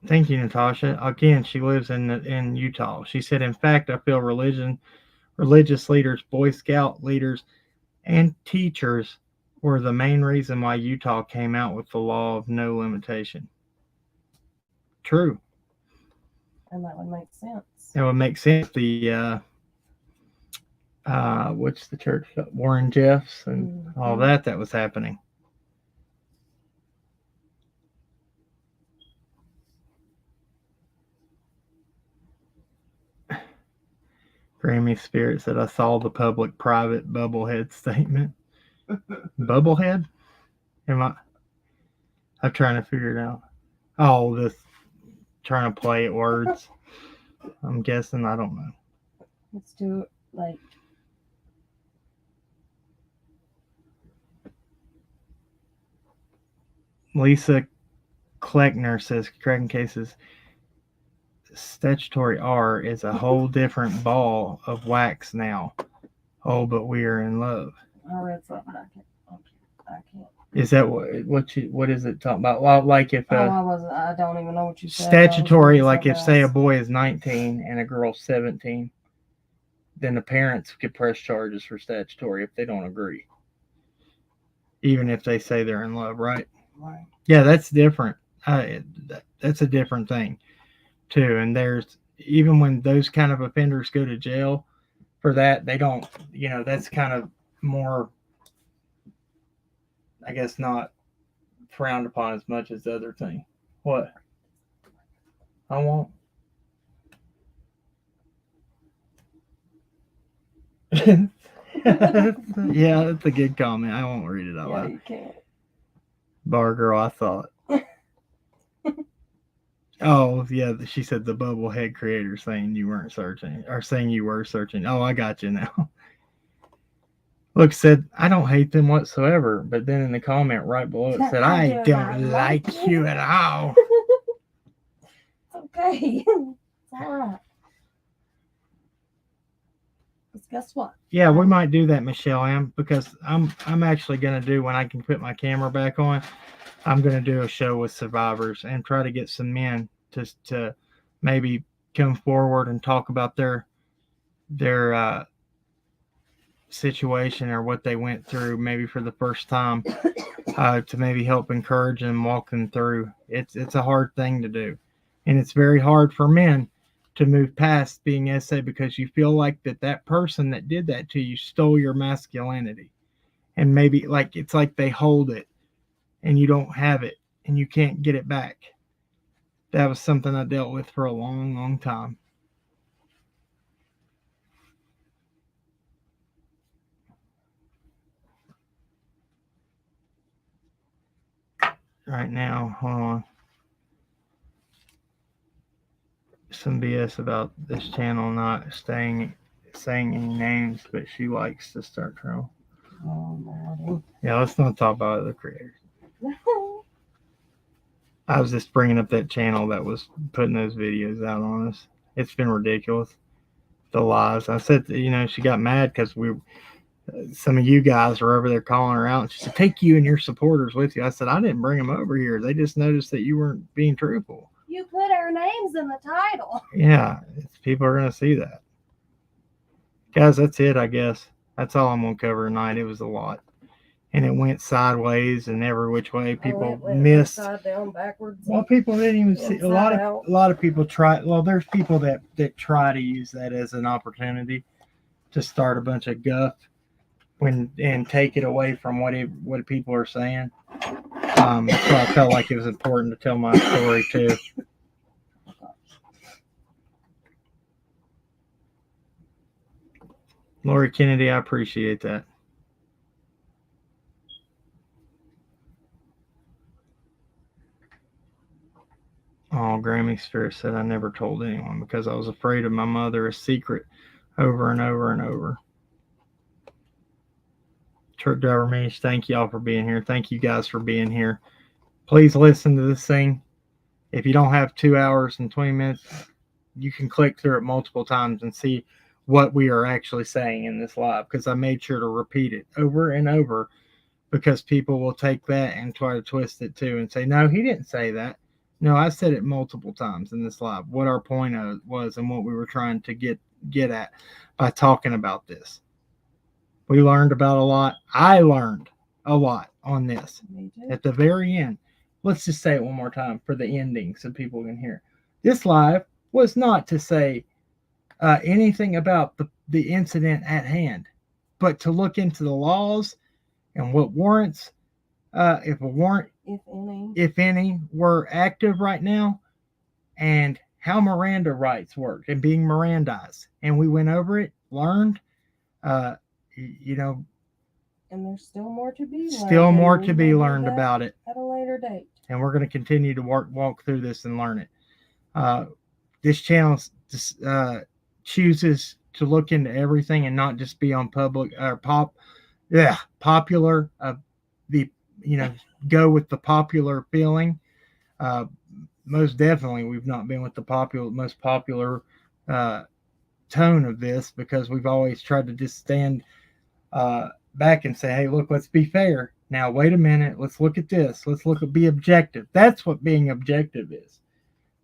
thank you, Natasha. Again, she lives in Utah. She said, in fact, I feel religious leaders, Boy Scout leaders, and teachers were the main reason why Utah came out with the law of no limitation. True. And that would make sense. That would make sense. The what's the church? Warren Jeffs and all that was happening. Grammy Spirit said, I saw the public-private bubblehead statement. Bubblehead? I'm trying to figure it out. Oh, this trying to play at words. I'm guessing. I don't know. Let's do it like. Lisa Kleckner says, cracking cases, statutory R is a whole different ball of wax now. Oh, but we are in love. I read something. I can't. Is that what is it talking about? Well, like if I don't even know what you said. Statutory, like if say a boy is 19 and a girl's 17, then the parents could press charges for statutory if they don't agree. Even if they say they're in love, right? Right. Yeah, that's different. That's a different thing too. And there's, even when those kind of offenders go to jail for that, they don't, that's kind of more, I guess, not frowned upon as much as the other thing. What? I won't. Yeah, that's a good comment. I won't read it out loud. You can't. Bar girl, I thought. Oh, yeah, she said the bubblehead creator saying you weren't searching, or saying you were searching. Oh, I got you now. Look, said, I don't hate them whatsoever. But then in the comment right below it said, I don't like you at all. It's okay. It's all right. Because guess what? Yeah, we might do that, Michelle Ann, because I'm actually going to do, when I can put my camera back on, I'm going to do a show with survivors and try to get some men to maybe come forward and talk about their situation or what they went through maybe for the first time, to maybe help encourage them walking through. It's a hard thing to do, and it's very hard for men to move past being SA because you feel like that person that did that to you stole your masculinity, and maybe like it's like they hold it and you don't have it and you can't get it back. That was something I dealt with for a long, long time. Right now, hold on. Some BS about this channel not saying any names, but she likes to start trouble. Oh, Lordy. Yeah, let's not talk about other creators. I was just bringing up that channel that was putting those videos out on us. It's been ridiculous. The lies. I said, she got mad because some of you guys were over there calling her out. And she said, take you and your supporters with you. I said, I didn't bring them over here. They just noticed that you weren't being truthful. You put our names in the title. Yeah, people are going to see that. Guys, that's it, I guess. That's all I'm going to cover tonight. It was a lot. and it went sideways and every which way. People it went missed. upside down, backwards. Well, people didn't even see a lot Inside out. of people try. Well, there's people that try to use that as an opportunity to start a bunch of guff and take it away from what people are saying. So I felt like it was important to tell my story too. Lori Kennedy, I appreciate that. Oh, Grammy Spirit said I never told anyone because I was afraid of my mother, a secret over and over and over. Truck driver Manish, thank y'all for being here. Thank you guys for being here. Please listen to this thing. If you don't have 2 hours and 20 minutes, you can click through it multiple times and see what we are actually saying in this live, because I made sure to repeat it over and over, because people will take that and try to twist it too and say, no, he didn't say that. No, I said it multiple times in this live, what our point was and what we were trying to get at by talking about this. We learned about a lot. I learned a lot on this. At the very end, let's just say it one more time for the ending so people can hear. This live was not to say anything about the incident at hand, but to look into the laws and what warrants, if a warrant, if any, were active right now, and how Miranda rights work and being Mirandized. And we went over it, learned, and there's still more to be learned. Still more to be learned about it at a later date. And we're going to continue to walk through this and learn it. This channel chooses to look into everything and not just be on popular go with the popular feeling. Most definitely we've not been with the most popular tone of this, because we've always tried to just stand back and say, hey, look, let's be fair. Now, wait a minute. Let's look at this. Let's be objective. That's what being objective is.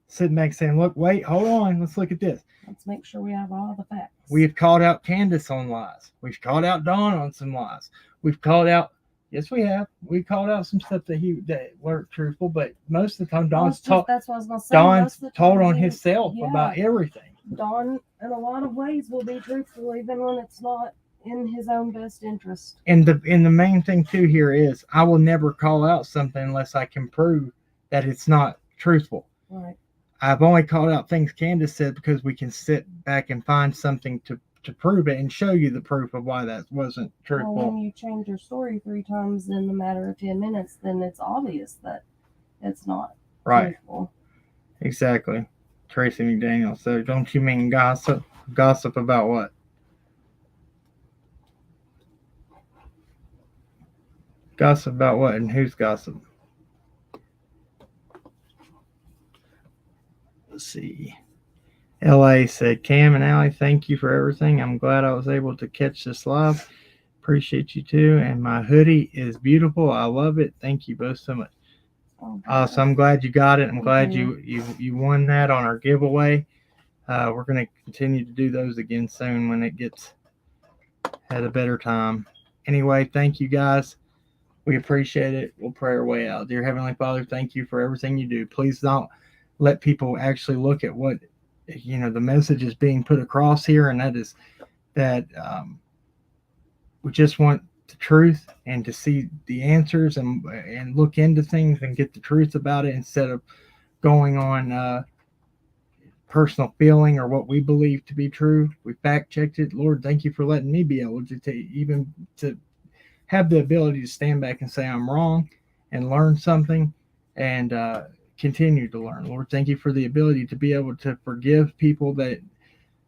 Sitting back saying, look, wait, hold on. Let's look at this. Let's make sure we have all the facts. We've called out Candace on lies. We've called out Dawn on some lies. We've called out, yes, we have. We called out some stuff that weren't truthful, but most of the time Dawn's told on himself about everything. Dawn, in a lot of ways, will be truthful even when it's not in his own best interest. And the main thing too here is I will never call out something unless I can prove that it's not truthful. Right. I've only called out things Candace said because we can sit back and find something to prove it and show you the proof of why that wasn't truthful. Well, when you change your story 3 times in a matter of 10 minutes, then it's obvious that it's not truthful. Exactly. Tracy McDaniel. So don't you mean gossip? Gossip about what? Gossip about what? And who's gossip? Let's see. LA said, Cam and Alli, thank you for everything. I'm glad I was able to catch this live. Appreciate you too. And my hoodie is beautiful. I love it. Thank you both so much. So I'm glad you got it. I'm glad you won that on our giveaway. We're going to continue to do those again soon when it gets at a better time. Anyway, thank you guys. We appreciate it. We'll pray our way out. Dear Heavenly Father, thank you for everything you do. Please don't let people actually look at what the message is being put across here, and that is that we just want the truth and to see the answers and look into things and get the truth about it instead of going on personal feeling or what we believe to be true. We fact checked it. Lord, thank you for letting me be able to have the ability to stand back and say I'm wrong and learn something and continue to learn. Lord, thank you for the ability to be able to forgive people that,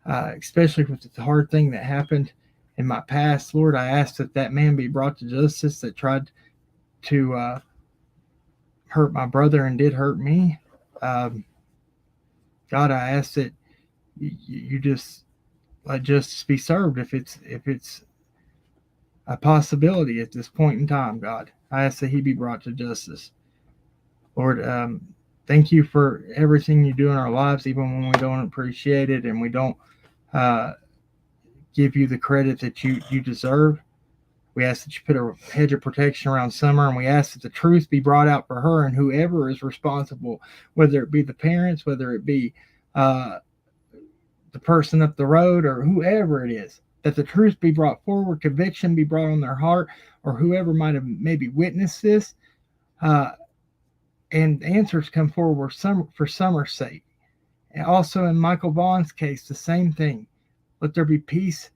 especially with the hard thing that happened in my past. Lord, I ask that man be brought to justice that tried to hurt my brother and did hurt me. God, I ask that you just let justice be served if it's a possibility at this point in time. God, I ask that he be brought to justice. Lord, thank you for everything you do in our lives, even when we don't appreciate it and we don't give you the credit that you deserve. We ask that you put a hedge of protection around Summer, and we ask that the truth be brought out for her and whoever is responsible, whether it be the parents, whether it be the person up the road, or whoever it is, that the truth be brought forward, conviction be brought on their heart, or whoever might have maybe witnessed this, and answers come forward for Summer's sake. And also in Michael Vaughn's case, the same thing. Let there be peace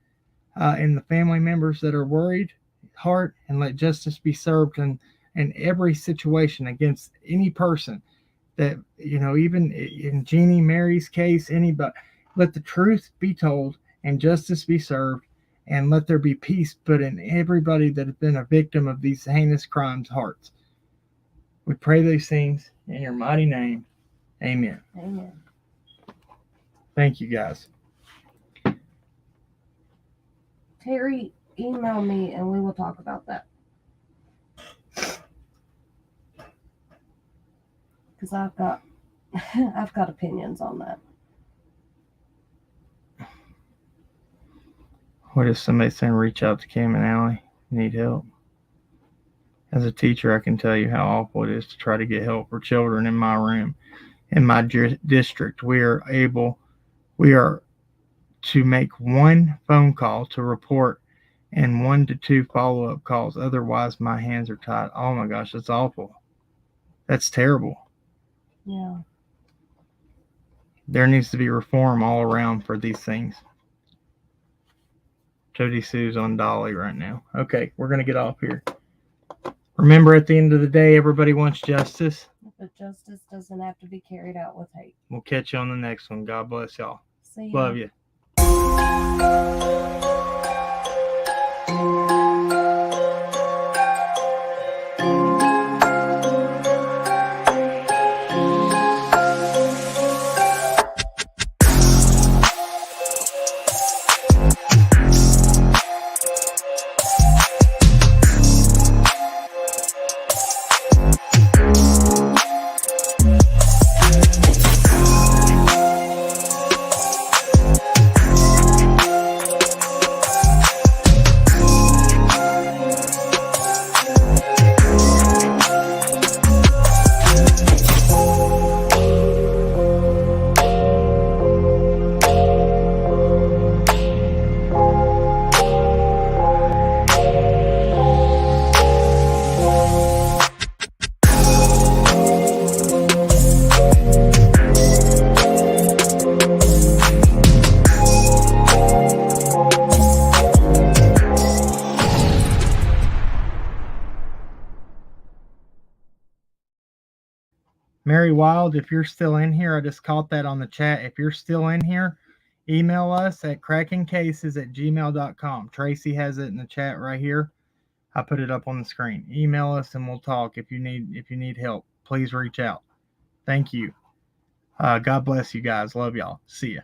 in the family members that are worried heart, and let justice be served in every situation against any person that, even in Jeannie, Mary's case, anybody. Let the truth be told and justice be served, and let there be peace put in everybody that has been a victim of these heinous crimes' hearts. We pray these things in your mighty name. Amen. Amen. Thank you, guys. Terry, email me and we will talk about that. Because I've got opinions on that. What if somebody's saying reach out to Kim and Alli? Need help? As a teacher, I can tell you how awful it is to try to get help for children in my room. In my district, we are to make one phone call to report and 1 to 2 follow-up calls. Otherwise, my hands are tied. Oh my gosh, that's awful. That's terrible. Yeah. There needs to be reform all around for these things. Jody Sue's on Dolly right now. Okay, we're going to get off here. Remember, at the end of the day, everybody wants justice. But justice doesn't have to be carried out with hate. We'll catch you on the next one. God bless y'all. See ya. Love you. Mary Wild, if you're still in here, I just caught that on the chat. If you're still in here, email us at crackingcases@gmail.com. Tracy has it in the chat right here. I put it up on the screen. Email us and we'll talk. If you need help, please reach out. Thank you. God bless you guys. Love y'all. See ya.